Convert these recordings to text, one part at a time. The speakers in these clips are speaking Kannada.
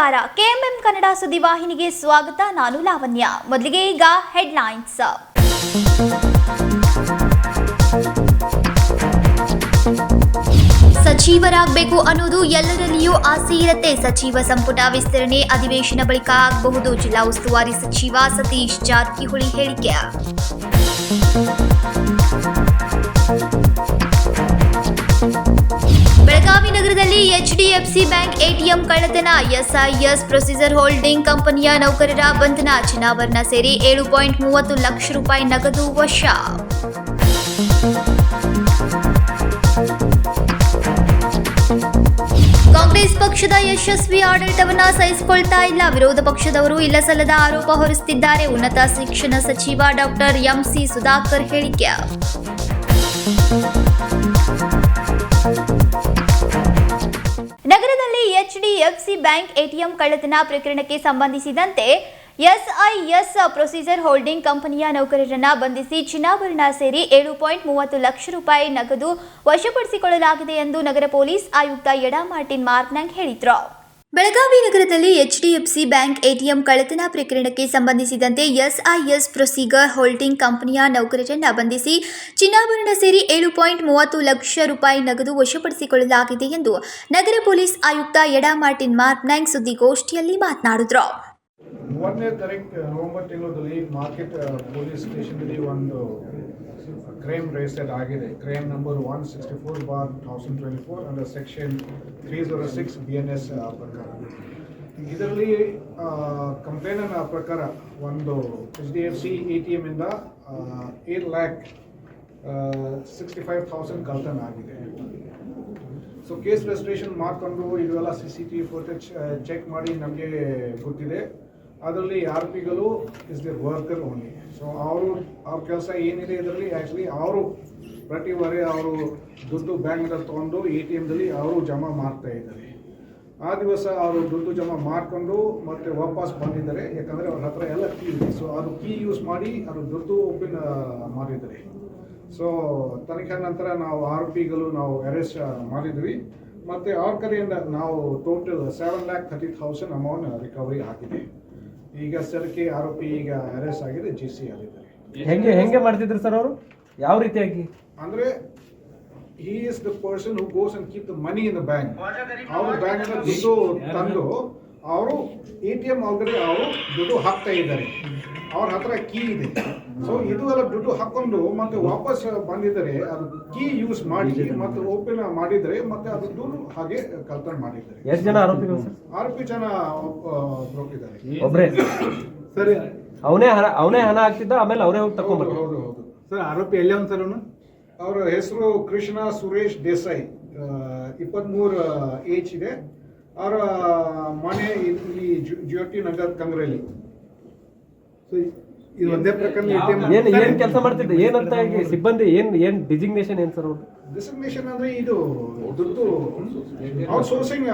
ನಮಸ್ಕಾರ, ಕೆಎಂಎಂ ಕನ್ನಡ ಸುದ್ದಿವಾಹಿನಿಗೆ ಸ್ವಾಗತ. ನಾನು ಲಾವಣ್ಯ. ಮೊದಲಿಗೆ ಈಗ ಹೆಡ್ಲೈನ್ಸ್. ಸಚಿವರಾಗಬೇಕು ಅನ್ನೋದು ಎಲ್ಲರಲ್ಲಿಯೂ ಆಸೆ ಇರುತ್ತೆ. ಸಚಿವ ಸಂಪುಟ ವಿಸ್ತರಣೆ ಅಧಿವೇಶನ ಬಳಿಕ ಆಗಬಹುದು. ಜಿಲ್ಲಾ ಉಸ್ತುವಾರಿ ಸಚಿವ ಸತೀಶ್ ಜಾರಕಿಹೊಳಿ ಹೇಳಿಕೆ. ಬೆಳಗಾವಿ ನಗರದಲ್ಲಿ ಎಚ್ಡಿಎಫ್ಸಿ ಬ್ಯಾಂಕ್ ಎಟಿಎಂ ಕಳ್ಳತನ, ಎಸ್ಐಎಸ್ ಪ್ರೊಸೀಜರ್ ಹೋಲ್ಡಿಂಗ್ ಕಂಪನಿಯ ನೌಕರರ ಬಂಧನ, ಚಿನ್ನಾಭರಣ ಸೇರಿ 7.30 ಲಕ್ಷ ರೂಪಾಯಿ ನಗದು ವಶ. ಕಾಂಗ್ರೆಸ್ ಪಕ್ಷದ ಯಶಸ್ವಿ ಆಡಳಿತವನ್ನ ಸಹಿಸಿಕೊಳ್ತಾ ಇಲ್ಲ. ವಿರೋಧ ಪಕ್ಷದವರು ಇಲ್ಲಸಲ್ಲದ ಆರೋಪ ಹೊರಿಸುತ್ತಿದ್ದಾರೆ. ಉನ್ನತ ಶಿಕ್ಷಣ ಸಚಿವ ಡಾಕ್ಟರ್ ಎಂಸಿ ಸುಧಾಕರ್ ಹೇಳಿಕೆ. ನಗರದಲ್ಲಿ ಎಚ್ಡಿಎಫ್ಸಿ ಬ್ಯಾಂಕ್ ಎಟಿಎಂ ಕಳ್ಳತನ ಪ್ರಕರಣಕ್ಕೆ ಸಂಬಂಧಿಸಿದಂತೆ ಎಸ್ಐಎಸ್ ಪ್ರೊಸೀಜರ್ ಹೋಲ್ಡಿಂಗ್ ಕಂಪನಿಯ ನೌಕರರನ್ನ ಬಂಧಿಸಿ ಚಿನ್ನಾಭರಣ ಸೇರಿ 7.30 ಲಕ್ಷ ರೂಪಾಯಿ ನಗದು ವಶಪಡಿಸಿಕೊಳ್ಳಲಾಗಿದೆ ಎಂದು ನಗರ ಪೊಲೀಸ್ ಆಯುಕ್ತ ಯಡಾ ಮಾರ್ಟಿನ್ ಮಾರ್ಕ್ನಂಗ್ ಹೇಳಿದರು. ಬೆಳಗಾವಿ ನಗರದಲ್ಲಿ ಎಚ್ಡಿಎಫ್ಸಿ ಬ್ಯಾಂಕ್ ಎಟಿಎಂ ಕಳ್ಳತನ ಪ್ರಕರಣಕ್ಕೆ ಸಂಬಂಧಿಸಿದಂತೆ ಎಸ್ಐಎಸ್ ಪ್ರೊಸೀಜರ್ ಹೋಲ್ಡಿಂಗ್ ಕಂಪನಿಯ ನೌಕರರನ್ನ ಬಂಧಿಸಿ ಚಿನ್ನಾಭರಣ ಸೇರಿ 7.30 ಲಕ್ಷ ರೂಪಾಯಿ ನಗದು ವಶಪಡಿಸಿಕೊಳ್ಳಲಾಗಿದೆ ಎಂದು ನಗರ ಪೊಲೀಸ್ ಆಯುಕ್ತ ಯಡಾ ಮಾರ್ಟಿನ್ ಮಾರ್ಕ್ನಂಗ್ ಸುದ್ದಿಗೋಷ್ಠಿಯಲ್ಲಿ ಮಾತನಾಡಿದರು. 1ನೇ ತಾರೀಕು ನವೆಂಬರ್ ತಿಂಗಳಲ್ಲಿ ಮಾರ್ಕೆಟ್ ಪೊಲೀಸ್ ಸ್ಟೇಷನ್ನಲ್ಲಿ ಒಂದು ಕ್ರೈಮ್ ರಿಜಿಸ್ಟರ್ ಆಗಿದೆ. Crime number 164/1024 under section 306 BNS ಪ್ರಕಾರ. ಇದರಲ್ಲಿ ಕಂಪ್ಲೇಂಟ್ ಪ್ರಕಾರ ಒಂದು HDFC ATM ಇಂದ 8,65,000 ಕಳ್ತನ ಆಗಿದೆ. ಸೊ ಕೇಸ್ ರಿಜಿಸ್ಟ್ರೇಷನ್ ಮಾಡಿಕೊಂಡು ಇದೆಲ್ಲ CCTV ಫುಟೇಜ್ ಚೆಕ್ ಮಾಡಿ ನಮಗೆ ಗೊತ್ತಿದೆ. ಅದರಲ್ಲಿ ಆರೋಪಿಗಳು is the worker only. So ಅವ್ರ ಕೆಲಸ ಏನಿದೆ ಇದರಲ್ಲಿ ಆ್ಯಕ್ಚುಲಿ ಅವರು ಪ್ರತಿ ವಾರ ಅವರು ದುಡ್ಡು ಬ್ಯಾಂಕ್ನಲ್ಲಿ ತೊಗೊಂಡು ATMದಲ್ಲಿ ಅವರು ಜಮಾ ಮಾಡ್ತಾ ಇದ್ದಾರೆ. ಆ ದಿವಸ ಅವರು ದುಡ್ಡು ಜಮಾ ಮಾಡಿಕೊಂಡು ಮತ್ತೆ ವಾಪಸ್ ಬಂದಿದ್ದಾರೆ. ಯಾಕಂದರೆ ಅವ್ರ ಹತ್ರ ಎಲ್ಲ ಕೀ ಇದೆ. ಸೊ ಅದು ಕೀ ಯೂಸ್ ಮಾಡಿ ಅದು ದುಡ್ಡು ಓಪನ್ ಮಾಡಿದ್ದಾರೆ. ಸೊ ತನಿಖೆ ನಂತರ ನಾವು ಆರೋಪಿಗಳು ನಾವು ಅರೆಸ್ಟ್ ಮಾಡಿದ್ವಿ. ಮತ್ತು ಅವ್ರ ಕಡೆಯಿಂದ ನಾವು ಟೋಟಲ್ 7,30,000 ಅಮೌಂಟ್ ರಿಕವರಿ ಆಗಿದೆ. ಈಗ ಸರಕ್ಕೆ ಆರೋಪಿ ಈಗ ಅರೆಸ್ಟ್ ಆಗಿದೆ, GC ಆಗಿದ್ದಾರೆ. ಹೆಂಗೆ ಮಾಡ್ತಿದ್ರು ಸರ್ ಅವರು? ಯಾವ ರೀತಿಯಾಗಿ ಅಂದರೆ he is the person who goes and keep the money in the bank. ಅವರು ಬ್ಯಾಂಕ್ನ ದುಡ್ಡು ತಂದು ಅವರು ATM ಒಳಗಡೆ ಅವರು ದುಡ್ಡು ಹಾಕ್ತಾ ಇದ್ದಾರೆ. ಅವ್ರ ಹತ್ರ ಕೀ ಇದೆ. ಸೊ ಇದು ಎಲ್ಲ ದುಡ್ಡು ಹಾಕೊಂಡು ಮತ್ತೆ ವಾಪಸ್ ಬಂದಿದ್ದಾರೆ. ಅದು ಕೀ ಯೂಸ್ ಮಾಡಿ ಮತ್ತೆ ಓಪನ್ ಮಾಡಿದರೆ ಮತ್ತೆ ಅದು ದುಡ್ಡು ಹಾಗೆ ಕಳ್ತನ ಮಾಡಿದ್ದಾರೆ. ಎಷ್ಟು ಜನ ಆರೋಪಿಗಳು ಸರ್? ಆರೋಪಿ ಜನ ಹೋಗಿದ್ದಾರೆ. ಒಬ್ಬರೇ ಸರಿ. ಅವನೇ ಹಣ ಹಾಕ್ತಿದ್ದ, ಆಮೇಲೆ ಅವರೇ ಹೋಗಿ ತಗೊಂಡ್ಬರ್ತಾರೆ. ಹೌದು ಸರ್, ಆರೋಪಿ ಎಲ್ಲೇ ಒಂದು ಸರ್ ಅವನು? ಅವರ ಹೆಸರು ಕೃಷ್ಣ ಸುರೇಶ್ ದೇಸಾಯಿ, 23 ಏಜ್ ಇದೆ. ಅವರ ಮನೆ ಇಲ್ಲಿ ಜ್ಯೋತಿ ನಗರ್ ಕಂಗ್ರೆಲಿ. ಇದು ಒಂದೇ ಪ್ರಕರಣ. ಏನ್ ಕೆಲಸ ಮಾಡ್ತಿದ್ದೆ? ಏನಂತ ಸಿಬ್ಬಂದಿ ಏನ್ ಡಿಸಿಗ್ನೇಷನ್ ಏನ್ ಸರ್ ಅವ್ರು? ಡಿಸಿಗ್ನೇಷನ್ ಅಂದ್ರೆ ಇದು ದುಡ್ಡು ಔಟ್ಸೋರ್ಸಿಂಗ್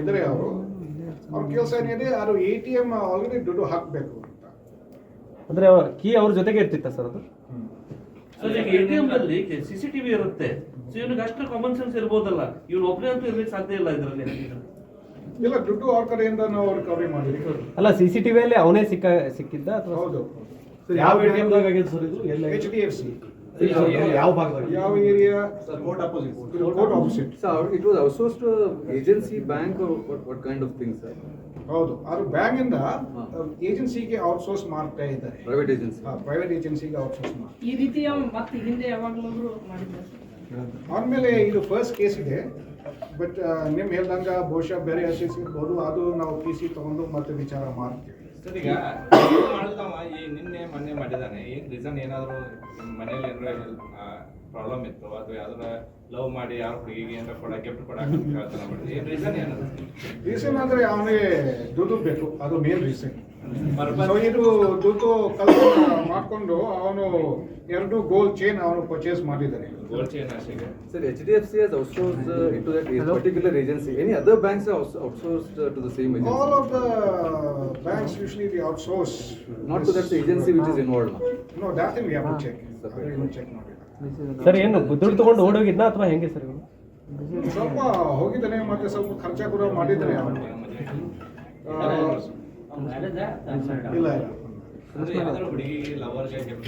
ಇದ್ರೆ ಅವ್ರ ಕೆಲಸ ಏನಿದೆ ಅದು ATM ಆಲ್ರೆಡಿ ದುಡ್ಡು ಹಾಕಬೇಕು ಅಂತ. ಅಂದ್ರೆ ಕೀ ಅವ್ರ ಜೊತೆಗೆ ಇರ್ತಿತ್ತ ಸರ್ ಅದು? ATM ನಲ್ಲಿ CCTV ಇರುತ್ತೆ. ಸೊ ಇವನಿಗೆ ಅಷ್ಟು ಕಾಮನ್ ಸೆನ್ಸ್ ಇರ್ಬೋದಲ್ಲ. ಇವನು ಒಬ್ಬನೇ ಅಂತೂ ಇರ್ಲಿಕ್ಕೆ ಸಾಧ್ಯ ಇಲ್ಲ ಇದರಲ್ಲಿ. ಇಲ್ಲ, ದುಡ್ಡು ಅವ್ರ ಕಡೆಯಿಂದ ನಾವು ರಿಕವರಿ ಮಾಡಿದ್ವಿ. ಅಲ್ಲ, CCTV ಅಲ್ಲಿ ಅವನೇ ಸಿಕ್ಕಿದ್ದ ಅಥವಾ? ಹೌದು. ಯಾವ ATM ದಾಗ ಆಗಿದೆ ಸರ್ ಇದು? HDFC. ಯಾವ ಭಾಗದಾಗ? ಯಾವ area? Court opposite. Court opposite. So it was outsourced to agency, bank, or what kind of things, sir? ಹೌದು, ಅದು ಬ್ಯಾಂಕ್ ಇಂದ ಏಜೆನ್ಸಿಗೆ ಔಟ್ಸೋರ್ಸ್ ಮಾಡ್ತಾ ಇದ್ದಾರೆ. Private agency. ಪ್ರೈವೇಟ್ ಏಜೆನ್ಸಿಗೆ ಔಟ್ಸೋರ್ಸ್ ಮಾಡಿ. ಈ ರೀತಿ ಮತ್ತೆ ಹಿಂದೆ ಯಾವಾಗಲೂ ಮಾಡಿದ್ದಾರೆ. ಆದ್ಮೇಲೆ ಇದು ಫಸ್ಟ್ ಕೇಸ್ ಇದೆ. ಬಟ್ ನಿಮ್ ಹೇಳ್ದಂಗ ಬಹುಶಃ ಬೇರೆ ಕೇಸ್ ಇರ್ಬೋದು. ಅದು ನಾವು PC ತಗೊಂಡು ಮತ್ತೆ ವಿಚಾರ ಮಾಡ್ತೀವಿ. ಸರ್, ಈಗ ಈ ನಿನ್ನೆ ಮೊನ್ನೆ ಮಾಡಿದಾನೆ. ಏನ್ ರೀಸನ್? ಏನಾದ್ರು ಮನೇಲಿ ಏನಾದ್ರು ಪ್ರಾಬ್ಲಮ್ ಇತ್ತು ಅಥವಾ ಯಾವ್ದಾರ ಲವ್ ಮಾಡಿ ಯಾರು ಹುಡುಗಿಗೆ ಏನಾರ ಗಿಫ್ಟ್ ಕೊಡಕ್ಕೆ ಹೇಳ್ತಾನೆ ಮಾಡಿದ್ರು. ಏನ್ ರೀಸನ್ ಏನದು? ರೀಸನ್ ಅಂದ್ರೆ ಅವನಿಗೆ ದುಡ್ಡು ಬೇಕು, ಅದು ಮೇನ್ ರೀಸನ್. ಸೊ ಇದು ದುಡ್ಡು ಕಲ್ಪನೆ ಮಾಡಿಕೊಂಡು ಅವನು 2 ಗೋಲ್ಡ್ ಚೈನ್ ಅವನು ಪರ್ಚೇಸ್ ಮಾಡಿದ್ದಾನೆ. ಗೋಲ್ಡ್ ಚೈನ್ ಆಸೆಗೆ. Sir, HDFC has outsourced into that particular agency. Any other banks are outsourced to the same agency? All of the banks usually they outsource. Not to that agency which is involved now. No, that thing we have to check. Check ಮಾಡಿಲ್ಲ. ಸರ್ ಏನು ದುಡ್ಡು ತಗೊಂಡು ಓಡೋಗಿದ್ನಾ ಅಥವಾ ಹೆಂಗೆ ಸರ್? ಸ್ವಲ್ಪ ಹೋಗಿದ್ದಾನೆ, ಮತ್ತೆ ಸ್ವಲ್ಪ ಖರ್ಚ ಕೂಡ ಮಾಡಿದ್ದಾನೆ ಅವನು. ಇಲ್ಲ ಯಾವ್ದಾದ್ರು ಹುಡುಗಿಗೆ ಲವರ್ಗೆ ಗಿಫ್ಟ್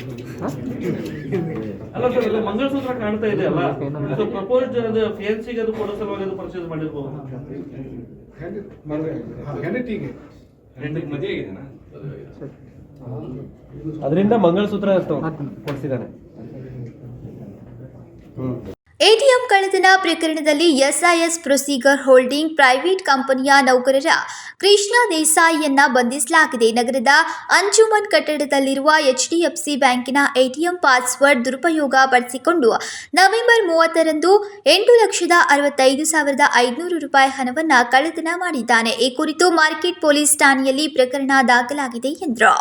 ಅಲ್ಲ ಸರ್, ಇದು ಮಂಗಲಸೂತ್ರ ಕಾಣ್ತಾ ಇದೆ ಅಲ್ಲ, ಸೊ ಪ್ರಪೋಸ್ ಫಿಯಾನ್ಸಿಗೆ ಅದು ಕೊಡೋ ಸಲುವಾಗಿ ಅದು ಪರ್ಚೇಸ್ ಮಾಡಿರ್ಬೋದು. ಹೆಂಡತಿಗೆ ಮದುವೆ ಆಗಿದೆನಾ? ಅದರಿಂದ ಮಂಗಳಸೂತ್ರ ಕೊಡ್ಸಿದ್ದಾನೆ. ಎಟಿಎಂ ಕಳ್ಳತನ ಪ್ರಕರಣದಲ್ಲಿ ಎಸ್ಐಎಸ್ ಪ್ರೊಸೀಗರ್ ಹೋಲ್ಡಿಂಗ್ ಪ್ರೈವೇಟ್ ಕಂಪನಿಯ ನೌಕರರ ಕೃಷ್ಣ ದೇಸಾಯಿಯನ್ನ ಬಂಧಿಸಲಾಗಿದೆ. ನಗರದ ಅಂಜುಮನ್ ಕಟ್ಟಡದಲ್ಲಿರುವ ಎಚ್ಡಿಎಫ್ಸಿ ಬ್ಯಾಂಕಿನ ಎಟಿಎಂ ಪಾಸ್ವರ್ಡ್ ದುರುಪಯೋಗ ಪಡಿಸಿಕೊಂಡು ನವೆಂಬರ್ 30ರಂದು 8,65,500 ರೂಪಾಯಿ ಹಣವನ್ನು ಕಳ್ಳತನ ಮಾಡಿದ್ದಾನೆ. ಈ ಕುರಿತು ಮಾರ್ಕೆಟ್ ಪೊಲೀಸ್ ಠಾಣೆಯಲ್ಲಿ ಪ್ರಕರಣ ದಾಖಲಾಗಿದೆ ಎಂದರು.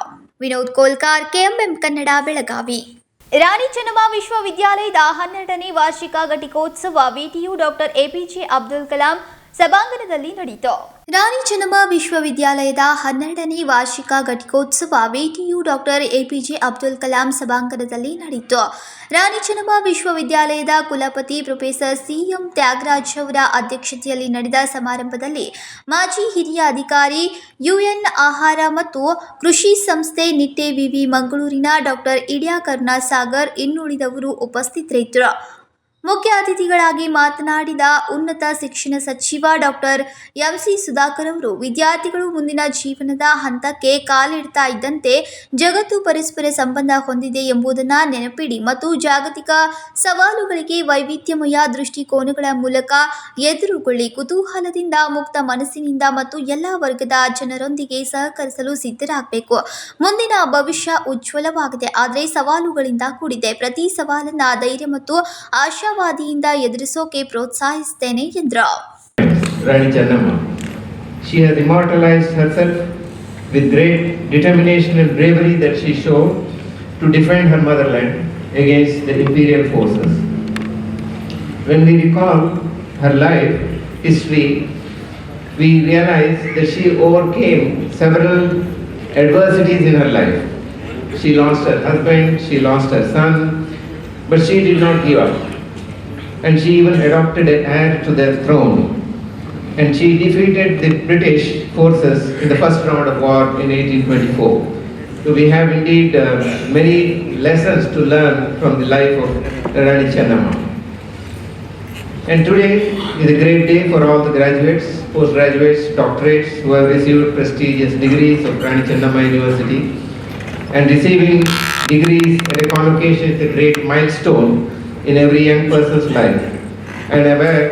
ವಿನೋದ್ ಕೋಲ್ಕಾರ್, ಕೆಎಂಎಂ ಕನ್ನಡ, ಬೆಳಗಾವಿ. ರಾಣಿ ಚೆನ್ನಮ್ಮ ವಿಶ್ವವಿದ್ಯಾಲಯದ 12ನೇ ವಾರ್ಷಿಕ ಘಟಿಕೋತ್ಸವ VTU doctor APJ Abdul Kalam ಸಭಾಂಗಣದಲ್ಲಿ ನಡೆಯಿತು. ರಾಣಿ ಚೆನ್ನಮ್ಮ ವಿಶ್ವವಿದ್ಯಾಲಯದ 12ನೇ ವಾರ್ಷಿಕ ಘಟಿಕೋತ್ಸವ VTU doctor APJ Abdul Kalam ಸಭಾಂಗಣದಲ್ಲಿ ನಡೆಯಿತು. ರಾಣಿ ಚೆನ್ನಮ್ಮ ವಿಶ್ವವಿದ್ಯಾಲಯದ ಕುಲಪತಿ ಪ್ರೊಫೆಸರ್ ಸಿಎಂ ತ್ಯಾಗರಾಜ್ ಅವರ ಅಧ್ಯಕ್ಷತೆಯಲ್ಲಿ ನಡೆದ ಸಮಾರಂಭದಲ್ಲಿ ಮಾಜಿ ಹಿರಿಯ ಅಧಿಕಾರಿ ಯುಎನ್ ಆಹಾರ ಮತ್ತು ಕೃಷಿ ಸಂಸ್ಥೆ ನಿಟ್ಟೆ ವಿವಿ ಮಂಗಳೂರಿನ ಡಾಕ್ಟರ್ ಇಡ್ಯಾ ಕರುಣಾಸಾಗರ್ ಇನ್ನುಳಿದವರು ಉಪಸ್ಥಿತರಿದ್ದರು. ಮುಖ್ಯ ಅತಿಥಿಗಳಾಗಿ ಮಾತನಾಡಿದ ಉನ್ನತ ಶಿಕ್ಷಣ ಸಚಿವ ಡಾಕ್ಟರ್ ಎಂಸಿ ಸುಧಾಕರ್ ಅವರು, ವಿದ್ಯಾರ್ಥಿಗಳು ಮುಂದಿನ ಜೀವನದ ಹಂತಕ್ಕೆ ಕಾಲಿಡ್ತಾ ಇದ್ದಂತೆ ಜಗತ್ತು ಪರಸ್ಪರ ಸಂಬಂಧ ಹೊಂದಿದೆ ಎಂಬುದನ್ನು ನೆನಪಿಡಿ ಮತ್ತು ಜಾಗತಿಕ ಸವಾಲುಗಳಿಗೆ ವೈವಿಧ್ಯಮಯ ದೃಷ್ಟಿಕೋನಗಳ ಮೂಲಕ ಎದುರುಗೊಳ್ಳಿ. ಕುತೂಹಲದಿಂದ, ಮುಕ್ತ ಮನಸ್ಸಿನಿಂದ ಮತ್ತು ಎಲ್ಲ ವರ್ಗದ ಜನರೊಂದಿಗೆ ಸಹಕರಿಸಲು ಸಿದ್ಧರಾಗಬೇಕು. ಮುಂದಿನ ಭವಿಷ್ಯ ಉಜ್ವಲವಾಗಿದೆ, ಆದರೆ ಸವಾಲುಗಳಿಂದ ಕೂಡಿದೆ. ಪ್ರತಿ ಸವಾಲನ್ನ ಧೈರ್ಯ ಮತ್ತು ಆಶಾವಾದಿಯಿಂದ ಎದುರಿಸೋಕೆ ಪ್ರೋತ್ಸಾಹಿಸುತ್ತೇನೆ ಎಂದರು. Rani Chennamma. She has immortalized herself with great determination and bravery that she showed to defend her motherland against the imperial forces. When we recall her life history, we realize that she overcame several adversities in her life. She lost her husband, she lost her son, but she did not give up. And she even adopted an heir to their throne. And she defeated the British forces in the first round of war in 1824. So we have indeed many lessons to learn from the life of Rani Chennamma. And today is a great day for all the graduates, postgraduates, doctorates who have received prestigious degrees of Rani Chennamma University. And receiving degrees at a convocation is a great milestone in every young person's life. I am aware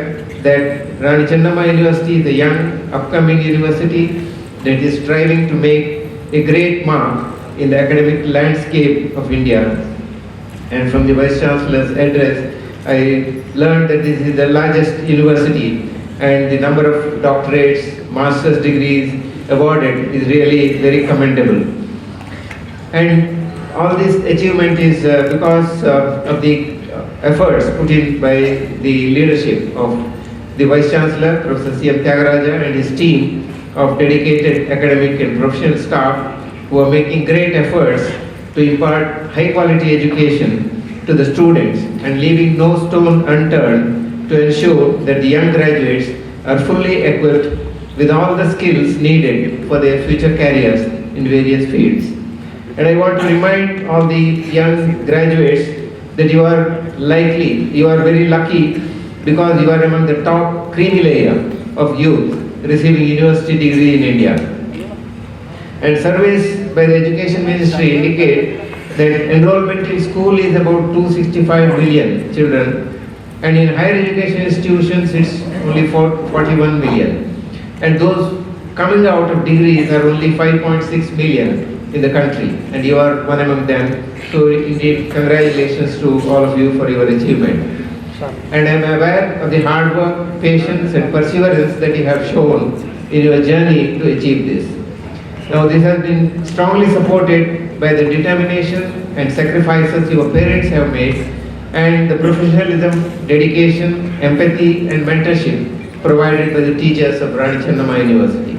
that Rani Chennamma University is a young, upcoming university that is striving to make a great mark in the academic landscape of India. And from the Vice Chancellor's address, I learned that this is the largest university and the number of doctorates, master's degrees awarded is really very commendable. And all this achievement is because of the efforts put in by the leadership of the Vice Chancellor, Professor C.M. Tyagaraja, and his team of dedicated academic and professional staff who are making great efforts to impart high quality education to the students and leaving no stone unturned to ensure that the young graduates are fully equipped with all the skills needed for their future careers in various fields. And I want to remind all the young graduates that you are very lucky because you are among the top creamy layer of youth receiving university degree in India. And surveys by the Education Ministry indicate that enrollment in school is about 265 million children, and in higher education institutions it's only 41 million. And those coming out of degrees are only 5.6 million in the country, and you are one among them. So indeed, congratulations to all of you for your achievement. And I am aware of the hard work, patience and perseverance that you have shown in your journey to achieve this. Now this has been strongly supported by the determination and sacrifices your parents have made, and the professionalism, dedication, empathy and mentorship provided by the teachers of Rani Chennamma University.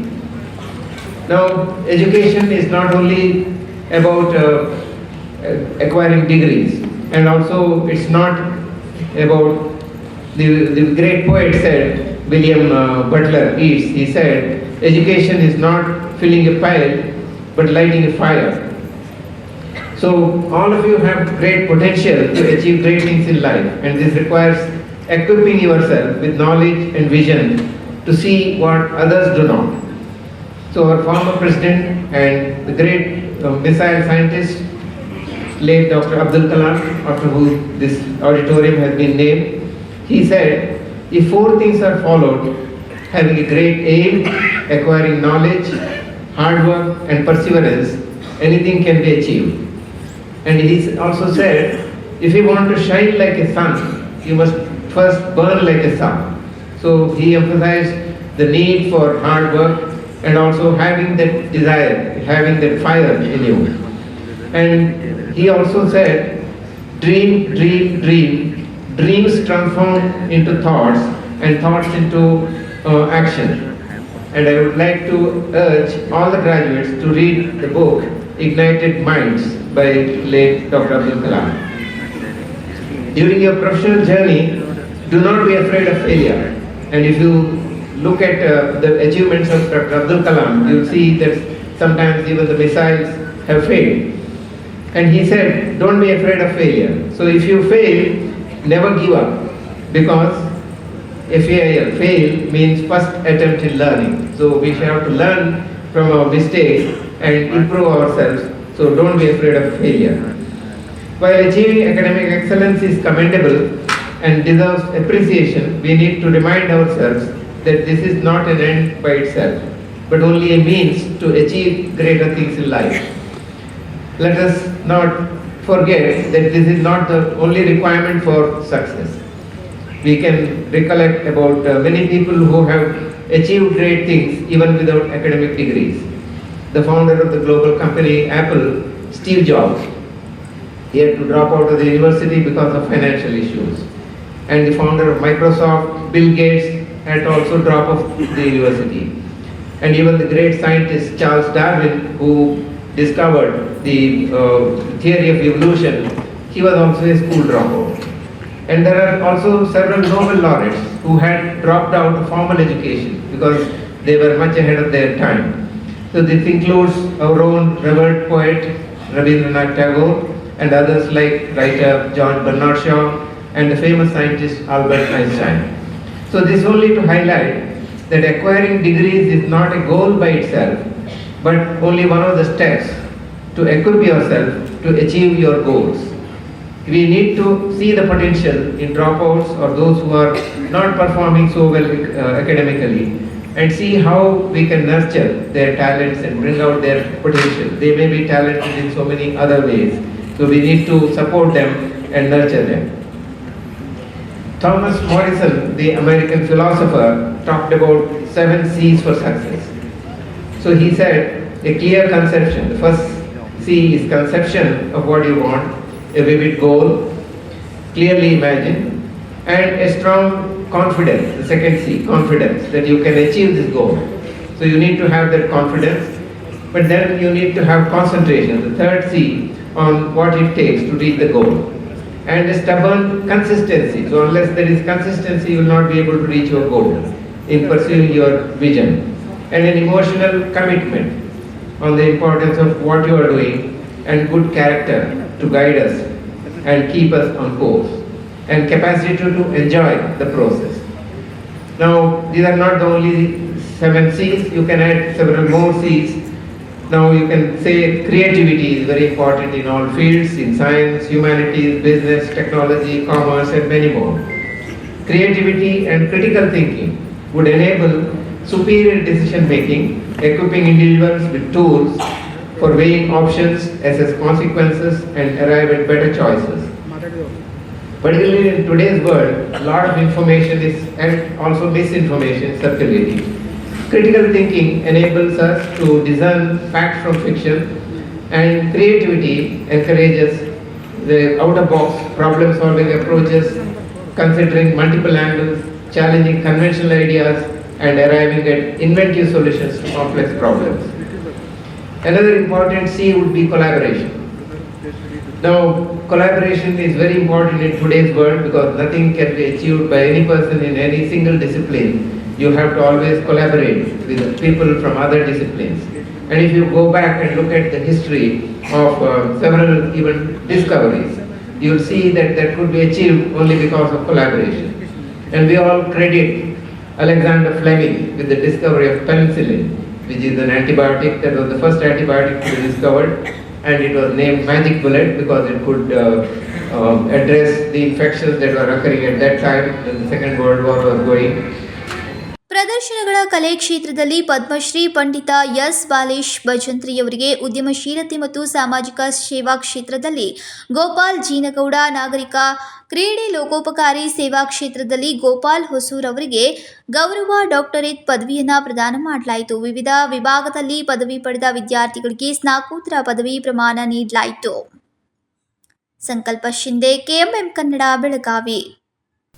Now, education is not only about acquiring degrees, and also it's not about the great poet said, William Butler Yeats, he said, education is not filling a pile, but lighting a fire. So all of you have great potential to achieve great things in life, and this requires equipping yourself with knowledge and vision to see what others do not. So our former president and the great missile scientist, late Dr. Abdul Kalam, after whom this auditorium has been named, he said, if four things are followed, having a great aim, acquiring knowledge, hard work and perseverance, anything can be achieved. And he also said, if you want to shine like a sun, you must first burn like a sun. So he emphasized the need for hard work and also having that desire, having that fire in you. And he also said, dream, dream, dream. Dreams transform into thoughts and thoughts into action. And I would like to urge all the graduates to read the book Ignited Minds by late Dr. Abdul Kalam. During your professional journey, do not be afraid of failure. And if you look at the achievements of Dr. Abdul Kalam, you'll see that sometimes even the missiles have failed. And he said, don't be afraid of failure. So if you fail, never give up, because fail means first attempt in learning. So we have to learn from our mistakes and improve ourselves. So don't be afraid of failure. While achieving academic excellence is commendable and deserves appreciation, we need to remind ourselves that this is not an end by itself, but only a means to achieve greater things in life. Let us not forget that this is not the only requirement for success. We can recollect about many people who have achieved great things even without academic degrees. The founder of the global company Apple, Steve Jobs, he had to drop out of the university because of financial issues. And the founder of Microsoft, Bill Gates, had to also drop off the university. And even the great scientist Charles Darwin, who discovered the theory of evolution, he was also a school dropout. And there are also several Nobel laureates who had dropped out of formal education because they were much ahead of their time. So this includes our own revered poet Rabindranath Tagore and others like writer John Bernard Shaw and the famous scientist Albert Einstein. So this only to highlight that acquiring degrees is not a goal by itself, but only one of the steps to equip yourself to achieve your goals. We need to see the potential in dropouts or those who are not performing so well academically, and see how we can nurture their talents and bring out their potential. They may be talented in so many other ways, so we need to support them and nurture them. Thomas Morrison, the American philosopher, talked about 7 C's for success. So he said, a clear conception. The first C is conception of what you want, a vivid goal, clearly imagine, and a strong confidence. The second C, confidence, that you can achieve this goal. So you need to have that confidence, but then you need to have concentration. The third C, on what it takes to reach the goal. And a stubborn consistency. So unless there is consistency, you will not be able to reach your goal in pursuing your vision. And an emotional commitment on the importance of what you are doing, and good character to guide us and keep us on course, and capacity to enjoy the process. Now, these are not the only 7 C's, you can add several more C's. Now you can say creativity is very important in all fields, in science, humanities, business, technology, commerce, and many more. Creativity and critical thinking would enable superior decision making, equipping individuals with tools for weighing options, assess consequences, and arrive at better choices. Particularly in today's world, a lot of information is, and also misinformation, circulating. Critical thinking enables us to discern fact from fiction, and creativity encourages the out-of-box problem-solving approaches, considering multiple angles, challenging conventional ideas, and arriving at inventive solutions to complex problems. Another important C would be collaboration. Now, collaboration is very important in today's world because nothing can be achieved by any person in any single discipline. You have to always collaborate with people from other disciplines. And if you go back and look at the history of several even discoveries, you will see that that could be achieved only because of collaboration. And we all credit Alexander Fleming with the discovery of penicillin, which is an antibiotic that was the first antibiotic to be discovered, and it was named Magic Bullet because it could address the infections that were occurring at that time when the Second World War was going. ಪ್ರದರ್ಶನಗಳ ಕಲೆ ಕ್ಷೇತ್ರದಲ್ಲಿ ಪದ್ಮಶ್ರೀ ಪಂಡಿತ ಎಸ್ ಬಾಲೇಶ್ ಭಜಂತ್ರಿಯವರಿಗೆ ಉದ್ಯಮಶೀಲತೆ ಮತ್ತು ಸಾಮಾಜಿಕ ಸೇವಾ ಕ್ಷೇತ್ರದಲ್ಲಿ ಗೋಪಾಲ್ ಜೀನಗೌಡ, ನಾಗರಿಕ ಕ್ರೀಡೆ ಲೋಕೋಪಕಾರಿ ಸೇವಾ ಕ್ಷೇತ್ರದಲ್ಲಿ ಗೋಪಾಲ್ ಹೊಸೂರ್ ಅವರಿಗೆ ಗೌರವ ಡಾಕ್ಟರೇಟ್ ಪದವಿಯನ್ನು ಪ್ರದಾನ ಮಾಡಲಾಯಿತು. ವಿವಿಧ ವಿಭಾಗದಲ್ಲಿ ಪದವಿ ಪಡೆದ ವಿದ್ಯಾರ್ಥಿಗಳಿಗೆ ಸ್ನಾತಕೋತ್ತರ ಪದವಿ ಪ್ರಮಾಣ ನೀಡಲಾಯಿತು. ಸಂಕಲ್ಪ ಶಿಂದೆ, ಕೆಎಂಎಂ ಕನ್ನಡ, ಬೆಳಗಾವಿ.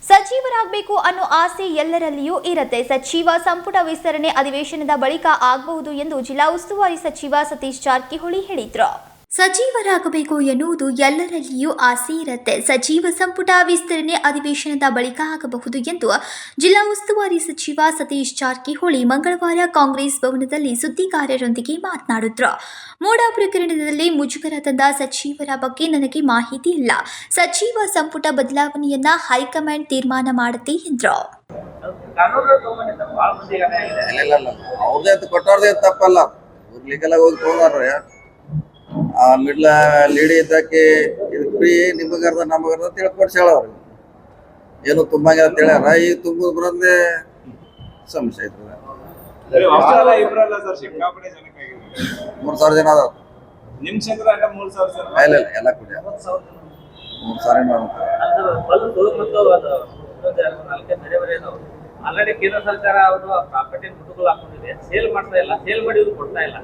ಸಚಿವರಾಗಬೇಕು ಅನ್ನೋ ಆಸೆ ಎಲ್ಲರಲ್ಲಿಯೂ ಇರುತ್ತೆ. ಸಚಿವ ಸಂಪುಟ ವಿಸ್ತರಣೆ ಅಧಿವೇಶನದ ಬಳಿಕ ಆಗಬಹುದು ಎಂದು ಜಿಲ್ಲಾ ಉಸ್ತುವಾರಿ ಸಚಿವ ಸತೀಶ್ ಜಾರಕಿಹೊಳಿ ಹೇಳಿದರು. ಸಚಿವರಾಗಬೇಕು ಎನ್ನುವುದು ಎಲ್ಲರಲ್ಲಿಯೂ ಆಸೆ ಇರುತ್ತೆ. ಸಚಿವ ಸಂಪುಟ ವಿಸ್ತರಣೆ ಅಧಿವೇಶನದ ಬಳಿಕ ಆಗಬಹುದು ಎಂದು ಜಿಲ್ಲಾ ಉಸ್ತುವಾರಿ ಸಚಿವ ಸತೀಶ್ ಜಾರಕಿಹೊಳಿ ಮಂಗಳವಾರ ಕಾಂಗ್ರೆಸ್ ಭವನದಲ್ಲಿ ಸುದ್ದಿಗಾರರೊಂದಿಗೆ ಮಾತನಾಡಿದರು. ಮೋಡ ಪ್ರಕರಣದಲ್ಲಿ ಮುಜುಗರ ತಂದ ಸಚಿವರ ಬಗ್ಗೆ ನನಗೆ ಮಾಹಿತಿ ಇಲ್ಲ. ಸಚಿವ ಸಂಪುಟ ಬದಲಾವಣೆಯನ್ನ ಹೈಕಮಾಂಡ್ ತೀರ್ಮಾನ ಮಾಡುತ್ತೆ ಎಂದರು. ಅವ್ರದೇ ಕೊಟ್ಟವ್ರದೇ ತಪ್ಪಲ್ಲ, ಲೀಗಲ್ ಆಗಿ ಹೋಗಿ ತಗೊಂಡ್ರ ಮಿಡ್ಲ ಲೀಡಿ ಇದ್ದಕ್ಕೆ ಇದು ಫ್ರೀ ನಿಮಗರ್ದ ನಮಗರ್ದ ತಿಳ್ಕೊಡ್ಸ್ಯಾಳ ಅವ್ರಿಗೆ ಏನು ತುಂಬಂಗಿಲ್ಲ ತಿಳ್ಯಾರ. ಈಗ ತುಂಬ ಬರೋದೇ ಸಮಸ್ಯೆ ಐತದ. 3,000 ಜನ ಅದಾವ ನಿಮ್ ಕ್ಷೇತ್ರ 3,000 ಜನ ಇಲ್ಲ ಎಲ್ಲ ಕುಡಿಯ 3,000 ಆಲ್ರೆಡಿ ಕೇಂದ್ರ ಸರ್ಕಾರ ಅವರು ಪ್ರಾಪರ್ಟಿ ಮುಟ್ಟುಗಳು ಹಾಕೊಂಡಿದೆ, ಸೇಲ್ ಮಾಡ್ತಾ ಇಲ್ಲ, ಸೇಲ್ ಮಾಡಿ ಕೊಡ್ತಾ ಇಲ್ಲ.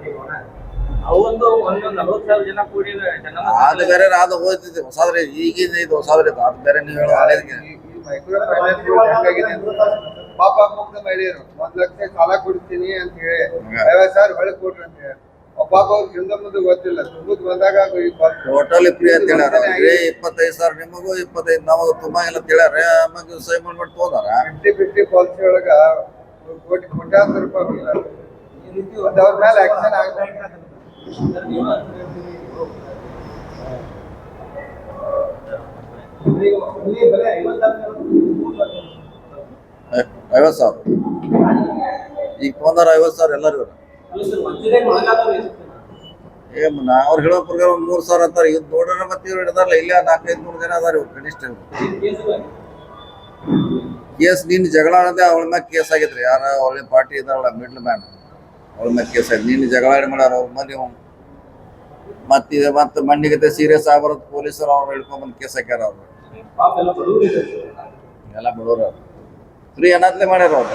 ಅವೊಂದು 40,000 ಜನ ಕೂಡಿ ಅದು ಬೇರೆ ಅದು ಹೋಗ್ತಿದ್ದೆ ಹೊಸಾದ್ರೆ, ಈಗಿಂದ ಇದು ಹೊಸಾದ್ರೆ ಅದು ಬೇರೆ. ನೀವು ಹೇಳೋ ಹಳೇದಿಗೆ ಪಾಪ ಮುಗ್ಧ ಮಹಿಳೆಯರು 1 ಲಕ್ಷ ಸಾಲ ಕೊಡ್ತೀನಿ ಅಂತ ಹೇಳಿ 50,000 ಹೊಳೆ ಕೊಟ್ರಿ ಅಂತ ಹೇಳಿ ಪಾಪ ಅವ್ರಿಗೆ ಹಿಂದೆ ಮುಂದೆ ಗೊತ್ತಿಲ್ಲ. ತುಂಬದ್ ಬಂದಾಗ ಟೋಟಲಿ ಫ್ರೀ ಅಂತ ಹೇಳ್ಯಾರ. 25,000 ನಿಮಗೂ 25 ನಮಗೂ ತುಂಬಂಗಿಲ್ಲ ಅಂತ ಹೇಳ್ಯಾರ. ಆಮೇಲೆ ಸೈ ಮಾಡ್ಬಿಟ್ಟು ಹೋದಾರ 50-50 ಪಾಲಿಸಿ ಒಳಗ ಕೋಟ್ಯಾಂತರ ರೂಪಾಯಿ ಅವ್ರ ಮೇಲೆ ಆಕ್ಷನ್ ಆಗ್ಬೇಕು. 50,000 ಈಗ ತೊಂದಾರ 50,000 ಎಲ್ಲರೂ. ಅವ್ರು ಹೇಳೋ ಪ್ರಕಾರ 3,000 ಅಂತಾರೆ. ಇದು ನೋಡ್ರ ಮತ್ತೆ ಇವ್ರು ಹಿಡಿದಾರಲ್ಲ ಇಲ್ಲೇ 400-500 ಜನ ಅದಾರ ಇವ್ರು ಕನಿಷ್ಠ. ಕೇಸ್ ನಿನ್ನ ಜಗಳ ಆಡದೆ ಅವಳ ಮ್ಯಾಗ ಕೇಸ್ ಆಗೈತ್ರಿ. ಯಾರ ಒಳ್ಳೆ ಪಾರ್ಟಿ ಇದಾರಲ್ಲ ಮಿಡ್ಲ್ ಮ್ಯಾನ್, ಅವಳ ಮ್ಯಾಗ ಕೇಸ್ ಆಗಿದೆ. ನಿನ್ನ ಜಗಳ ಆಡಿ ಮಾಡ್ಯಾರ ಅವ್ರ ಮನೆ. ಮತ್ತೆ ಮಣ್ಣಿಗೆ ಸೀರಿಯಸ್ ಆಗ್ಬಾರದು ಪೊಲೀಸರು ಅವ್ರು ಹಿಡ್ಕೊಂಡ್ಬಂದು ಕೇಸ್ ಹಾಕ್ಯಾರ. ಅವ್ರು ಎಲ್ಲ ಬಡವ್ರ ಫ್ರೀ ಅನ್ನತ್ಲೆ ಮಾಡ್ಯಾರ. ಅವ್ರು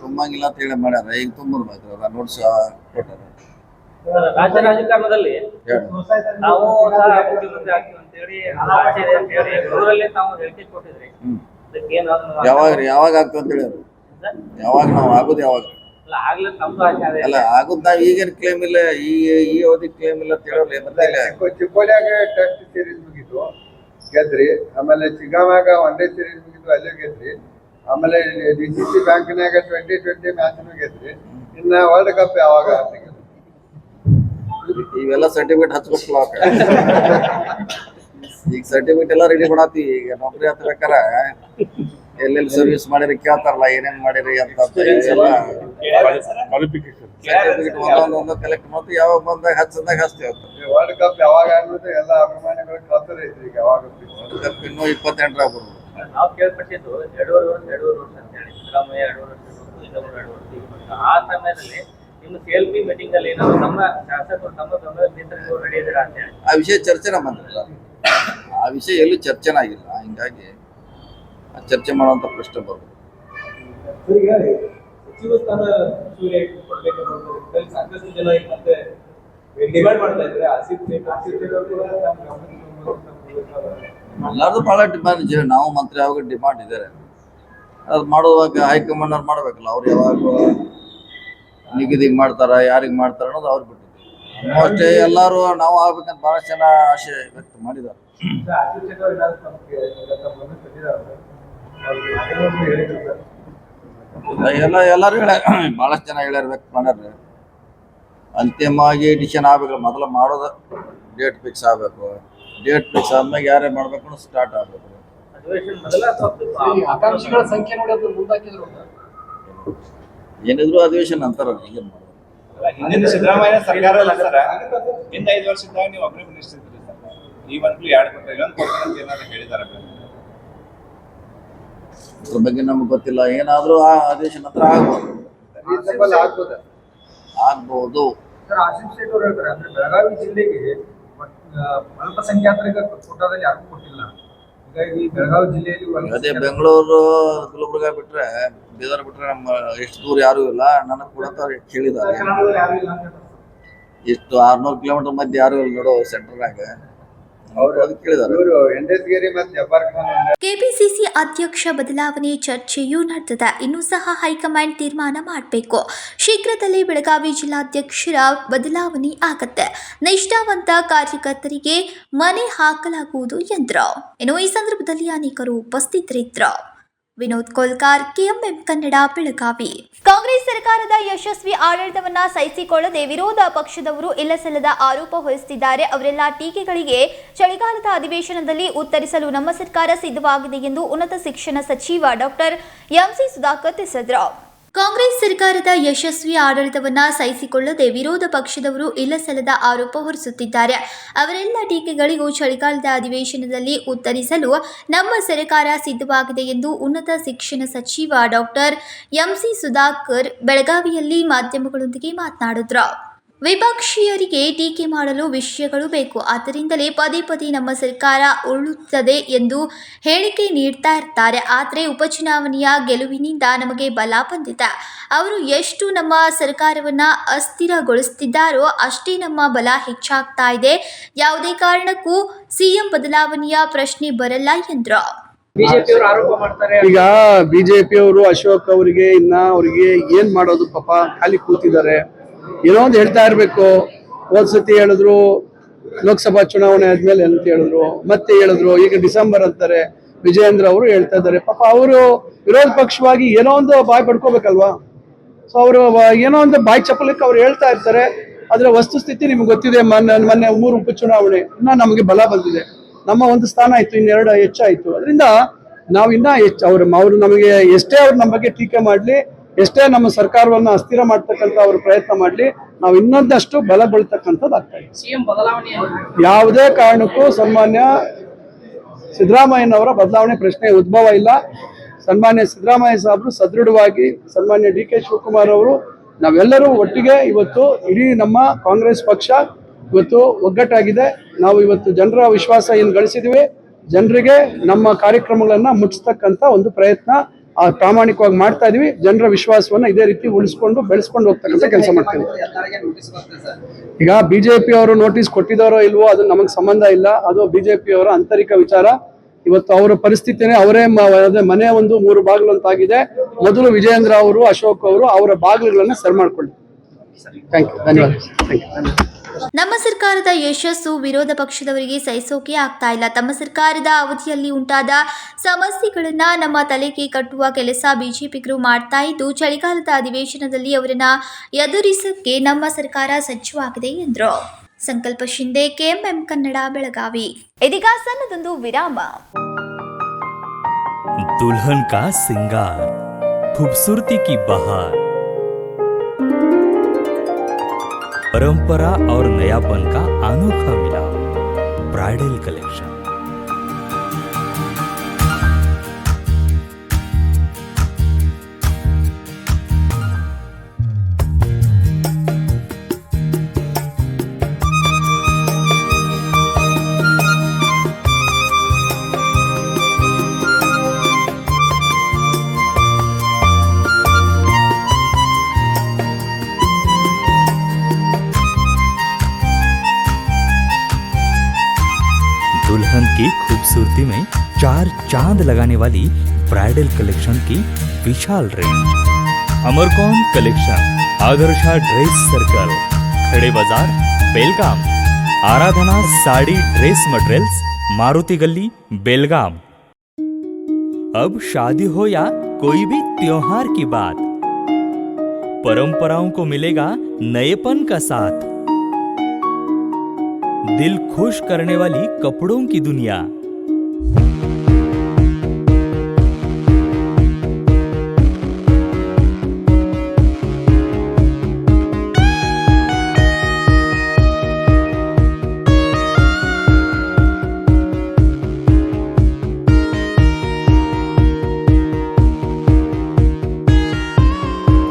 ತುಂಬಂಗಿಲ್ಲ ಅಂತ ಹೇಳಿ ಮಾಡ್ಯಾರ. ಈಗ ತುಂಬದ್ ಮಾತ್ರ ನೋಟ್ಸ್ ಕೊಟ್ಟಾರ. ರಾಜ್ಯ ರಾಜಕಾರಣದಲ್ಲಿ ನಾವು ಮುಖ್ಯಮಂತ್ರಿ ಆಗ್ತೀವಿ ಅಂತ ಹೇಳಿ ಬೆಂಗಳೂರಲ್ಲಿ ತಾವು ಹೇಳಿಕೆ ಕೊಟ್ಟಿದ್ರಿ. ಯಾವಾಗ ಆಗ್ತದೆ ಅಂತ ಹೇಳಿದ್ರು. ಯಾವಾಗ ನಾವು ಆಗುದು ಯಾವಾಗ ಅಲ್ಲ ಆಗುದ್. ನಾವ್ ಈಗೇನ್ ಕ್ಲೇಮ್ ಇಲ್ಲ, ಈ ಅವಧಿ ಕ್ಲೇಮ್ ಇಲ್ಲ ಅಂತ ಹೇಳೋಲ್ಲ. ಮತ್ತೆ ಚಿಕ್ಕೋಲಿಯಾಗ ಟೆಸ್ಟ್ ಸೀರೀಸ್ ಮುಗಿತು ಗೆದ್ರಿ. ಆಮೇಲೆ ಚಿಗಾಮ್ಯಾಗ 1 ಡೇ ಸೀರೀಸ್ ಮುಗಿತು, ಅಲ್ಲೇ ಗೆದ್ರಿ. ಆಮೇಲೆ DCC ಬ್ಯಾಂಕ್ನಾಗ 2020 ಮ್ಯಾಚ್ನು ಗೆದ್ರಿ. ಇನ್ನ ವರ್ಲ್ಡ್ ಕಪ್ ಯಾವಾಗ ಇವೆಲ್ಲ ಸರ್ಟಿಫಿಕೇಟ್ ಹಚ್ಬೇಕಲ್ಲ. ಈಗ ಸರ್ಟಿಫಿಕೇಟ್ ಎಲ್ಲ ರೆಡಿ ಮಾಡತ್ತಿ. ಈಗ ನೌಕರಿ ಹತ್ಬೇಕಾರ ಎಲ್ಲೆಲ್ಲಿ ಸರ್ವಿಸ್ ಮಾಡಿರಿ ಕೇಳ್ತಾರಲ್ಲ, ಏನೇನ್ ಮಾಡಿರಿ ಅಂತ ಸರ್ಟಿಫಿಕೇಟ್ ಒಂದೊಂದು ಕಲೆಕ್ಟ್ ಮಾಡ್ತೀವಿ. ಯಾವಾಗ ಬಂದಾಗ ಹಚ್ಚದಾಗ ಹಚ್ತೀವಿ. ವರ್ಲ್ಡ್ ಕಪ್ ಯಾವಾಗ ಅನ್ನೋದು ಎಲ್ಲ ಅಭಿಮಾನಿಗಳು ಖಾತರ ಐತ್ರಿ. ಈಗ ಯಾವಾಗ ವರ್ಲ್ಡ್ ಕಪ್ ಇನ್ನೂ 28 ಆಗ್ಬೋದು. ನಾವು ಕೇಳ್ಪಟ್ಟಿದ್ದು 2.5 ವರ್ಷ ಅಂತ ಹೇಳಿ ಸಿದ್ದರಾಮಯ್ಯ 2 ವರ್ಷ ಆ ಸಮಯದಲ್ಲಿ ನಿಮ್ಮ CLP ಮೀಟಿಂಗ್ ಅಲ್ಲಿ ಏನಾದ್ರು ನಮ್ಮ ಶಾಸಕರು ತಮ್ಮ ಬೆಂಬಲ ನೇತೃತ್ವ ರೆಡಿ ಇದ್ದೀರಾ ಅಂತ ಹೇಳಿ ಆ ವಿಷಯ ಚರ್ಚೆನ ಬಂದಿಲ್ಲ. ಆ ವಿಷಯ ಎಲ್ಲೂ ಚರ್ಚೆನ ಆಗಿಲ್ಲ. ಹಿಂಗಾಗಿ ಚರ್ಚೆ ಮಾಡುವಂತ ಪ್ರಶ್ನೆ ಬರ್ಬೋದು. ಸಚಿವ ಸ್ಥಾನ ಸಾಕಷ್ಟು ಜನ ಮತ್ತೆ ಡಿಮ್ಯಾಂಡ್ ಮಾಡ್ತಾ ಇದ್ದಾರೆ. ಎಲ್ಲಾರ್ದು ಬಹಳ ಡಿಮ್ಯಾಂಡ್ ಇದೆ. ನಾವು ಮಂತ್ರಿ ಯಾವಾಗ ಡಿಮಾಂಡ್ ಇದ್ದಾರೆ. ಅದು ಮಾಡುವಾಗ ಹೈಕಮಾಂಡ್ ಅವ್ರು ಮಾಡ್ಬೇಕಲ್ಲ. ಅವ್ರು ಯಾವಾಗ ನಿಗದಿ ಮಾಡ್ತಾರ, ಯಾರಿಗೆ ಮಾಡ್ತಾರ ಅನ್ನೋದು ಅವ್ರು ಬಿಟ್ಟಿದ್ದೀವಿ. ಅಷ್ಟೇ ಎಲ್ಲರೂ ನಾವು ಆಗ್ಬೇಕಂತ ಬಹಳಷ್ಟು ಜನ ಆಸೆ ವ್ಯಕ್ತ ಮಾಡಿದ್ದಾರೆ. ಎಲ್ಲರೂ ಬಹಳಷ್ಟು ಜನ ಹೇಳ್ಯಾರ, ವ್ಯಕ್ತ ಮಾಡ್ಯಾರ. ಅಂತಿಮವಾಗಿ ಡಿಸಿಷನ್ ಆಗ್ಬೇಕು. ಮೊದಲು ಮಾಡೋದು ಡೇಟ್ ಫಿಕ್ಸ್ ಆಗಬೇಕು. ಡೇಟ್ ಫಿಕ್ಸ್ ಆದ್ಮೇಲೆ ಯಾರೇ ಮಾಡ್ಬೇಕು ಸ್ಟಾರ್ಟ್ ಆಗಬೇಕು. ಆಕಾಂಕ್ಷಿಗಳ ಸಂಖ್ಯೆ ನೋಡಿ ಅದು ಮುಂದಾಕಿದ್ರು. ಏನಿದ್ರು ಅಧಿವೇಶನ ಅಂತಾರ. ಈಗೇನ್ ಮಾಡೋದು? ಹಿಂದಿನ ಸಿದ್ದರಾಮಯ್ಯ ಸರ್ಕಾರ ಅಲ್ಲ ಸರ್, ಹಿಂದೆ 5 ವರ್ಷದಾಗ ನೀವು ಒಬ್ಬರೇ ಮಿನಿಸ್ಟರ್ ಇದ್ರಿ ಸರ್. ಈ ಒಂದು 2 ಕೊಡ್ತಾರೆ, ಇನ್ನೊಂದು ಕೊಡ್ತಾರೆ ಅಂತ ಏನಾದ್ರು ಹೇಳಿದಾರೆ? ಅದ್ರ ಬಗ್ಗೆ ನಮ್ಗೆ ಗೊತ್ತಿಲ್ಲ. ಏನಾದ್ರೂ ಆ ಅಧಿವೇಶನ ಹತ್ರ ಆಗ್ಬಹುದು. ಸರ್, ಆಸಿಫ್ ಶೇಖ್ ಅವರು ಹೇಳ್ತಾರೆ, ಅಂದ್ರೆ ಬೆಳಗಾವಿ ಜಿಲ್ಲೆಗೆ ಅಲ್ಪಸಂಖ್ಯಾತರಿಗೆ ಕೋಟಾದಲ್ಲಿ ಯಾರಿಗೂ ಕೊಟ್ಟಿಲ್ಲ. ಹೀಗಾಗಿ ಬೆಳಗಾವಿ ಜಿಲ್ಲೆಯಲ್ಲಿ ಅದೇ ಬೆಂಗಳೂರು, ಗುಲ್ಬರ್ಗ ಬಿಟ್ರೆ, ಬೀದರ್ ಬಿಟ್ರೆ ನಮ್ಮ ಎಷ್ಟು ದೂರ ಯಾರು ಇಲ್ಲ. ನನಗೆ ಕೂಡ ಕೇಳಿದ್ದಾರೆ, ಇಷ್ಟು 600 ಕಿಲೋಮೀಟರ್ ಮಧ್ಯೆ ಯಾರು ಇಲ್ಲ ನೋಡೋ ಸೆಂಟರ್ನಾಗ. ಕೆಪಿಸಿಸಿ ಅಧ್ಯಕ್ಷ ಬದಲಾವಣೆ ಚರ್ಚೆಯೂ ನಡೆದಿದೆ. ಇನ್ನೂ ಸಹ ಹೈಕಮಾಂಡ್ ತೀರ್ಮಾನ ಮಾಡಬೇಕು. ಶೀಘ್ರದಲ್ಲೇ ಬೆಳಗಾವಿ ಜಿಲ್ಲಾಧ್ಯಕ್ಷರ ಬದಲಾವಣೆ ಆಗತ್ತೆ. ನಿಷ್ಠಾವಂತ ಕಾರ್ಯಕರ್ತರಿಗೆ ಮನೆ ಹಾಕಲಾಗುವುದು ಎಂದರು. ಇನ್ನು ಈ ಸಂದರ್ಭದಲ್ಲಿ ಅನೇಕರು ಉಪಸ್ಥಿತರಿದ್ದರು. ವಿನೋದ್ ಕೋಲ್ಕಾರ್, ಕೆಎಂಎಂ ಕನ್ನಡ, ಬೆಳಗಾವಿ. ಕಾಂಗ್ರೆಸ್ ಸರ್ಕಾರದ ಯಶಸ್ವಿ ಆಡಳಿತವನ್ನ ಸಹಿಸಿಕೊಳ್ಳದೆ ವಿರೋಧ ಪಕ್ಷದವರು ಇಲ್ಲಸಲ್ಲದ ಆರೋಪ ಹೊರಿಸುತ್ತಿದ್ದಾರೆ. ಅವರೆಲ್ಲ ಟೀಕೆಗಳಿಗೆ ಚಳಿಗಾಲದ ಅಧಿವೇಶನದಲ್ಲಿ ಉತ್ತರಿಸಲು ನಮ್ಮ ಸರ್ಕಾರ ಸಿದ್ಧವಾಗಿದೆ ಎಂದು ಉನ್ನತ ಶಿಕ್ಷಣ ಸಚಿವ ಡಾಕ್ಟರ್ ಎಂಸಿ ಸುಧಾಕರ್ ತಿಳಿಸಿದರು. ಕಾಂಗ್ರೆಸ್ ಸರ್ಕಾರದ ಯಶಸ್ವಿ ಆಡಳಿತವನ್ನ ಸಹಿಸಿಕೊಳ್ಳದೆ ವಿರೋಧ ಪಕ್ಷದವರು ಇಲ್ಲಸಲ್ಲದ ಆರೋಪ ಹೊರಿಸುತ್ತಿದ್ದಾರೆ. ಅವರೆಲ್ಲ ಟೀಕೆಗಳಿಗೂ ಚಳಿಗಾಲದ ಅಧಿವೇಶನದಲ್ಲಿ ಉತ್ತರಿಸಲು ನಮ್ಮ ಸರ್ಕಾರ ಸಿದ್ಧವಾಗಿದೆ ಎಂದು ಉನ್ನತ ಶಿಕ್ಷಣ ಸಚಿವ ಡಾಕ್ಟರ್ ಎಂಸಿ ಸುಧಾಕರ್ ಬೆಳಗಾವಿಯಲ್ಲಿ ಮಾಧ್ಯಮಗಳೊಂದಿಗೆ ಮಾತನಾಡಿದರು. ವಿಪಕ್ಷೀಯರಿಗೆ ಟೀಕೆ ಮಾಡಲು ವಿಷಯಗಳು ಬೇಕು. ಆದ್ದರಿಂದಲೇ ಪದೇ ಪದೇ ನಮ್ಮ ಸರ್ಕಾರ ಉರುಳುತ್ತದೆ ಎಂದು ಹೇಳಿಕೆ ನೀಡ್ತಾ ಇರ್ತಾರೆ. ಆದರೆ ಉಪಚುನಾವಣೆಯ ಗೆಲುವಿನಿಂದ ನಮಗೆ ಬಲ ಬಂದಿದೆ. ಅವರು ಎಷ್ಟು ನಮ್ಮ ಸರ್ಕಾರವನ್ನು ಅಸ್ಥಿರಗೊಳಿಸುತ್ತಿದ್ದಾರೋ ಅಷ್ಟೇ ನಮ್ಮ ಬಲ ಹೆಚ್ಚಾಗ್ತಾ ಇದೆ. ಯಾವುದೇ ಕಾರಣಕ್ಕೂ ಸಿಎಂ ಬದಲಾವಣೆಯ ಪ್ರಶ್ನೆ ಬರಲ್ಲ ಎಂದರು. ಈಗ ಬಿಜೆಪಿಯವರು ಅಶೋಕ್ ಅವರಿಗೆ ಅವ್ರಿಗೆ ಏನ್ ಮಾಡೋದು, ಪಾಪ ಖಾಲಿ ಕೂತಿದ್ದಾರೆ. ಏನೋ ಒಂದು ಹೇಳ್ತಾ ಇರಬೇಕು. ಹೋದ್ಸತಿ ಹೇಳಿದ್ರು ಲೋಕಸಭಾ ಚುನಾವಣೆ ಆದ್ಮೇಲೆ ಅಂತ ಹೇಳಿದ್ರು, ಮತ್ತೆ ಹೇಳಿದ್ರು, ಈಗ ಡಿಸೆಂಬರ್ ಅಂತಾರೆ. ವಿಜಯೇಂದ್ರ ಅವರು ಹೇಳ್ತಾ ಇದ್ದಾರೆ. ಪಾಪ ಅವರು ವಿರೋಧ ಪಕ್ಷವಾಗಿ ಏನೋ ಒಂದು ಬಾಯಿ ಪಡ್ಕೋಬೇಕಲ್ವಾ. ಸೊ ಅವರು ಏನೋ ಒಂದು ಬಾಯಿ ಚಪ್ಪಲಕ್ಕೆ ಅವ್ರು ಹೇಳ್ತಾ ಇರ್ತಾರೆ. ಅದರ ವಸ್ತುಸ್ಥಿತಿ ನಿಮ್ಗೆ ಗೊತ್ತಿದೆ. ಮೊನ್ನೆ 3 ಉಪಚುನಾವಣೆ ಇನ್ನ ನಮಗೆ ಬಲ ಬಂದಿದೆ. ನಮ್ಮ ಒಂದು ಸ್ಥಾನ ಆಯ್ತು, 2 ಹೆಚ್ಚಾಯ್ತು. ಅದರಿಂದ ನಾವು ಇನ್ನ ಅವ್ರು ನಮಗೆ ಎಷ್ಟೇ ಅವ್ರು ನಮ್ಮ ಬಗ್ಗೆ ಟೀಕೆ ಮಾಡ್ಲಿ, ಎಷ್ಟೇ ನಮ್ಮ ಸರ್ಕಾರವನ್ನ ಅಸ್ಥಿರ ಮಾಡ್ತಕ್ಕಂಥ ಅವರು ಪ್ರಯತ್ನ ಮಾಡ್ಲಿ, ನಾವು ಇನ್ನೊಂದಷ್ಟು ಬಲಗೊಳ್ತಕ್ಕಂಥದ್ದು ಆಗ್ತಾ ಇದೆ. ಯಾವುದೇ ಕಾರಣಕ್ಕೂ ಸನ್ಮಾನ್ಯ ಸಿದ್ದರಾಮಯ್ಯನವರ ಬದಲಾವಣೆ ಪ್ರಶ್ನೆ ಉದ್ಭವ ಇಲ್ಲ. ಸನ್ಮಾನ್ಯ ಸಿದ್ದರಾಮಯ್ಯ ಸಾಹೇಬರು ಸದೃಢವಾಗಿ, ಸನ್ಮಾನ್ಯ ಡಿ ಕೆ ಶಿವಕುಮಾರ್ ಅವರು, ನಾವೆಲ್ಲರೂ ಒಟ್ಟಿಗೆ ಇವತ್ತು ಇಡೀ ನಮ್ಮ ಕಾಂಗ್ರೆಸ್ ಪಕ್ಷ ಇವತ್ತು ಒಗ್ಗಟ್ಟಾಗಿದೆ. ನಾವು ಇವತ್ತು ಜನರ ವಿಶ್ವಾಸ ಏನು ಗಳಿಸಿದ್ವಿ, ಜನರಿಗೆ ನಮ್ಮ ಕಾರ್ಯಕ್ರಮಗಳನ್ನ ಮುಟ್ಟಿಸ್ತಕ್ಕಂಥ ಒಂದು ಪ್ರಯತ್ನ ಪ್ರಾಮಾಣಿಕವಾಗಿ ಮಾಡ್ತಾ ಇದೀವಿ. ಜನರ ವಿಶ್ವಾಸವನ್ನ ಇದೇ ರೀತಿ ಉಳಿಸ್ಕೊಂಡು ಬೆಳೆಸ್ಕೊಂಡು ಹೋಗ್ತಕ್ಕಂಥ ಕೆಲಸ ಮಾಡ್ತೀವಿ. ಈಗ ಬಿಜೆಪಿ ಅವರು ನೋಟಿಸ್ ಕೊಟ್ಟಿದಾರೋ ಇಲ್ವೋ ಅದು ನಮಗೆ ಸಂಬಂಧ ಇಲ್ಲ. ಅದು ಬಿಜೆಪಿ ಅವರ ಆಂತರಿಕ ವಿಚಾರ. ಇವತ್ತು ಅವರ ಪರಿಸ್ಥಿತಿನೇ ಅವರೇ ಮನೆ ಒಂದು 3 ಬಾಗಿಲು ಅಂತಾಗಿದೆ. ಮೊದಲು ವಿಜಯೇಂದ್ರ ಅವರು, ಅಶೋಕ್ ಅವರು ಅವರ ಬಾಗಿಲುಗಳನ್ನ ಸರಿ ಮಾಡ್ಕೊಳ್ಳಿ. ಥ್ಯಾಂಕ್ ಯು, ಧನ್ಯವಾದ. Thank you. ನಮ್ಮ ಸರ್ಕಾರದ ಯಶಸ್ಸು ವಿರೋಧ ಪಕ್ಷದವರಿಗೆ ಸಹಿಸೋಕೆ ಆಗ್ತಾ ಇಲ್ಲ. ತಮ್ಮ ಸರ್ಕಾರದ ಅವಧಿಯಲ್ಲಿ ಉಂಟಾದ ಸಮಸ್ಯೆಗಳನ್ನ ನಮ್ಮ ತಲೆಗೆ ಕಟ್ಟುವ ಕೆಲಸ ಬಿಜೆಪಿಗರು ಮಾಡ್ತಾ ಇದ್ದು, ಚಳಿಗಾಲದ ಅಧಿವೇಶನದಲ್ಲಿ ಅವರನ್ನ ಎದುರಿಸಕ್ಕೆ ನಮ್ಮ ಸರ್ಕಾರ ಸಜ್ಜುವಾಗಿದೆ ಎಂದರು. ಸಂಕಲ್ಪ ಶಿಂದೆ, ಕೆಎಂಎಂ ಕನ್ನಡ, ಬೆಳಗಾವಿ. ಇದೀಗ ಸಣ್ಣದೊಂದು ವಿರಾಮ. दुल्हन का सिंगार, खूबसूरती की बहार, परंपरा और नयापन का अनोखा मिलाप, ब्राइडल कलेक्शन। दुल्हन की खूबसूरती में 4 चांद लगाने वाली ब्राइडल कलेक्शन की विशाल रेंज। अमरकौन कलेक्शन, आदर्शा ड्रेस सर्कल, खड़े बाजार, बेलगाम। आराधना साड़ी ड्रेस मटेरियल्स, मारुति गली, बेलगाम। अब शादी हो या कोई भी त्योहार की बात, परंपराओं को मिलेगा नएपन का साथ। दिल खुश करने वाली कपड़ों की दुनिया।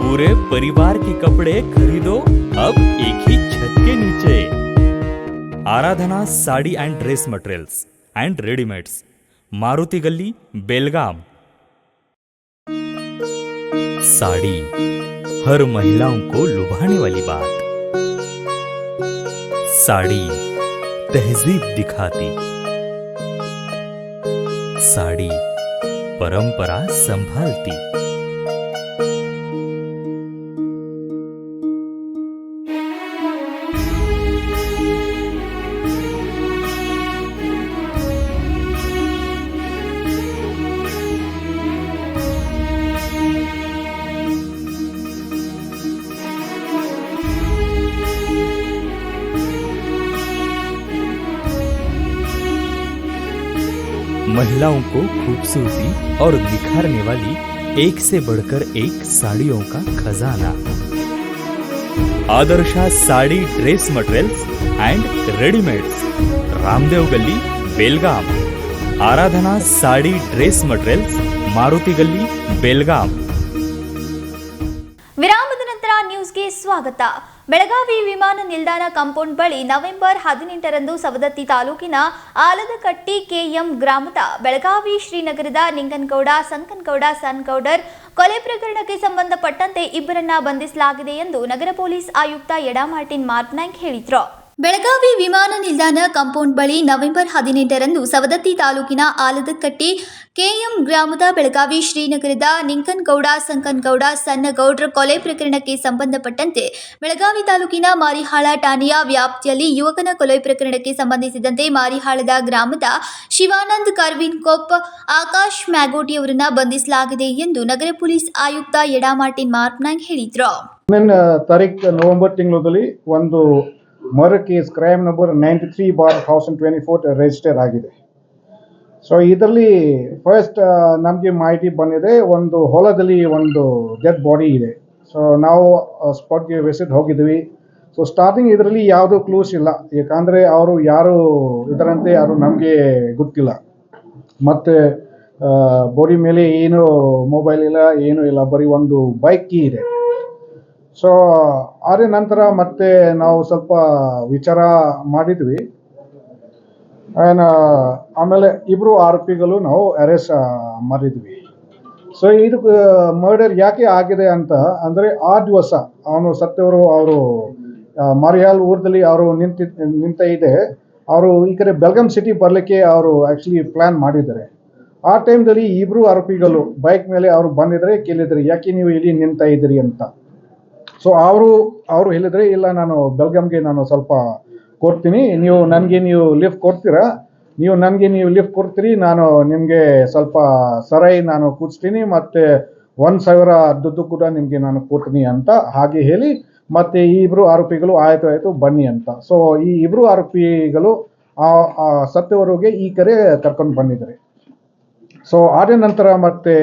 पूरे परिवार के कपड़े खरीदो अब एक ही छत के नीचे। Aradhana sari and dress materials and readymades, Maruti गली, बेलगाम। साड़ी हर महिलाओं को लुभाने वाली बात। साड़ी तहजीब दिखाती, साड़ी परंपरा संभालती। महिलाओं को खूबसूरती और निखारने वाली एक से बढ़कर एक साड़ियों का खजाना। Adarsha sari dress materials and readymades, Ramdev गली, बेलगाम। आराधना साड़ी ड्रेस मटेरियल्स, मारुति गली, बेलगाम। ವಿರಾಮದ ನಂತರ ನ್ಯೂಸ್ಗೆ ಸ್ವಾಗತ. ಬೆಳಗಾವಿ ವಿಮಾನ ನಿಲ್ದಾಣ ಕಾಂಪೌಂಡ್ ಬಳಿ ನವೆಂಬರ್ 18ರಂದು ಸವದತ್ತಿ ತಾಲೂಕಿನ ಆಲದಕಟ್ಟಿ ಕೆಎಂ ಗ್ರಾಮದ ಬೆಳಗಾವಿ ಶ್ರೀನಗರದ ನಿಂಗನಗೌಡ ಸಂಕನಗೌಡ ಸನ್ಗೌಡರ್ ಕೊಲೆ ಪ್ರಕರಣಕ್ಕೆ ಸಂಬಂಧಪಟ್ಟಂತೆ ಇಬ್ಬರನ್ನ ಬಂಧಿಸಲಾಗಿದೆ ಎಂದು ನಗರ ಪೊಲೀಸ್ ಆಯುಕ್ತ ಯಡಾ ಮಾರ್ಟಿನ್ ಮಾರ್ಟ್ನಾಂಗ್ ಹೇಳಿದರು. ಬೆಳಗಾವಿ ವಿಮಾನ ನಿಲ್ದಾಣ ಕಾಂಪೌಂಡ್ ಬಳಿ ನವೆಂಬರ್ 18ರಂದು ಸವದತ್ತಿ ತಾಲೂಕಿನ ಆಲದಕಟ್ಟಿ ಕೆಎಂ ಗ್ರಾಮದ ಬೆಳಗಾವಿ ಶ್ರೀನಗರದ ನಿಂಗನಗೌಡ ಸಂಕನಗೌಡ ಸನ್ನಗೌಡ್ರ ಕೊಲೆ ಪ್ರಕರಣಕ್ಕೆ ಸಂಬಂಧಪಟ್ಟಂತೆ ಬೆಳಗಾವಿ ತಾಲೂಕಿನ ಮಾರಿಹಾಳ ಠಾಣೆಯ ವ್ಯಾಪ್ತಿಯಲ್ಲಿ ಯುವಕನ ಕೊಲೆ ಪ್ರಕರಣಕ್ಕೆ ಸಂಬಂಧಿಸಿದಂತೆ ಮಾರಿಹಾಳದ ಗ್ರಾಮದ ಶಿವಾನಂದ್ ಕಾರ್ವಿನ್ಕೋಪ್, ಆಕಾಶ್ ಮ್ಯಾಗೋಟಿಯವರನ್ನ ಬಂಧಿಸಲಾಗಿದೆ ಎಂದು ನಗರ ಪೊಲೀಸ್ ಆಯುಕ್ತ ಯಡಾ ಮಾರ್ಟಿನ್ ಮಾರ್ಟ್ನಾಂಗ್ ಹೇಳಿದರು. ತಾರೀಕು ನವೆಂಬರ್ ತಿಂಗಳಲ್ಲಿ ಒಂದು murder case crime number 93/1024 register ಆಗಿದೆ. ಸೊ ಇದರಲ್ಲಿ ಫಸ್ಟ್ ನಮಗೆ ಮಾಹಿತಿ ಬಂದಿದೆ, ಒಂದು ಹೊಲದಲ್ಲಿ ಒಂದು ಡೆಡ್ ಬಾಡಿ ಇದೆ. ಸೊ ನಾವು ಸ್ಪಾಟ್ಗೆ ವಿಸಿಟ್ ಹೋಗಿದ್ವಿ. ಸೊ ಸ್ಟಾರ್ಟಿಂಗ್ ಇದರಲ್ಲಿ ಯಾವುದೂ ಕ್ಲೂಸ್ ಇಲ್ಲ, ಯಾಕಂದರೆ ಅವರು ಯಾರು ಇದರಂತೆ ಯಾರು ನಮಗೆ ಗೊತ್ತಿಲ್ಲ. ಮತ್ತು ಬಾಡಿ ಮೇಲೆ ಏನು ಮೊಬೈಲ್ ಇಲ್ಲ, ಏನೂ ಇಲ್ಲ, ಬರೀ ಒಂದು ಬೈಕ್ ಕೀ ಇದೆ. ಸೊ ಆದ ನಂತರ ಮತ್ತೆ ನಾವು ಸ್ವಲ್ಪ ವಿಚಾರ ಮಾಡಿದ್ವಿ. ಆಮೇಲೆ ಇಬ್ಬರು ಆರೋಪಿಗಳು ನಾವು ಅರೆಸ್ಟ್ ಮಾಡಿದ್ವಿ. ಸೊ ಇದು ಮರ್ಡರ್ ಯಾಕೆ ಆಗಿದೆ ಅಂತ ಅಂದರೆ, ಆ ದಿವಸ ಅವನು ಸತ್ತವರು ಅವರು ಮಾರಿಹಾಲ್ ಊರಲ್ಲಿ ಅವರು ನಿಂತ ಇದೆ. ಅವರು ಈ ಕಡೆ ಬೆಳಗಾಂ ಸಿಟಿ ಬರಲಿಕ್ಕೆ ಅವರು ಆ್ಯಕ್ಚುಲಿ ಪ್ಲ್ಯಾನ್ ಮಾಡಿದ್ದಾರೆ. ಆ ಟೈಮ್ದಲ್ಲಿ ಇಬ್ಬರು ಆರೋಪಿಗಳು ಬೈಕ್ ಮೇಲೆ ಅವರು ಬಂದಿದ್ರೆ ಕೇಳಿದರೆ ಯಾಕೆ ನೀವು ಇಲ್ಲಿ ನಿಂತ ಇದ್ದೀರಿ ಅಂತ. ಸೊ ಅವರು ಹೇಳಿದರೆ, ಇಲ್ಲ ನಾನು ಬೆಳಗಾಂಗೆ ನಾನು ಸ್ವಲ್ಪ ಕೊಡ್ತೀನಿ, ನೀವು ಲಿಫ್ಟ್ ಕೊಡ್ತೀರಾ, ನೀವು ಲಿಫ್ಟ್ ಕೊಡ್ತೀರಿ, ನಾನು ನಿಮಗೆ ಸ್ವಲ್ಪ ಸರಾಯಿ ನಾನು ಕೂಡಿಸ್ತೀನಿ, ಮತ್ತು 1,000 ದುಡ್ಡು ಕೂಡ ನಿಮಗೆ ನಾನು ಕೊಡ್ತೀನಿ ಅಂತ ಹಾಗೆ ಹೇಳಿ, ಮತ್ತು ಈ ಇಬ್ಬರು ಆರೋಪಿಗಳು ಆಯಿತು ಬನ್ನಿ ಅಂತ. ಸೊ ಈ ಇಬ್ಬರು ಆರೋಪಿಗಳು ಸತ್ತವರಿಗೆ ಈ ಕಡೆ ಕರ್ಕೊಂಡು ಬಂದಿದ್ದಾರೆ. ಸೊ ಆದ ನಂತರ ಮತ್ತೆ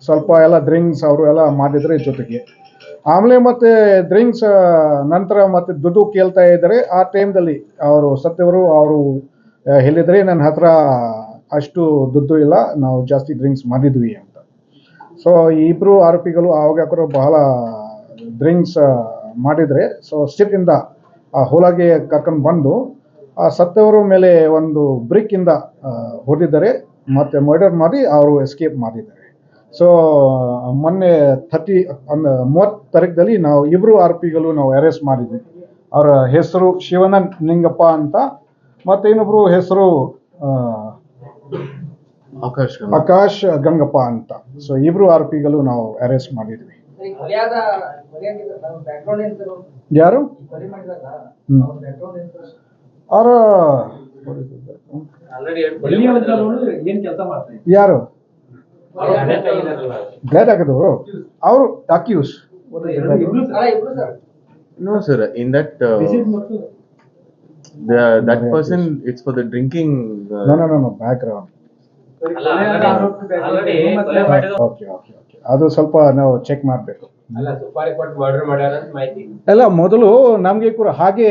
ಸ್ವಲ್ಪ ಎಲ್ಲ ಡ್ರಿಂಕ್ಸ್ ಅವರು ಎಲ್ಲ ಮಾಡಿದರೆ ಜೊತೆಗೆ. ಆಮೇಲೆ ಮತ್ತೆ ಡ್ರಿಂಕ್ಸ್ ನಂತರ ಮತ್ತೆ ದುಡ್ಡು ಕೇಳ್ತಾ ಇದ್ದಾರೆ. ಆ ಟೈಮ್ದಲ್ಲಿ ಅವರು ಸತ್ತವರು ಅವರು ಹೇಳಿದರೆ, ನನ್ನ ಹತ್ರ ಅಷ್ಟು ದುಡ್ಡು ಇಲ್ಲ, ನಾವು ಜಾಸ್ತಿ ಡ್ರಿಂಕ್ಸ್ ಮಾಡಿದ್ವಿ ಅಂತ. ಸೊ ಈ ಇಬ್ಬರು ಆರೋಪಿಗಳು ಆವಾಗ ಕೂಡ ಬಹಳ ಡ್ರಿಂಕ್ಸ್ ಮಾಡಿದರೆ, ಸೊ ಸಿಟ್ಟಿಂದ ಆ ಹೊಲಗೆ ಕರ್ಕೊಂಡು ಬಂದು ಆ ಸತ್ತವರ ಮೇಲೆ ಒಂದು ಬ್ರಿಕ್ಕಿಂದ ಹೊಡೆದಿದ್ದಾರೆ ಮತ್ತು ಮರ್ಡರ್ ಮಾಡಿ ಅವರು ಎಸ್ಕೇಪ್ ಮಾಡಿದ್ದಾರೆ. ಸೊ ಮೊನ್ನೆ 30 ತಾರೀಕಲ್ಲಿ ನಾವು ಇಬ್ಬರು ಆರೋಪಿಗಳು ನಾವು ಅರೆಸ್ಟ್ ಮಾಡಿದ್ವಿ. ಅವರ ಹೆಸರು ಶಿವಾನಂದ್ ನಿಂಗಪ್ಪ ಅಂತ, ಮತ್ತು ಇನ್ನೊಬ್ಬರು ಹೆಸರು ಆಕಾಶ್ ಗಂಗಪ್ಪ ಅಂತ. ಸೊ ಇಬ್ಬರು ಆರೋಪಿಗಳು ನಾವು ಅರೆಸ್ಟ್ ಮಾಡಿದ್ವಿ. ಯಾರು ಅವರ ಏನ್ ಕೆಲಸ ಮಾಡ್ತಾರೆ? ಯಾರು ಡೆತ್ ಆಗಿದವರು ಅವರು accuse. No, sir. In that that person, it's for the drinking. No. Background. Okay ಅದು ಸ್ವಲ್ಪ ನಾವು ಚೆಕ್ ಮಾಡಬೇಕು. ಎಲ್ಲ ಮೊದಲು ನಮಗೆ ಕೂಡ ಹಾಗೆ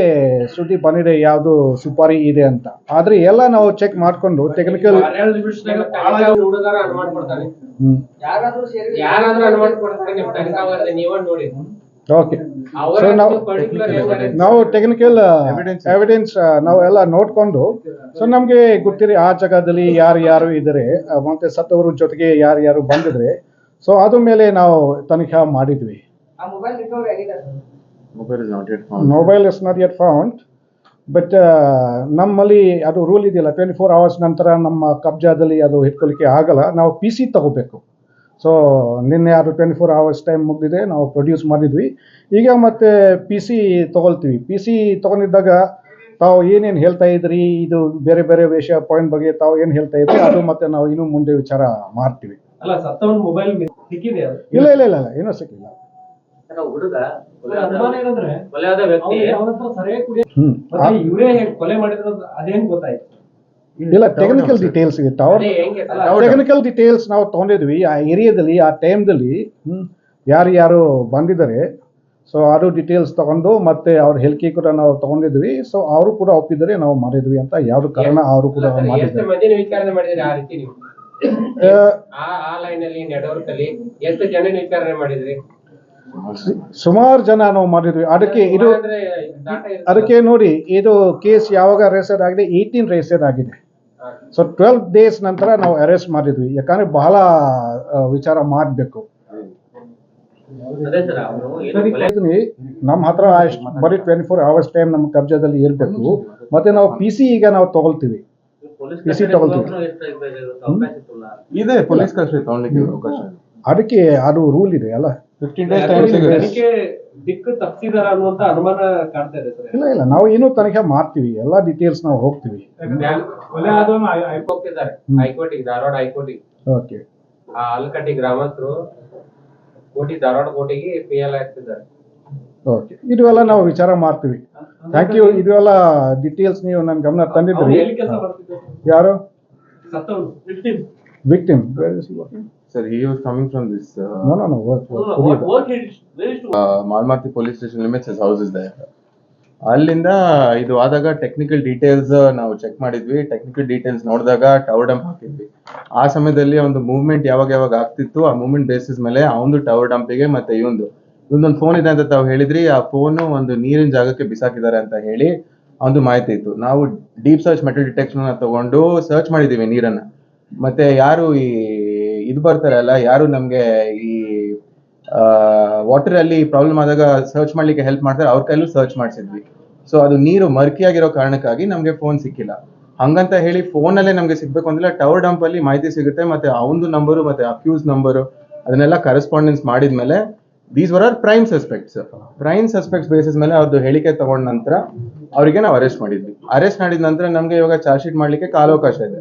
ಸುದ್ದಿ ಬಂದಿದೆ ಯಾವುದು ಸುಪಾರಿ ಇದೆ ಅಂತ. ಆದ್ರೆ ಎಲ್ಲ ನಾವು ಚೆಕ್ ಮಾಡ್ಕೊಂಡು ಟೆಕ್ನಿಕಲ್ ಓಕೆ. ಸೊ ನಾವು ಟೆಕ್ನಿಕಲ್ ಎವಿಡೆನ್ಸ್ ನಾವೆಲ್ಲ ನೋಡ್ಕೊಂಡು, ಸೊ ನಮ್ಗೆ ಗೊತ್ತಿರಿ ಆ ಜಾಗದಲ್ಲಿ ಯಾರು ಇದ್ದಾರೆ ಮತ್ತೆ ಸತ್ತವರು ಜೊತೆಗೆ ಯಾರು ಬಂದಿದ್ರೆ, ಸೊ ಅದ್ರ ಮೇಲೆ ನಾವು ತನಿಖೆ ಮಾಡಿದ್ವಿ. Mobile is not yet found, but ನಮ್ಮಲ್ಲಿ ಅದು ರೂಲ್ ಇದೆಯಲ್ಲ 24 hours ನಂತರ ನಮ್ಮ ಕಬ್ಜಾದಲ್ಲಿ ಅದು ಇಟ್ಕೊಳ್ಳಿಕ್ಕೆ ಆಗಲ್ಲ, ನಾವು PC ತಗೋಬೇಕು. ಸೊ ನಿನ್ನೆ ಅದು 24 hours ಟೈಮ್ ಮುಗಿದಿದೆ, ನಾವು ಪ್ರೊಡ್ಯೂಸ್ ಮಾಡಿದ್ವಿ. ಈಗ ಮತ್ತೆ PC ತೊಗೊಳ್ತೀವಿ. PC ತೊಗೊಂಡಿದ್ದಾಗ ತಾವು ಏನೇನು ಹೇಳ್ತಾ ಇದ್ರಿ, ಇದು ಬೇರೆ ಬೇರೆ ವಿಷಯ ಪಾಯಿಂಟ್ ಬಗ್ಗೆ ತಾವು ಏನು ಹೇಳ್ತಾ ಇದ್ರಿ, ಅದು ಮತ್ತೆ ನಾವು ಇನ್ನೂ ಮುಂದೆ ವಿಚಾರ ಮಾಡ್ತೀವಿ. ಅಲ್ಲ, ಸತ್ತವನ ಮೊಬೈಲ್ ಸಿಕ್ಕಿದೆ? ಇಲ್ಲ ಏನೂ ಸಿಕ್ಕಿಲ್ಲ. ಅನುಮಾನ ಏನಂದ್ರೆ ಇವರೇ ಕೊಲೆ ಮಾಡಿದ್ರು, ಅದೇನ್ ಗೊತ್ತಾಯ್ತು? ಇಲ್ಲ, ಟೆಕ್ನಿಕಲ್ ಡೀಟೇಲ್ಸ್ ಇದೆ. ಟೆಕ್ನಿಕಲ್ ಡೀಟೇಲ್ಸ್ ನಾವು ತಗೊಂಡಿದ್ವಿ. ಆ ಏರಿಯಾದಲ್ಲಿ ಆ ಟೈಮ್ದಲ್ಲಿ ಯಾರು ಬಂದಿದ್ದಾರೆ, ಸೊ ಅದು ಡೀಟೇಲ್ಸ್ ತಗೊಂಡು ಮತ್ತೆ ಅವ್ರ ಹೇಳಿಕೆ ಕೂಡ ನಾವು ತಗೊಂಡಿದ್ವಿ. ಸೊ ಅವರು ಕೂಡ ಒಪ್ಪಿದರೆ ನಾವು ಮಾಡಿದ್ವಿ ಅಂತ ಯಾವ್ದು ಕಾರಣ ಅವರು ಕೂಡ ಮಾಡಿದ್ದಾರೆ. ಸುಮಾರು ಜನ ನಾವು ಮಾಡಿದ್ವಿ. ಅದಕ್ಕೆ ನೋಡಿ, ಇದು ಕೇಸ್ ಯಾವಾಗ ರಿಜಿಸ್ಟರ್ ಆಗಿದೆ, 18 ರಿಜಿಸ್ಟರ್ ಆಗಿದೆ. ಸೊ 12 days ನಂತರ ನಾವು ಅರೆಸ್ಟ್ ಮಾಡಿದ್ವಿ. ಯಾಕಂದ್ರೆ ಬಹಳ ವಿಚಾರ ಮಾಡಬೇಕು. ನಮ್ಮ ಹತ್ರ ಬರೀ 24 hours ಟೈಮ್ ನಮ್ಮ ಕಬ್ಜಾದಲ್ಲಿ ಇರಬೇಕು. ಮತ್ತೆ ನಾವು PC ಈಗ ನಾವು ತಗೊಳ್ತೀವಿ. PC ತಗೊಳ್ತೀವಿ. ಇದೆ ಪೊಲೀಸ್ ಕಸ್ಟಡಿ ತಗೊಳ್ಳಿಕ್ಕೆ ಅವಕಾಶ. ಅದಕ್ಕೆ ಅದು ರೂಲ್ ಇದೆ ಅಲ್ಲ, 15 days ಟೈಮ್ ಸಿಗುತ್ತೆ. ದಿಕ್ಕು ತಪ್ಪಿದಾರ ಅನ್ನುವಂತ ಅನುಮಾನ ಕಾಡ್ತಾ ಇದೆ ಸರ್. ಇಲ್ಲ ನಾವು ಇನ್ನೂ ತನಿಖೆ ಮಾಡ್ತೀವಿ, ಎಲ್ಲಾ ಡೀಟೇಲ್ಸ್ ನಾವು ಹೋಗ್ತೀವಿ. ಹೈಕೋರ್ಟಿಗೆ, ಧಾರವಾಡ ಹೈಕೋರ್ಟಿಗೆ, ಓಕೆ, ಆಲಕಟ್ಟಿ ಗ್ರಾಮಸ್ಥರು ಧಾರವಾಡ ಕೋರ್ಟಿಗೆ PL ಆಗ್ತಿದ್ದಾರೆ. ಓಕೆ, ಇದೆಲ್ಲ ನಾವು ವಿಚಾರ ಮಾಡ್ತೀವಿ. Thank you. ಇದೆಲ್ಲ ಡೀಟೇಲ್ಸ್ ನೀವು ನನ್ನ ಗಮನ ತಂದಿದ್ರಿ. ಯಾರು victim? Sir, he was coming from this. No. Malmarthi police station limits, his house is there. ಅಲ್ಲಿಂದ ಇದು ಆದಾಗ ಟೆಕ್ನಿಕಲ್ ಡೀಟೇಲ್ಸ್ ನಾವು ಚೆಕ್ ಮಾಡಿದ್ವಿ. ಟೆಕ್ನಿಕಲ್ ಡೀಟೇಲ್ಸ್ ನೋಡಿದಾಗ ಟವರ್ ಡಂಪ್ ಹಾಕಿದ್ವಿ. ಆ ಸಮಯದಲ್ಲಿ ಒಂದು ಮೂವ್ಮೆಂಟ್ ಯಾವಾಗ ಆಗ್ತಿತ್ತು, ಆ ಮೂವ್ಮೆಂಟ್ ಬೇಸಿಸ್ ಮೇಲೆ ಅವನು ಟವರ್ ಡಂಪಿಗೆ ಮತ್ತೆ ಇವೊಂದೊಂದು ಫೋನ್ ಇದೆ ಅಂತ ತಾವು ಹೇಳಿದ್ರಿ. ಆ ಫೋನು ಒಂದು ನೀರಿನ ಜಾಗಕ್ಕೆ ಬಿಸಾಕಿದ್ದಾರೆ ಅಂತ ಹೇಳಿ ಒಂದು ಮಾಹಿತಿ ಇತ್ತು. ನಾವು ಡೀಪ್ ಸರ್ಚ್ ಮೆಟಲ್ ಡಿಟೆಕ್ಷನ್ ತಗೊಂಡು ಸರ್ಚ್ ಮಾಡಿದೀವಿ ನೀರನ್ನ. ಮತ್ತೆ ಯಾರು ಇದು ಬರ್ತಾರಲ್ಲ, ಯಾರು ನಮ್ಗೆ ಈ ವಾಟರ್ ಅಲ್ಲಿ ಪ್ರಾಬ್ಲಮ್ ಆದಾಗ ಸರ್ಚ್ ಮಾಡ್ಲಿಕ್ಕೆ ಹೆಲ್ಪ್ ಮಾಡ್ತಾರೆ, ಅವ್ರ ಕೈಲೂ ಸರ್ಚ್ ಮಾಡಿಸಿದ್ವಿ. ಸೊ ಅದು ನೀರು ಮರ್ಕಿಯಾಗಿರೋ ಕಾರಣಕ್ಕಾಗಿ ನಮ್ಗೆ ಫೋನ್ ಸಿಕ್ಕಿಲ್ಲ. ಹಂಗಂತ ಹೇಳಿ ಫೋನಲ್ಲೇ ನಮ್ಗೆ ಸಿಗ್ಬೇಕು ಅಂದಿಲ್ಲ. ಟವರ್ ಡಂಪ್ ಅಲ್ಲಿ ಮಾಹಿತಿ ಸಿಗುತ್ತೆ, ಮತ್ತೆ ಅವನದು ನಂಬರು ಮತ್ತೆ ಅಕ್ಯೂಸ್ ನಂಬರು ಅದನ್ನೆಲ್ಲ ಕರೆಸ್ಪಾಂಡೆನ್ಸ್ ಮಾಡಿದ್ಮೇಲೆ these were are prime suspects basis ಮೇಲೆ ಅವ್ರದ್ದು ಹೇಳಿಕೆ ತಗೊಂಡ ನಂತರ ಅವರಿಗೆ ನಾವು ಅರೆಸ್ಟ್ ಮಾಡಿದ್ವಿ. ಅರೆಸ್ಟ್ ಮಾಡಿದ ನಂತರ ನಮ್ಗೆ ಇವಾಗ ಚಾರ್ಜ್ ಶೀಟ್ ಮಾಡ್ಲಿಕ್ಕೆ ಕಾಲಾವಕಾಶ ಇದೆ.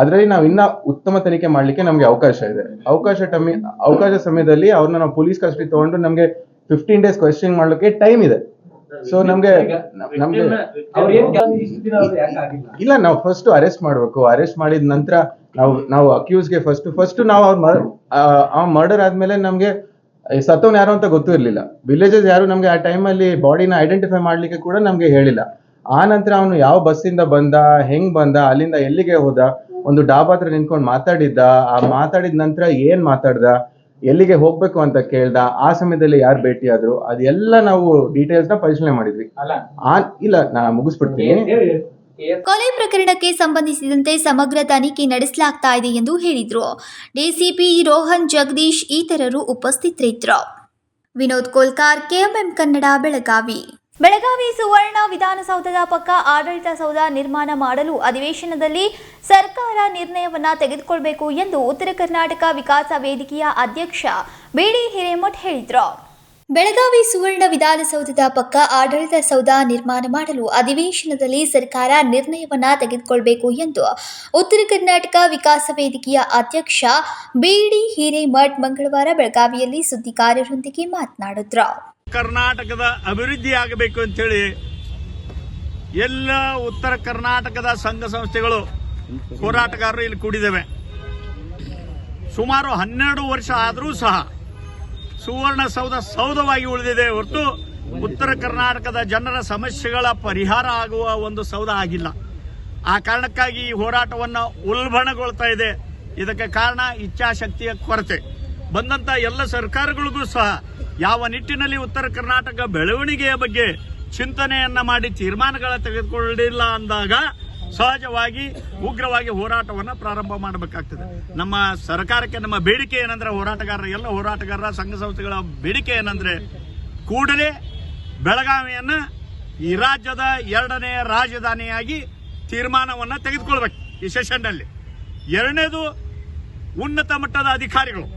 ಅದರಲ್ಲಿ ನಾವು ಇನ್ನ ಉತ್ತಮ ತನಿಖೆ ಮಾಡ್ಲಿಕ್ಕೆ ನಮ್ಗೆ ಅವಕಾಶ ಇದೆ. ಅವಕಾಶ ಸಮಯದಲ್ಲಿ ಅವ್ರನ್ನ ನಾವು ಪೊಲೀಸ್ ಕಸ್ಟಡಿ ತಗೊಂಡು ನಮ್ಗೆ 15 days ಕ್ವೆಶ್ಚನ್ ಮಾಡ್ಲಿಕ್ಕೆ ಟೈಮ್ ಇದೆ. ಸೊ ನಮ್ಗೆ ಇಲ್ಲ, ನಾವು ಫಸ್ಟ್ ಅರೆಸ್ಟ್ ಮಾಡ್ಬೇಕು. ಅರೆಸ್ಟ್ ಮಾಡಿದ ನಂತರ ನಾವು ಅಕ್ಯೂಸ್ಗೆ ಫಸ್ಟ್ ನಾವು ಆ ಮರ್ಡರ್ ಆದ್ಮೇಲೆ ನಮ್ಗೆ ಸತ್ತವನ್ ಯಾರು ಅಂತ ಗೊತ್ತೂ ಇರ್ಲಿಲ್ಲ. ವಿಲೇಜಸ್ ಯಾರು ನಮ್ಗೆ ಆ ಟೈಮಲ್ಲಿ ಬಾಡಿನ ಐಡೆಂಟಿಫೈ ಮಾಡ್ಲಿಕ್ಕೆ ಕೂಡ ನಮ್ಗೆ ಹೇಳಿಲ್ಲ. ಆ ನಂತರ ಅವನು ಯಾವ ಬಸ್ಸಿಂದ ಬಂದ, ಹೆಂಗ್ ಬಂದ, ಅಲ್ಲಿಂದ ಎಲ್ಲಿಗೆ ಹೋದ, ಒಂದು ಡಾಬಾ ಹತ್ರ ನಿಂತ್ಕೊಂಡು ಮಾತಾಡಿದ್ದ, ಆ ಮಾತಾಡಿದ ನಂತರ ಏನ್ ಮಾತಾಡ್ದ, ಎಲ್ಲಿಗೆ ಹೋಗ್ಬೇಕು ಅಂತ ಕೇಳ್ದ, ಆ ಸಮಯದಲ್ಲಿ ಯಾರು ಭೇಟಿಯಾದ್ರು, ಅದೆಲ್ಲ ನಾವು ಡೀಟೇಲ್ಸ್ ನ ಪರಿಶೀಲನೆ ಮಾಡಿದ್ವಿ. ಇಲ್ಲ, ನಾ ಮುಗಿಸ್ಬಿಡ್ತೀನಿ. ಕೊಲೆ ಪ್ರಕರಣಕ್ಕೆ ಸಂಬಂಧಿಸಿದಂತೆ ಸಮಗ್ರ ತನಿಖೆ ನಡೆಸಲಾಗ್ತಾ ಇದೆ ಎಂದು ಹೇಳಿದರು. ಡಿಸಿಪಿ ರೋಹನ್ ಜಗದೀಶ್ ಇತರರು ಉಪಸ್ಥಿತರಿದ್ದರು. ವಿನೋದ್ ಕೋಲ್ಕಾರ್, KMM ಕನ್ನಡ, ಬೆಳಗಾವಿ. ಬೆಳಗಾವಿ ಸುವರ್ಣ ವಿಧಾನಸೌಧದ ಪಕ್ಕ ಆಡಳಿತ ಸೌಧ ನಿರ್ಮಾಣ ಮಾಡಲು ಅಧಿವೇಶನದಲ್ಲಿ ಸರ್ಕಾರ ನಿರ್ಣಯವನ್ನ ತೆಗೆದುಕೊಳ್ಳಬೇಕು ಎಂದು ಉತ್ತರ ಕರ್ನಾಟಕ ವಿಕಾಸ ವೇದಿಕೆಯ ಅಧ್ಯಕ್ಷ ಬಿಡಿ ಹಿರೇಮಠ್ ಹೇಳಿದರು. ಬೆಳಗಾವಿ ಸುವರ್ಣ ವಿಧಾನಸೌಧದ ಪಕ್ಕ ಆಡಳಿತ ಸೌಧ ನಿರ್ಮಾಣ ಮಾಡಲು ಅಧಿವೇಶನದಲ್ಲಿ ಸರ್ಕಾರ ನಿರ್ಣಯವನ್ನ ತೆಗೆದುಕೊಳ್ಳಬೇಕು ಎಂದು ಉತ್ತರ ಕರ್ನಾಟಕ ವಿಕಾಸ ವೇದಿಕೆಯ ಅಧ್ಯಕ್ಷ ಬಿಡಿ ಹಿರೇಮಠ್ ಮಂಗಳವಾರ ಬೆಳಗಾವಿಯಲ್ಲಿ ಸುದ್ದಿಗಾರರೊಂದಿಗೆ ಮಾತನಾಡಿದರು. ಕರ್ನಾಟಕದ ಅಭಿವೃದ್ಧಿ ಆಗಬೇಕು ಅಂತೇಳಿ ಎಲ್ಲ ಉತ್ತರ ಕರ್ನಾಟಕದ ಸಂಘ ಸಂಸ್ಥೆಗಳು ಹೋರಾಟಗಾರರು ಇಲ್ಲಿ ಕೂಡಿದ್ದೇವೆ. ಸುಮಾರು 12 ವರ್ಷ ಆದರೂ ಸಹ ಸುವರ್ಣಸೌಧ ಸೌಧವಾಗಿ ಉಳಿದಿದೆ ಹೊರತು ಉತ್ತರ ಕರ್ನಾಟಕದ ಜನರ ಸಮಸ್ಯೆಗಳ ಪರಿಹಾರ ಆಗುವ ಒಂದು ಸೌಧ ಆಗಿಲ್ಲ. ಆ ಕಾರಣಕ್ಕಾಗಿ ಈ ಹೋರಾಟವನ್ನು ಉಲ್ಬಣಗೊಳ್ತಾ ಇದೆ. ಇದಕ್ಕೆ ಕಾರಣ ಇಚ್ಛಾಶಕ್ತಿಯ ಕೊರತೆ. ಬಂದಂತ ಎಲ್ಲ ಸರ್ಕಾರಗಳಿಗೂ ಸಹ ಯಾವ ನಿಟ್ಟಿನಲ್ಲಿ ಉತ್ತರ ಕರ್ನಾಟಕ ಬೆಳವಣಿಗೆಯ ಬಗ್ಗೆ ಚಿಂತನೆಯನ್ನ ಮಾಡಿ ತೀರ್ಮಾನಗಳ ತೆಗೆದುಕೊಳ್ಳಲಿಲ್ಲ ಅಂದಾಗ ಸಹಜವಾಗಿ ಉಗ್ರವಾಗಿ ಹೋರಾಟವನ್ನು ಪ್ರಾರಂಭ ಮಾಡಬೇಕಾಗ್ತದೆ. ನಮ್ಮ ಸರ್ಕಾರಕ್ಕೆ ನಮ್ಮ ಬೇಡಿಕೆ ಏನಂದ್ರೆ, ಎಲ್ಲ ಹೋರಾಟಗಾರರ ಸಂಘ ಸಂಸ್ಥೆಗಳ ಬೇಡಿಕೆ ಏನಂದ್ರೆ, ಕೂಡಲೇ ಬೆಳಗಾವಿಯನ್ನ ಈ ರಾಜ್ಯದ 2ನೇ ರಾಜಧಾನಿಯಾಗಿ ತೀರ್ಮಾನವನ್ನು ತೆಗೆದುಕೊಳ್ಬೇಕು ಈ ಸೆಷನ್ನಲ್ಲಿ. 2ನೇದು, ಉನ್ನತ ಮಟ್ಟದ ಅಧಿಕಾರಿಗಳು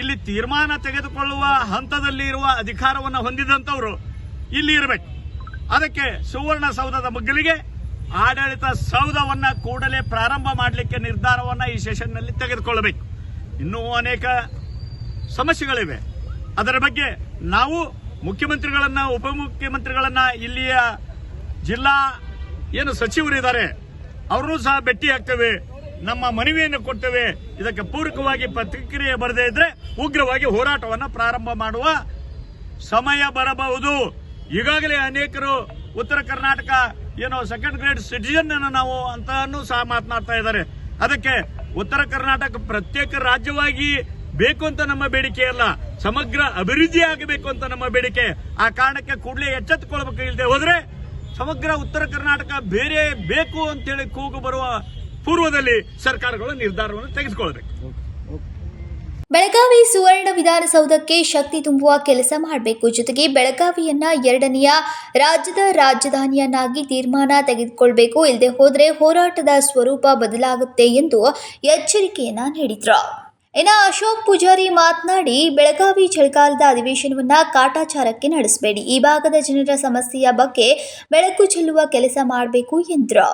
ಇಲ್ಲಿ ತೀರ್ಮಾನ ತೆಗೆದುಕೊಳ್ಳುವ ಹಂತದಲ್ಲಿ ಇರುವ ಅಧಿಕಾರವನ್ನು ಹೊಂದಿದಂತವರು ಇಲ್ಲಿ ಇರಬೇಕು. ಅದಕ್ಕೆ ಸುವರ್ಣಸೌಧದ ಮಗ್ಗಲಿಗೆ ಆಡಳಿತ ಸೌಧವನ್ನ ಕೂಡಲೇ ಪ್ರಾರಂಭ ಮಾಡಲಿಕ್ಕೆ ನಿರ್ಧಾರವನ್ನ ಈ ಸೆಷನ್ನಲ್ಲಿ ತೆಗೆದುಕೊಳ್ಳಬೇಕು. ಇನ್ನೂ ಅನೇಕ ಸಮಸ್ಯೆಗಳಿವೆ. ಅದರ ಬಗ್ಗೆ ನಾವು ಮುಖ್ಯಮಂತ್ರಿಗಳನ್ನ, ಉಪಮುಖ್ಯಮಂತ್ರಿಗಳನ್ನ, ಇಲ್ಲಿಯ ಜಿಲ್ಲಾ ಸಚಿವರಿದ್ದಾರೆ ಅವರೂ ಸಹ ಭೇಟಿ ಆಗ್ತೇವೆ, ನಮ್ಮ ಮನವಿಯನ್ನು ಕೊಡ್ತೇವೆ. ಇದಕ್ಕೆ ಪೂರಕವಾಗಿ ಪ್ರತಿಕ್ರಿಯೆ ಬರದೇ ಇದ್ರೆ ಉಗ್ರವಾಗಿ ಹೋರಾಟವನ್ನು ಪ್ರಾರಂಭ ಮಾಡುವ ಸಮಯ ಬರಬಹುದು. ಈಗಾಗಲೇ ಅನೇಕರು ಉತ್ತರ ಕರ್ನಾಟಕ ಸೆಕೆಂಡ್ ಗ್ರೇಡ್ ಸಿಟಿಜನ್ ನಾವು ಅಂತಾನು ಸಹ ಮಾತನಾಡ್ತಾ ಇದ್ದಾರೆ. ಅದಕ್ಕೆ ಉತ್ತರ ಕರ್ನಾಟಕ ಪ್ರತ್ಯೇಕ ರಾಜ್ಯವಾಗಿ ಬೇಕು ಅಂತ ನಮ್ಮ ಬೇಡಿಕೆ ಅಲ್ಲ, ಸಮಗ್ರ ಅಭಿವೃದ್ಧಿ ಆಗಬೇಕು ಅಂತ ನಮ್ಮ ಬೇಡಿಕೆ. ಆ ಕಾರಣಕ್ಕೆ ಕೂಡಲೇ ಎಚ್ಚೆತ್ತುಕೊಳ್ಬೇಕು. ಇಲ್ಲದೆ ಹೋದ್ರೆ ಸಮಗ್ರ ಉತ್ತರ ಕರ್ನಾಟಕ ಬೇರೆ ಬೇಕು ಅಂತೇಳಿ ಕೂಗು ಬರುವ ಪೂರ್ವದಲ್ಲಿ ಸರ್ಕಾರಗಳು ನಿರ್ಧಾರವನ್ನು ತೆಗೆದುಕೊಳ್ಳಬೇಕು. ಬೆಳಗಾವಿ ಸುವರ್ಣ ವಿಧಾನಸೌಧಕ್ಕೆ ಶಕ್ತಿ ತುಂಬುವ ಕೆಲಸ ಮಾಡಬೇಕು. ಜೊತೆಗೆ ಬೆಳಗಾವಿಯನ್ನ 2ನೇ ರಾಜ್ಯದ ರಾಜಧಾನಿಯನ್ನಾಗಿ ತೀರ್ಮಾನ ತೆಗೆದುಕೊಳ್ಳಬೇಕು. ಇಲ್ಲದೆ ಹೋದರೆ ಹೋರಾಟದ ಸ್ವರೂಪ ಬದಲಾಗುತ್ತೆ ಎಂದು ಎಚ್ಚರಿಕೆಯನ್ನ ನೀಡಿದ್ರು. ಇನ್ನು ಅಶೋಕ್ ಪೂಜಾರಿ ಮಾತನಾಡಿ, ಬೆಳಗಾವಿ ಚಳಿಗಾಲದ ಅಧಿವೇಶನವನ್ನ ಕಾಟಾಚಾರಕ್ಕೆ ನಡೆಸಬೇಡಿ. ಈ ಭಾಗದ ಜನರ ಸಮಸ್ಯೆಯ ಬಗ್ಗೆ ಬೆಳಕು ಚೆಲ್ಲುವ ಕೆಲಸ ಮಾಡಬೇಕು ಎಂದರು.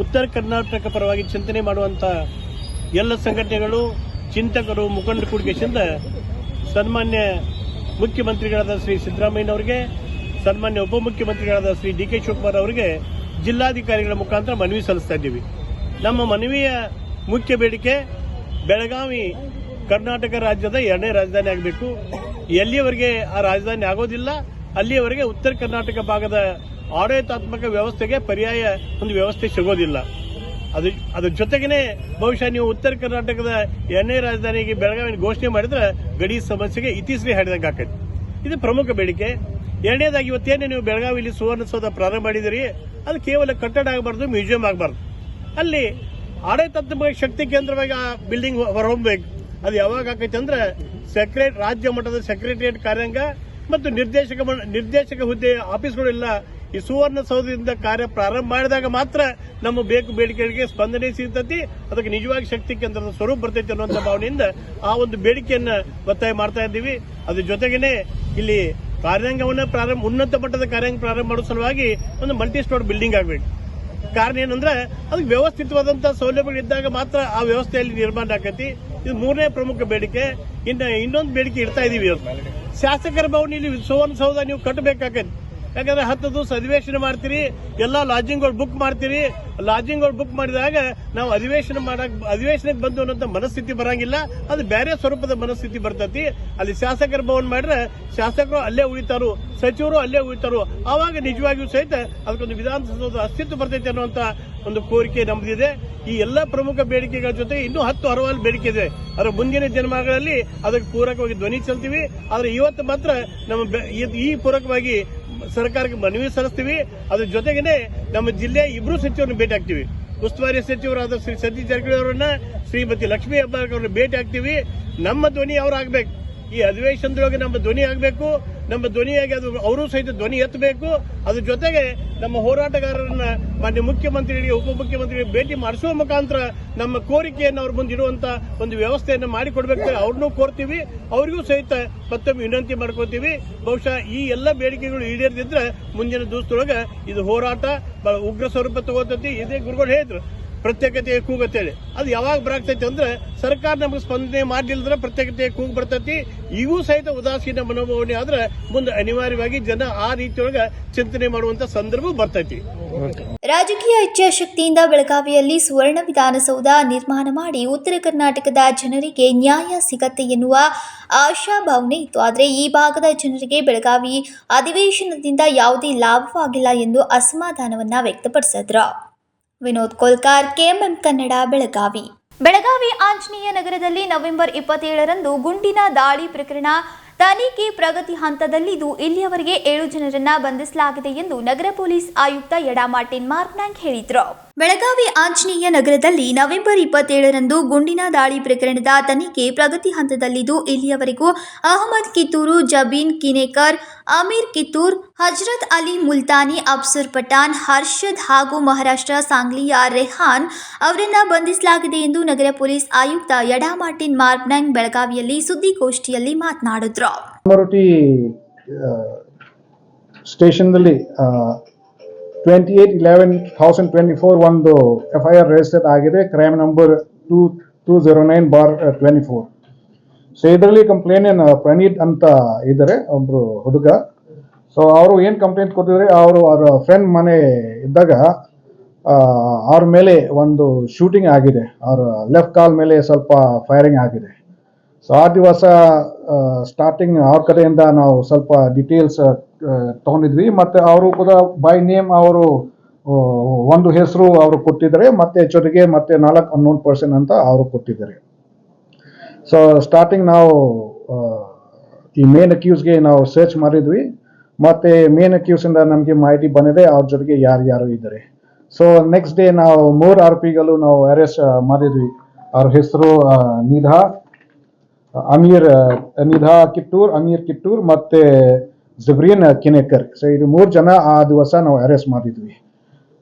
ಉತ್ತರ ಕರ್ನಾಟಕ ಪರವಾಗಿ ಚಿಂತನೆ ಮಾಡುವಂತ ಎಲ್ಲ ಸಂಘಟನೆಗಳು, ಚಿಂತಕರು, ಮುಖಂಡ ಕೂಡಿಕೆಯಿಂದ ಸನ್ಮಾನ್ಯ ಮುಖ್ಯಮಂತ್ರಿಗಳಾದ ಶ್ರೀ ಸಿದ್ದರಾಮಯ್ಯನವರಿಗೆ, ಸನ್ಮಾನ್ಯ ಉಪಮುಖ್ಯಮಂತ್ರಿಗಳಾದ ಶ್ರೀ ಡಿ ಕೆ ಶಿವಕುಮಾರ್ ಅವರಿಗೆ ಜಿಲ್ಲಾಧಿಕಾರಿಗಳ ಮುಖಾಂತರ ಮನವಿ ಸಲ್ಲಿಸ್ತಾ ಇದ್ದೀವಿ. ನಮ್ಮ ಮನವಿಯ ಮುಖ್ಯ ಬೇಡಿಕೆ ಬೆಳಗಾವಿ ಕರ್ನಾಟಕ ರಾಜ್ಯದ 2ನೇ ರಾಜಧಾನಿ ಆಗಬೇಕು. ಎಲ್ಲಿಯವರೆಗೆ ಆ ರಾಜಧಾನಿ ಆಗೋದಿಲ್ಲ ಅಲ್ಲಿಯವರೆಗೆ ಉತ್ತರ ಕರ್ನಾಟಕ ಭಾಗದ ಆಡಳಿತಾತ್ಮಕ ವ್ಯವಸ್ಥೆಗೆ ಪರ್ಯಾಯ ಒಂದು ವ್ಯವಸ್ಥೆ ಸಿಗೋದಿಲ್ಲ. ಅದ್ರ ಜೊತೆಗೇನೆ ಬಹುಶಃ ನೀವು ಉತ್ತರ ಕರ್ನಾಟಕದ 2ನೇ ರಾಜಧಾನಿಗೆ ಬೆಳಗಾವಿ ಘೋಷಣೆ ಮಾಡಿದ್ರೆ ಗಡಿ ಸಮಸ್ಯೆಗೆ ಇತಿಶ್ರೀ ಹಾಡಿದಂಗೆ ಆಕೈತಿ. ಇದು ಪ್ರಮುಖ ಬೇಡಿಕೆ. 2ನೇದಾಗಿ ಇವತ್ತೇನೇ ನೀವು ಬೆಳಗಾವಿಯಲ್ಲಿ ಸುವರ್ಣಸೌಧ ಪ್ರಾರಂಭ ಮಾಡಿದಿರಿ, ಅದು ಕೇವಲ ಕಟ್ಟಡ ಆಗಬಾರ್ದು, ಮ್ಯೂಸಿಯಂ ಆಗಬಾರ್ದು. ಅಲ್ಲಿ ಆಡಳಿತಾತ್ಮಕ ಶಕ್ತಿ ಕೇಂದ್ರವಾಗಿ ಆ ಬಿಲ್ಡಿಂಗ್ ಹೊರಹೊಮ್ಮಬೇಕು. ಅದು ಯಾವಾಗ ಆಕೈತಿ ಅಂದ್ರೆ ರಾಜ್ಯ ಮಟ್ಟದ ಸೆಕ್ರೆಟರಿಯೇಟ್ ಕಾರ್ಯಾಂಗ ಮತ್ತು ನಿರ್ದೇಶಕ ಹುದ್ದೆ ಆಫೀಸ್ಗಳೆಲ್ಲ ಈ ಸುವರ್ಣಸೌಧದಿಂದ ಕಾರ್ಯ ಪ್ರಾರಂಭ ಮಾಡಿದಾಗ ಮಾತ್ರ ನಮ್ಮ ಬೇಡಿಕೆಗಳಿಗೆ ಸ್ಪಂದನೆ ಸಿಗ್ತತಿ. ಅದಕ್ಕೆ ನಿಜವಾಗಿ ಶಕ್ತಿ ಕೇಂದ್ರದ ಸ್ವರೂಪ ಬರ್ತೈತಿ ಅನ್ನುವಂಥ ಭಾವನೆಯಿಂದ ಆ ಒಂದು ಬೇಡಿಕೆಯನ್ನ ಒತ್ತಾಯ ಮಾಡ್ತಾ ಇದ್ದೀವಿ. ಅದ್ರ ಜೊತೆಗೇನೆ ಇಲ್ಲಿ ಕಾರ್ಯಾಂಗವನ್ನ ಉನ್ನತ ಮಟ್ಟದ ಕಾರ್ಯಾಂಗ ಪ್ರಾರಂಭ ಮಾಡೋ ಸಲುವಾಗಿ ಒಂದು ಮಲ್ಟಿ ಸ್ಟೋರ್ ಬಿಲ್ಡಿಂಗ್ ಆಗಬೇಕು. ಕಾರಣ ಏನಂದ್ರೆ ಅದಕ್ಕೆ ವ್ಯವಸ್ಥಿತವಾದಂತಹ ಸೌಲಭ್ಯಗಳು ಇದ್ದಾಗ ಮಾತ್ರ ಆ ವ್ಯವಸ್ಥೆಯಲ್ಲಿ ನಿರ್ಮಾಣ ಆಕತಿ. ಇದು 3ನೇ ಪ್ರಮುಖ ಬೇಡಿಕೆ. ಇನ್ನೊಂದು ಬೇಡಿಕೆ ಇಡ್ತಾ ಇದೀವಿ, ಶಾಸಕರ ಭವನ ಇಲ್ಲಿ ಸುವರ್ಣಸೌಧ ನೀವು ಕಟ್ಟಬೇಕಾಗತ್ತೆ. ಯಾಕಂದ್ರೆ 10 ದಿವಸ ಅಧಿವೇಶನ ಮಾಡ್ತೀರಿ, ಎಲ್ಲಾ ಲಾಡ್ಜಿಂಗ್ಗಳು ಬುಕ್ ಮಾಡ್ತೀರಿ. ಲಾಡ್ಜಿಂಗ್ಗಳು ಬುಕ್ ಮಾಡಿದಾಗ ನಾವು ಅಧಿವೇಶನಕ್ಕೆ ಬಂದು ಅನ್ನೋಂಥ ಮನಸ್ಥಿತಿ ಬರಂಗಿಲ್ಲ. ಅದು ಬೇರೆ ಸ್ವರೂಪದ ಮನಸ್ಥಿತಿ ಬರ್ತೈತಿ. ಅಲ್ಲಿ ಶಾಸಕರ ಭವನ ಮಾಡಿದ್ರೆ ಶಾಸಕರು ಅಲ್ಲೇ ಉಳಿತಾರು, ಸಚಿವರು ಅಲ್ಲೇ ಉಳಿತಾರು. ಆವಾಗ ನಿಜವಾಗಿಯೂ ಸಹಿತ ಅದಕ್ಕೊಂದು ವಿಧಾನಸೌಧ ಅಸ್ತಿತ್ವ ಬರ್ತೈತೆ ಅನ್ನುವಂತ ಒಂದು ಕೋರಿಕೆ ನಮ್ದಿದೆ. ಈ ಎಲ್ಲಾ ಪ್ರಮುಖ ಬೇಡಿಕೆಗಳ ಜೊತೆಗೆ ಇನ್ನೂ 10 ಹಲವಾರು ಬೇಡಿಕೆ ಇದೆ. ಅದರ ಮುಂದಿನ ದಿನಮಾನಗಳಲ್ಲಿ ಅದಕ್ಕೆ ಪೂರಕವಾಗಿ ಧ್ವನಿ ಚೆಲ್ತೀವಿ. ಆದ್ರೆ ಇವತ್ತು ಮಾತ್ರ ನಮ್ಮ ಈ ಪೂರಕವಾಗಿ ಸರ್ಕಾರಕ್ಕೆ ಮನವಿ ಸಲ್ಲಿಸ್ತೀವಿ. ಅದ್ರ ಜೊತೆಗೇನೆ ನಮ್ಮ ಜಿಲ್ಲೆಯ 2 ಸಚಿವರನ್ನು ಭೇಟಿ ಆಗ್ತೀವಿ. ಉಸ್ತುವಾರಿ ಸಚಿವರಾದ ಶ್ರೀ ಸತೀಶ್ ಜಾರಕಿಹೊಳಿ ಅವರನ್ನ, ಶ್ರೀಮತಿ ಲಕ್ಷ್ಮೀ ಹೆಬ್ಬಾಳ್ಕರ್ ಅವರನ್ನ ಭೇಟಿ ಆಗ್ತೀವಿ. ನಮ್ಮ ಧ್ವನಿ ಅವ್ರು ಆಗ್ಬೇಕು. ಈ ಅಧಿವೇಶನದೊಳಗೆ ನಮ್ಮ ಧ್ವನಿ ಆಗಬೇಕು. ನಮ್ಮ ಧ್ವನಿಯಾಗಿ ಅದು ಅವರು ಸಹಿತ ಧ್ವನಿ ಎತ್ತಬೇಕು. ಅದ್ರ ಜೊತೆಗೆ ನಮ್ಮ ಹೋರಾಟಗಾರರನ್ನ ಮಾನ್ಯ ಮುಖ್ಯಮಂತ್ರಿಗಳಿಗೆ ಉಪಮುಖ್ಯಮಂತ್ರಿಗಳಿಗೆ ಭೇಟಿ ಮಾಡಿಸುವ ಮುಖಾಂತರ ನಮ್ಮ ಕೋರಿಕೆಯನ್ನು ಅವ್ರ ಮುಂದೆ ಇಡುವಂತ ಒಂದು ವ್ಯವಸ್ಥೆಯನ್ನು ಮಾಡಿಕೊಡ್ಬೇಕು. ಅವ್ರನ್ನೂ ಕೋರ್ತೀವಿ, ಅವರಿಗೂ ಸಹಿತ ಮತ್ತೊಮ್ಮೆ ವಿನಂತಿ ಮಾಡ್ಕೋತೀವಿ. ಬಹುಶಃ ಈ ಎಲ್ಲ ಬೇಡಿಕೆಗಳು ಈಡೇರದಿದ್ರೆ ಮುಂದಿನ ದಿವಸದೊಳಗೆ ಇದು ಹೋರಾಟ ಉಗ್ರ ಸ್ವರೂಪ ತಗೋತೈತಿ. ಇದೇ ಗುರುಗಳು ಹೇಳಿದ್ರು ಪ್ರತ್ಯೇಕತೆಯ ಕೂಗತ್ತೇಳಿ. ಅದು ಯಾವಾಗ ಬರಾಗ್ತೈತಿ ಅಂದ್ರೆ ಸರ್ಕಾರ ನಮಗೆ ಸ್ಪಂದನೆ ಮಾಡಲಿಲ್ಲದ್ರೆ ಪ್ರತ್ಯೇಕತೆಯ ಕೂಗು ಬರ್ತೈತಿ. ಈಗೂ ಸಹಿತ ಉದಾಸೀನ ಮನೋಭಾವನೆ ಆದ್ರೆ ಮುಂದೆ ಅನಿವಾರ್ಯವಾಗಿ ಜನ ಆ ರೀತಿಯೊಳಗೆ ಚಿಂತನೆ ಮಾಡುವಂತ ಸಂದರ್ಭ ಬರ್ತೈತಿ. ರಾಜಕೀಯ ಇಚ್ಛಾಶಕ್ತಿಯಿಂದ ಬೆಳಗಾವಿಯಲ್ಲಿ ಸುವರ್ಣ ವಿಧಾನಸೌಧ ನಿರ್ಮಾಣ ಮಾಡಿ ಉತ್ತರ ಕರ್ನಾಟಕದ ಜನರಿಗೆ ನ್ಯಾಯ ಸಿಗತ್ತೆ ಎನ್ನುವ ಆಶಾಭಾವನೆ ಇತ್ತು. ಆದರೆ ಈ ಭಾಗದ ಜನರಿಗೆ ಬೆಳಗಾವಿ ಅಧಿವೇಶನದಿಂದ ಯಾವುದೇ ಲಾಭವಾಗಿಲ್ಲ ಎಂದು ಅಸಮಾಧಾನವನ್ನ ವ್ಯಕ್ತಪಡಿಸಿದ್ರು. ವಿನೋದ್ ಕೋಲ್ಕಾರ್, ಕೆಎಂಎಂ ಕನ್ನಡ, ಬೆಳಗಾವಿ. ಬೆಳಗಾವಿ ಆಂಜನೇಯ ನಗರದಲ್ಲಿ ನವೆಂಬರ್ 27ರಂದು ಗುಂಡಿನ ದಾಳಿ ಪ್ರಕರಣ ತನಿಖೆ ಪ್ರಗತಿ ಹಂತದಲ್ಲಿದ್ದು ಇಲ್ಲಿಯವರೆಗೆ 7 ಜನರನ್ನ ಬಂಧಿಸಲಾಗಿದೆ ಎಂದು ನಗರ ಪೊಲೀಸ್ ಆಯುಕ್ತ ಯಡಾ ಮಾರ್ಟಿನ್ ಮಾರ್ಕ್ನಾಂಗ್ ಹೇಳಿದರು. ಬೆಳಗಾವಿ ಆಂಜನೇಯ ನಗರದಲ್ಲಿ ನವೆಂಬರ್ 27ರಂದು ಗುಂಡಿನ ದಾಳಿ ಪ್ರಕರಣದ ತನಿಖೆ ಪ್ರಗತಿ ಹಂತದಲ್ಲಿದ್ದು ಇಲ್ಲಿಯವರೆಗೂ ಅಹಮದ್ ಕಿತ್ತೂರು, ಜಬೀನ್ ಕಿನೇಕರ್, ಅಮೀರ್ ಕಿತ್ತೂರ್, ಹಜರತ್ ಅಲಿ ಮುಲ್ತಾನಿ, ಅಫ್ಸರ್ ಪಠಾಣ್, ಹರ್ಷದ್ ಹಾಗೂ ಮಹಾರಾಷ್ಟ್ರ ಸಾಂಗ್ಲಿಯ ರೆಹಾನ್ ಅವರನ್ನ ಬಂಧಿಸಲಾಗಿದೆ ಎಂದು ನಗರ ಪೊಲೀಸ್ ಆಯುಕ್ತ ಯಡಾ ಮಾರ್ಟಿನ್ ಮಾರ್ಕ್ನಾಂಗ್ ಬೆಳಗಾವಿಯಲ್ಲಿ ಸುದ್ದಿಗೋಷ್ಠಿಯಲ್ಲಿ ಮಾತನಾಡಿದರು. ಸ್ಟೇಷನ್ದಲ್ಲಿ 28/11/2024 ಒಂದು FIR ರಿಜಿಸ್ಟರ್ ಆಗಿದೆ, ಕ್ರೈಮ್ ನಂಬರ್ 2209/24. ಸೊ ಇದರಲ್ಲಿ ಕಂಪ್ಲೇಂಟ್ ಪ್ರಣೀತ್ ಅಂತ ಇದ್ದಾರೆ, ಒಬ್ರು ಹುಡುಗ. ಸೊ ಅವರು ಏನು ಕಂಪ್ಲೇಂಟ್ ಕೊಟ್ಟಿದ್ದಾರೆ, ಅವ್ರ ಫ್ರೆಂಡ್ ಮನೆ ಇದ್ದಾಗ ಅವ್ರ ಮೇಲೆ ಒಂದು ಶೂಟಿಂಗ್ ಆಗಿದೆ, ಅವ್ರ ಲೆಫ್ಟ್ ಕಾಲ್ ಮೇಲೆ ಸ್ವಲ್ಪ ಫೈರಿಂಗ್ ಆಗಿದೆ. ಸೊ ಆ ದಿವಸ ಸ್ಟಾರ್ಟಿಂಗ್ ಅವ್ರ ಕಡೆಯಿಂದ ನಾವು ಸ್ವಲ್ಪ ಡೀಟೇಲ್ಸ್ ತಗೊಂಡಿದ್ವಿ. ಮತ್ತು ಅವರು ಕೂಡ ಬೈ ನೇಮ್ ಅವರು ಒಂದು ಹೆಸರು ಅವರು ಕೊಟ್ಟಿದ್ದಾರೆ, ಮತ್ತೆ ಜೊತೆಗೆ ಮತ್ತೆ 4 ಅನ್ನೋನ್ ಪರ್ಸನ್ ಅಂತ ಅವರು ಕೊಟ್ಟಿದ್ದಾರೆ. ಸೊ ಸ್ಟಾರ್ಟಿಂಗ್ ನಾವು ಈ ಮೇನ್ ಅಕ್ಯೂಸ್ಗೆ ನಾವು ಸರ್ಚ್ ಮಾಡಿದ್ವಿ, ಮತ್ತೆ ಮೇನ್ ಅಕ್ಯೂಸಿಂದ ನಮಗೆ ಮಾಹಿತಿ ಬಂದಿದೆ ಅವ್ರ ಜೊತೆಗೆ ಯಾರು ಇದ್ದಾರೆ. ಸೊ ನೆಕ್ಸ್ಟ್ ಡೇ ನಾವು 3 ಆರೋಪಿಗಳು ನಾವು ಅರೆಸ್ಟ್ ಮಾಡಿದ್ವಿ. ಅವ್ರ ಹೆಸರು ನಿಧಾ ಕಿತ್ತೂರ್ ಮತ್ತೆ ಜಬ್ರೀನ್ ಕಿನೇಕರ್. ಸೊ ಇದು 3 ಜನ ಆ ದಿವಸ ನಾವು ಅರೆಸ್ಟ್ ಮಾಡಿದ್ವಿ.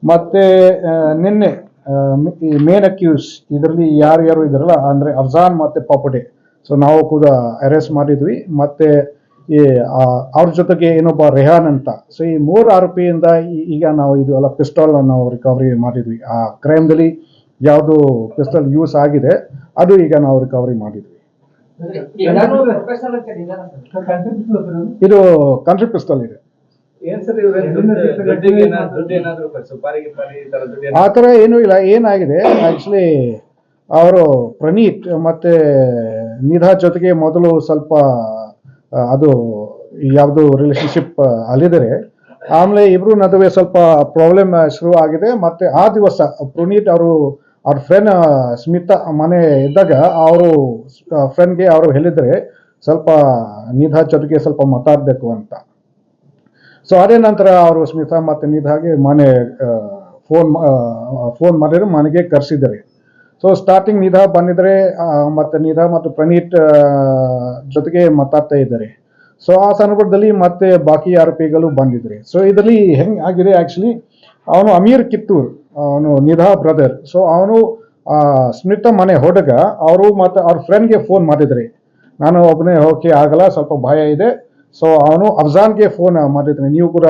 ಮತ್ತೆ ನಿನ್ನೆ ಈ ಮೇನ್ ಅಕ್ಯೂಸ್ ಇದರಲ್ಲಿ ಯಾರು ಇದಾರಲ್ಲ ಅಂದ್ರೆ ಅಫ್ಜಾನ್ ಮತ್ತೆ ಪಾಪಡೆ, ಸೊ ನಾವು ಕೂಡ ಅರೆಸ್ಟ್ ಮಾಡಿದ್ವಿ. ಮತ್ತೆ ಈ ಅವ್ರ ಜೊತೆಗೆ ಇನ್ನೊಬ್ಬ ರೆಹಾನ್ ಅಂತ. ಸೊ ಈ 3 ಆರೋಪಿಯಿಂದ ಈಗ ನಾವು ಇದು ಎಲ್ಲ ಪಿಸ್ಟಾಲ್ ನಾವು ರಿಕವರಿ ಮಾಡಿದ್ವಿ. ಆ ಕ್ರೈಮ್ದಲ್ಲಿ ಯಾವುದು ಪಿಸ್ಟಲ್ ಯೂಸ್ ಆಗಿದೆ ಅದು ಈಗ ನಾವು ರಿಕವರಿ ಮಾಡಿದ್ವಿ. ಇದು ಕಂಟ್ರಿ ಪಿಸ್ಟಲ್ ಇದೆ. ಆ ಥರ ಏನೂ ಇಲ್ಲ. ಏನಾಗಿದೆ ಆಕ್ಚುಲಿ ಅವರು ಪ್ರಣೀತ್ ಮತ್ತೆ ನಿಧಾ ಜೊತೆಗೆ ಮೊದಲು ಸ್ವಲ್ಪ ಅದು ಯಾವುದು ರಿಲೇಶನ್ಶಿಪ್ ಅಲ್ಲಿದ್ದಾರೆ. ಆಮೇಲೆ ಇಬ್ರು ನಡುವೆ ಸ್ವಲ್ಪ ಪ್ರಾಬ್ಲಮ್ ಶುರು ಆಗಿದೆ. ಮತ್ತೆ ಆ ದಿವಸ ಪ್ರಣೀತ್ ಅವ್ರ ಫ್ರೆಂಡ್ ಸ್ಮಿತಾ ಮನೆ ಇದ್ದಾಗ ಅವರು ಫ್ರೆಂಡ್ಗೆ ಅವರು ಹೇಳಿದ್ರೆ ಸ್ವಲ್ಪ ನಿಧಾ ಜೊತೆಗೆ ಸ್ವಲ್ಪ ಮಾತಾಡಬೇಕು ಅಂತ. ಸೊ ಅದೇ ನಂತರ ಅವರು ಸ್ಮಿತಾ ಮತ್ತು ನಿಧಾಗೆ ಮನೆ ಫೋನ್ ಮಾಡಿದ್ರು, ಮನೆಗೆ ಕರೆಸಿದ್ದಾರೆ. ಸೊ ಸ್ಟಾರ್ಟಿಂಗ್ ನಿಧಾ ಬಂದಿದ್ರೆ ಮತ್ತು ನಿಧಾ ಮತ್ತು ಪ್ರಣೀತ್ ಜೊತೆಗೆ ಮಾತಾಡ್ತಾ ಇದ್ದಾರೆ. ಸೊ ಆ ಸಂದರ್ಭದಲ್ಲಿ ಮತ್ತೆ ಬಾಕಿ ಆರೋಪಿಗಳು ಬಂದಿದ್ದಾರೆ. ಸೊ ಇದರಲ್ಲಿ ಹೆಂಗೆ ಆಗಿದೆ ಆ್ಯಕ್ಚುಲಿ, ಅವನು ಅಮೀರ್ ಕಿತ್ತೂರ್, ಅವನು ನಿಧಾ ಬ್ರದರ್. ಸೊ ಅವನು ಸ್ಮಿತಾ ಮನೆ ಹುಡುಗ, ಅವರು ಮತ್ತು ಅವ್ರ ಫ್ರೆಂಡ್ಗೆ ಫೋನ್ ಮಾಡಿದ್ರಿ, ನಾನು ಒಬ್ಬನೇ ಹೋಗಕ್ಕೆ ಆಗಲ್ಲ, ಸ್ವಲ್ಪ ಭಯ ಇದೆ. ಸೊ ಅವನು ಅಫ್ಜಾನ್ಗೆ ಫೋನ್ ಮಾಡಿದ್ದಾನೆ, ನೀವು ಕೂಡ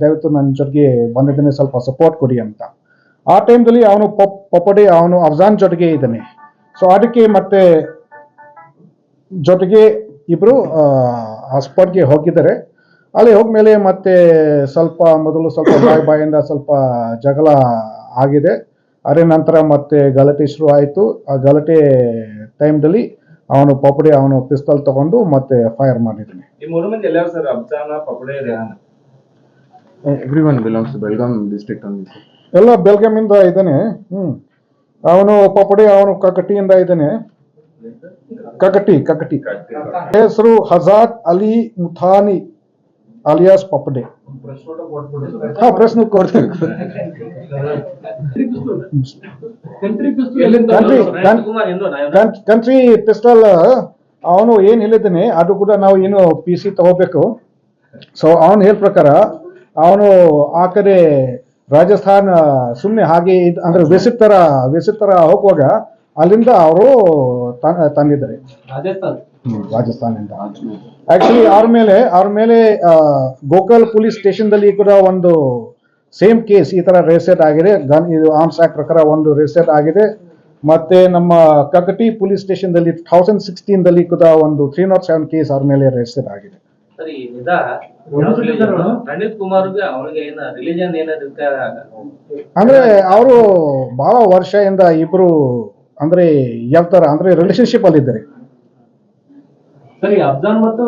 ದಯವಿಟ್ಟು ನನ್ನ ಜೊತೆಗೆ ಬಂದಿದ್ದೇನೆ, ಸ್ವಲ್ಪ ಸಪೋರ್ಟ್ ಕೊಡಿ ಅಂತ. ಆ ಟೈಮ್ದಲ್ಲಿ ಅವನು ಪಪ್ಪಡಿ ಅವನು ಅಫ್ಜಾನ್ ಜೊತೆಗೆ ಇದ್ದಾನೆ. ಸೊ ಅದಕ್ಕೆ ಮತ್ತೆ ಜೊತೆಗೆ ಇಬ್ರು ಆ ಸ್ಪಾಟ್ಗೆ ಹೋಗಿದ್ದಾರೆ. ಅಲ್ಲಿ ಹೋದ್ಮೇಲೆ ಮತ್ತೆ ಮೊದಲು ಸ್ವಲ್ಪ ಬಾಯಿಂದ ಸ್ವಲ್ಪ ಜಗಳ ಆಗಿದೆ. ಅದೇ ನಂತರ ಮತ್ತೆ ಗಲಾಟೆ ಶುರು ಆಯಿತು. ಆ ಗಲಾಟೆ ಟೈಮ್ದಲ್ಲಿ ಅವನು ಪಪ್ಪಡಿ ಅವನು ಪಿಸ್ತಲ್ ತಗೊಂಡು ಮತ್ತೆ ಫೈರ್ ಮಾಡಿದ್ದಾನೆ. Everyone belongs to Belgaum district ಅಂತ. ಎಲ್ಲ ಬೆಳಗಾಮಿಂದ ಇದ್ದಾನೆ. ಅವನು ಪಪ್ಪಡಿ ಅವನು ಕಕಟಿಯಿಂದ ಇದ್ದಾನೆ. ಕಕಟಿ ಹೆಸರು ಹಜಾತ್ ಅಲಿ ಮುಥಾನಿ ಅಲಿಯಾಸ್ ಪಪ್ಪಡೆ. ಪ್ರಶ್ನೆ ಕೊಡ್ತೀನಿ. ಕಂಟ್ರಿ ಪಿಸ್ಟಲ್ ಅವನು ಏನ್ ಹೇಳಿದ್ದಾನೆ ಅದು ಕೂಡ ನಾವು ಏನು PC ತಗೋಬೇಕು. ಸೊ ಅವನು ಹೇಳ ಪ್ರಕಾರ ಅವನು ಆ ಕಡೆ ರಾಜಸ್ಥಾನ ಸುಮ್ಮನೆ ಹಾಗೆ ಅಂದ್ರೆ ವಿಸಿಟ್ ತರ ಹೋಗುವಾಗ ಅಲ್ಲಿಂದ ಅವರು ತಂದಿದ್ದಾರೆ ರಾಜಸ್ಥಾನದಿಂದ. ಆಕ್ಚುಲಿ ಅವ್ರ ಮೇಲೆ ಗೋಕಲ್ ಪೊಲೀಸ್ ಸ್ಟೇಷನ್ದಲ್ಲಿ ಕೂಡ ಒಂದು ಸೇಮ್ ಕೇಸ್ ಈ ತರ ರಿಜಿಸ್ಟರ್ ಆಗಿದೆ. ಇದು ಆರ್ಮ್ಸ್ ಆಕ್ಟ್ ಪ್ರಕಾರ ಒಂದು ರಿಜಿಸ್ಟರ್ ಆಗಿದೆ. ಮತ್ತೆ ನಮ್ಮ ಕಕಟಿ ಪೊಲೀಸ್ ಸ್ಟೇಷನ್ದಲ್ಲಿ 2016 ಕೂಡ ಒಂದು 307 ಕೇಸ್ ಅವ್ರ ಮೇಲೆ ರಿಜಿಸ್ಟರ್ ಆಗಿದೆ. ಸರಿ, ರಣಜಿತ್ ಕುಮಾರ್ಗೆ ಅವ್ರಿಗೆ ಏನ ರಿಲಿಜನ್ ಏನಾದ್ರು ಅಂದ್ರೆ ಅವರು ಬಹಳ ವರ್ಷದಿಂದ ಇಬ್ರು ಅಂದ್ರೆ ಯಾವ ತರ ಅಂದ್ರೆ ರಿಲೇಶನ್ಶಿಪ್ ಅಲ್ಲಿ ಇದ್ದಾರೆ. ಸರಿ, ಅಫ್ಜಾನ್ ಮತ್ತು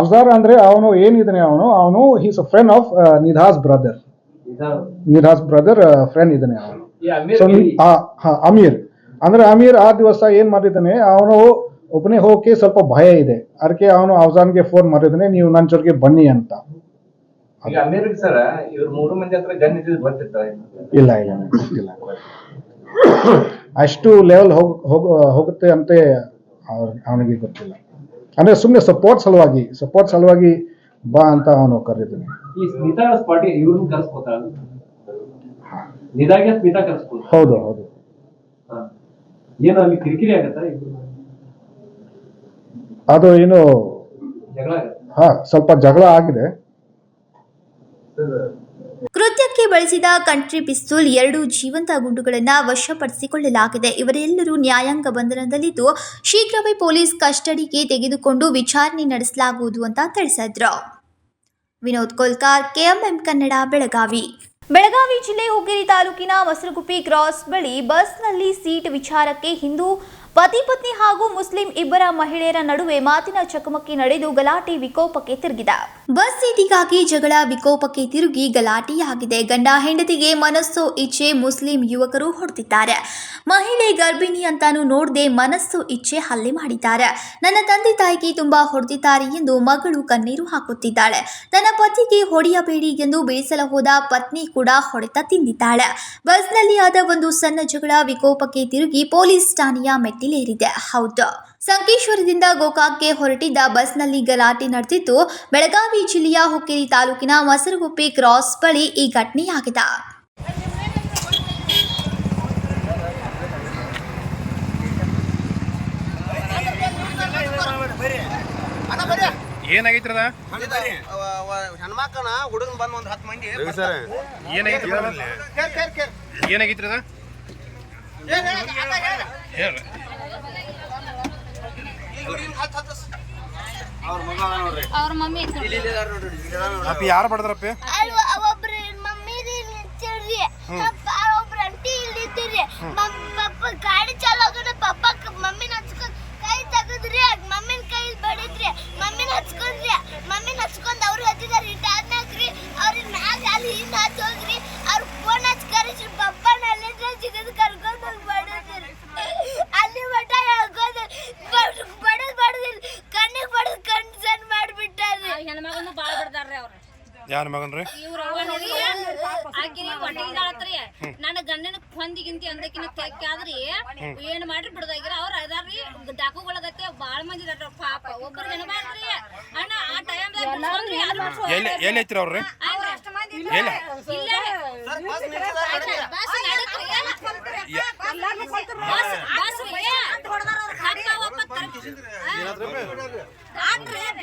ಅಫ್ಜಾರ್ ಅಂದ್ರೆ ಅವನು ಏನಿದ್ದಾನೆ ಅವನು he's a friend of Nidha's brother friend ಇದ್ದಾನೆ ಅವನು. ಅಮೀರ್ ಅಂದ್ರೆ ಅಮೀರ್ ಆ ದಿವಸ ಏನ್ ಮಾಡಿದ್ದಾನೆ, ಅವನು ಒಬ್ಬನೇ ಹೋಗಕ್ಕೆ ಸ್ವಲ್ಪ ಭಯ ಇದೆ. ಅದಕ್ಕೆ ಅವನು ಅಫ್ಜಾನ್ಗೆ ಫೋನ್ ಮಾಡಿದ್ದಾನೆ, ನೀವು ನನ್ನ ಜೊತೆಗೆ ಬನ್ನಿ ಅಂತ. ಈಗ ಅಮೀರ್ ಸರ್ ಇವ್ರ 3 ಮಂದಿ ಹತ್ರ ಗನ್ ಇದ್ದು ಬರ್ತಿತ್ತ? ಇಲ್ಲ ಗೊತ್ತಿಲ್ಲ, ಅಷ್ಟು ಲೆವೆಲ್ ಹೋಗುತ್ತೆ ಅಂತ ಅವನಿಗೆ ಗೊತ್ತಿಲ್ಲ. ಅಂದ್ರೆ ಸುಮ್ಮನೆ ಸಪೋರ್ಟ್ ಸಲುವಾಗಿ ಬಾ ಅಂತ ಅವನು ಕರೆದಿದ್ದಾನೆ. ಈ ಸ್ಮಿತಾ ಪಾಟೀಲ್ ಇವ್ರನ್ನ ಕರೆಸ್ಕೊತಾರ, ನಿಧಾಗೆ ಸ್ಮಿತಾ ಕರೆಸ್ಕೊತ. ಹೌದು. ಏನು ಅಲ್ಲಿ ಕಿರಿಕಿರಿ ಆಗತ್ತಾ? ಅದು ಏನು ಜಗಳ? ಸ್ವಲ್ಪ ಜಗಳ ಆಗಿದೆ. ಕೃತ್ಯಕ್ಕೆ ಬಳಸಿದ ಕಂಟ್ರಿ ಪಿಸ್ತೂಲ್ 2 ಜೀವಂತ ಗುಂಡುಗಳನ್ನು ವಶಪಡಿಸಿಕೊಳ್ಳಲಾಗಿದೆ. ಇವರೆಲ್ಲರೂ ನ್ಯಾಯಾಂಗ ಬಂಧನದಲ್ಲಿದ್ದು ಶೀಘ್ರವೇ ಪೊಲೀಸ್ ಕಸ್ಟಡಿಗೆ ತೆಗೆದುಕೊಂಡು ವಿಚಾರಣೆ ನಡೆಸಲಾಗುವುದು ಅಂತ ತಿಳಿಸಿದ್ರು. ವಿನೋದ್ ಕೋಲ್ಕಾರ್, KMM ಕನ್ನಡ, ಬೆಳಗಾವಿ. ಬೆಳಗಾವಿ ಜಿಲ್ಲೆ ಹುಕ್ಕೇರಿ ತಾಲೂಕಿನ ಮಸರಗುಪ್ಪಿ ಕ್ರಾಸ್ ಬಳಿ ಬಸ್ನಲ್ಲಿ ಸೀಟ್ ವಿಚಾರಕ್ಕೆ ಹಿಂದೂ ಪತಿ ಪತ್ನಿ ಹಾಗೂ ಮುಸ್ಲಿಂ ಇಬ್ಬರ ಮಹಿಳೆಯರ ನಡುವೆ ಮಾತಿನ ಚಕಮಕಿ ನಡೆದು ಗಲಾಟೆ ವಿಕೋಪಕ್ಕೆ ತಿರುಗಿದೆ. ಬಸ್ ಸೀಟಿಗಾಗಿ ಜಗಳ ವಿಕೋಪಕ್ಕೆ ತಿರುಗಿ ಗಲಾಟೆಯಾಗಿದೆ. ಗಂಡ ಹೆಂಡತಿಗೆ ಮನಸ್ಸು ಇಚ್ಛೆ ಮುಸ್ಲಿಂ ಯುವಕರು ಹೊಡೆದಿದ್ದಾರೆ. ಮಹಿಳೆ ಗರ್ಭಿಣಿ ಅಂತಾನು ನೋಡದೆ ಮನಸ್ಸು ಇಚ್ಛೆ ಹಲ್ಲೆ ಮಾಡಿದ್ದಾರೆ. ನನ್ನ ತಂದೆ ತಾಯಿಗೆ ತುಂಬಾ ಹೊಡೆದಿದ್ದಾರೆ ಎಂದು ಮಗಳು ಕಣ್ಣೀರು ಹಾಕುತ್ತಿದ್ದಾಳೆ. ನನ್ನ ಪತಿಗೆ ಹೊಡೆಯಬೇಡಿ ಎಂದು ಬೇಸಲ ಹೋದ ಪತ್ನಿ ಕೂಡ ಹೊಡೆತ ತಿಂದಿದ್ದಾಳೆ. ಬಸ್ನಲ್ಲಿ ಆದ ಒಂದು ಸಣ್ಣ ಜಗಳ ವಿಕೋಪಕ್ಕೆ ತಿರುಗಿ ಪೊಲೀಸ್ ಠಾಣೆಯ ಮೆಟ್ಟಿಲೇರಿದೆ. ಹೌದು, ಸಂಕೇಶ್ವರದಿಂದ ಗೋಕಾಕ್ಗೆ ಹೊರಟಿದ್ದ ಬಸ್ನಲ್ಲಿ ಗಲಾಟೆ ನಡೆದಿದ್ದು ಬೆಳಗಾವಿ ಜಿಲ್ಲೆಯ ಹುಕ್ಕೇರಿ ತಾಲೂಕಿನ ಮಸರಗುಪ್ಪಿ ಕ್ರಾಸ್ ಬಳಿ ಈ ಘಟನೆಯಾಗಿದೆ. ಏನಾಗೈತ್ರದ ಹೆಣ್ಮಕ್ಕನ ಹುಡುಗನ್ ಬಂದ್ ಒಂದ್ 10 ಮಂದಿ ಏನಾಗೈತ್ರದ ಅವ್ರ ಮಮ್ಮಿ ಅಪ್ಪಿ ಯಾರು ಬಡದ್ರಪ್ಪ? ಒಬ್ರು ಮಮ್ಮಿ ಒಬ್ರು ಅಂಟಿ ಇಲ್ಲಿದ್ದೀರಿ. ಪಪ್ಪ ಗಾಡಿ ಚಾಲೋಗನ ಪಪ್ಪ ಮಮ್ಮಿನ ಹಚ್ಕೊಂಡ್ ಕೈ ತೆಗದ್ರಿ, ಮಮ್ಮಿನ ಕೈ ಬಡಿದ್ರಿ, ಮಮ್ಮಿನ ಹಚ್ಕೊಂಡ್ ಅವ್ರು ಹಚ್ಚಿದಾರೆ. ಇಟ್ಟಾದ್ನಾಗ್ರಿ ಅವ್ರಿಗೆ ಮ್ಯಾಗ ಅಲ್ಲಿ ಹಿಂದ್ ಹಚ್ಚ ಹೋಗ್ರಿ, ಅವ್ರ ಫೋನ್ ಹಚ್ಚಿ ಕರೆಸ್ರಿ, ಪಪ್ಪನ ಅಲ್ಲಿಂದ ಜಿಗದ್ ಕರ್ಕೊಂಡ್ ಹೋಗಿ ಬಡಿದ್ರಿ. ಅಲ್ಲಿ ಮಠ ಹೇಳ್ಕೋದ್ರಿ, ಬಡದಿಲ್ಲ ಕಣ್ಣಿಗೆ ಬಡದ್ ಕಣ್ ಸಣ್ಣ ಮಾಡ್ಬಿಟ್ಟಾರ್ರಿ. ಹೆಣ್ಮಗನು ಬಾಳ ಬಡ್ದಾರ್ರಿ ಅವ್ರು. ಯಾರ ಮಗನ್ರಿ? ನನ್ನ ಗಂಡನ ಹೊಂದಿಗಿಂತಿ ಅಂದಕಿನ ತೆಕ್ಕಾದ್ರಿ ಏನ್ ಮಾಡ್ರಿ ಬಿಡದಾಗಿರ ಅವ್ರ ಅದಾರ್ರಿ ಡಾಕುಗಳಗತ್ತೆ ಬಾಳ ಮಂದಿ ಇದಾರ ಪಾಪ. ಒಬ್ಬರು ಜನ ಮಾಡ್ರಿ ಅಣ್ಣ ಆ ಟೈಮ್ ಎಲ್ಲಿ ಐತ್ರಿ ಅವ್ರಿ?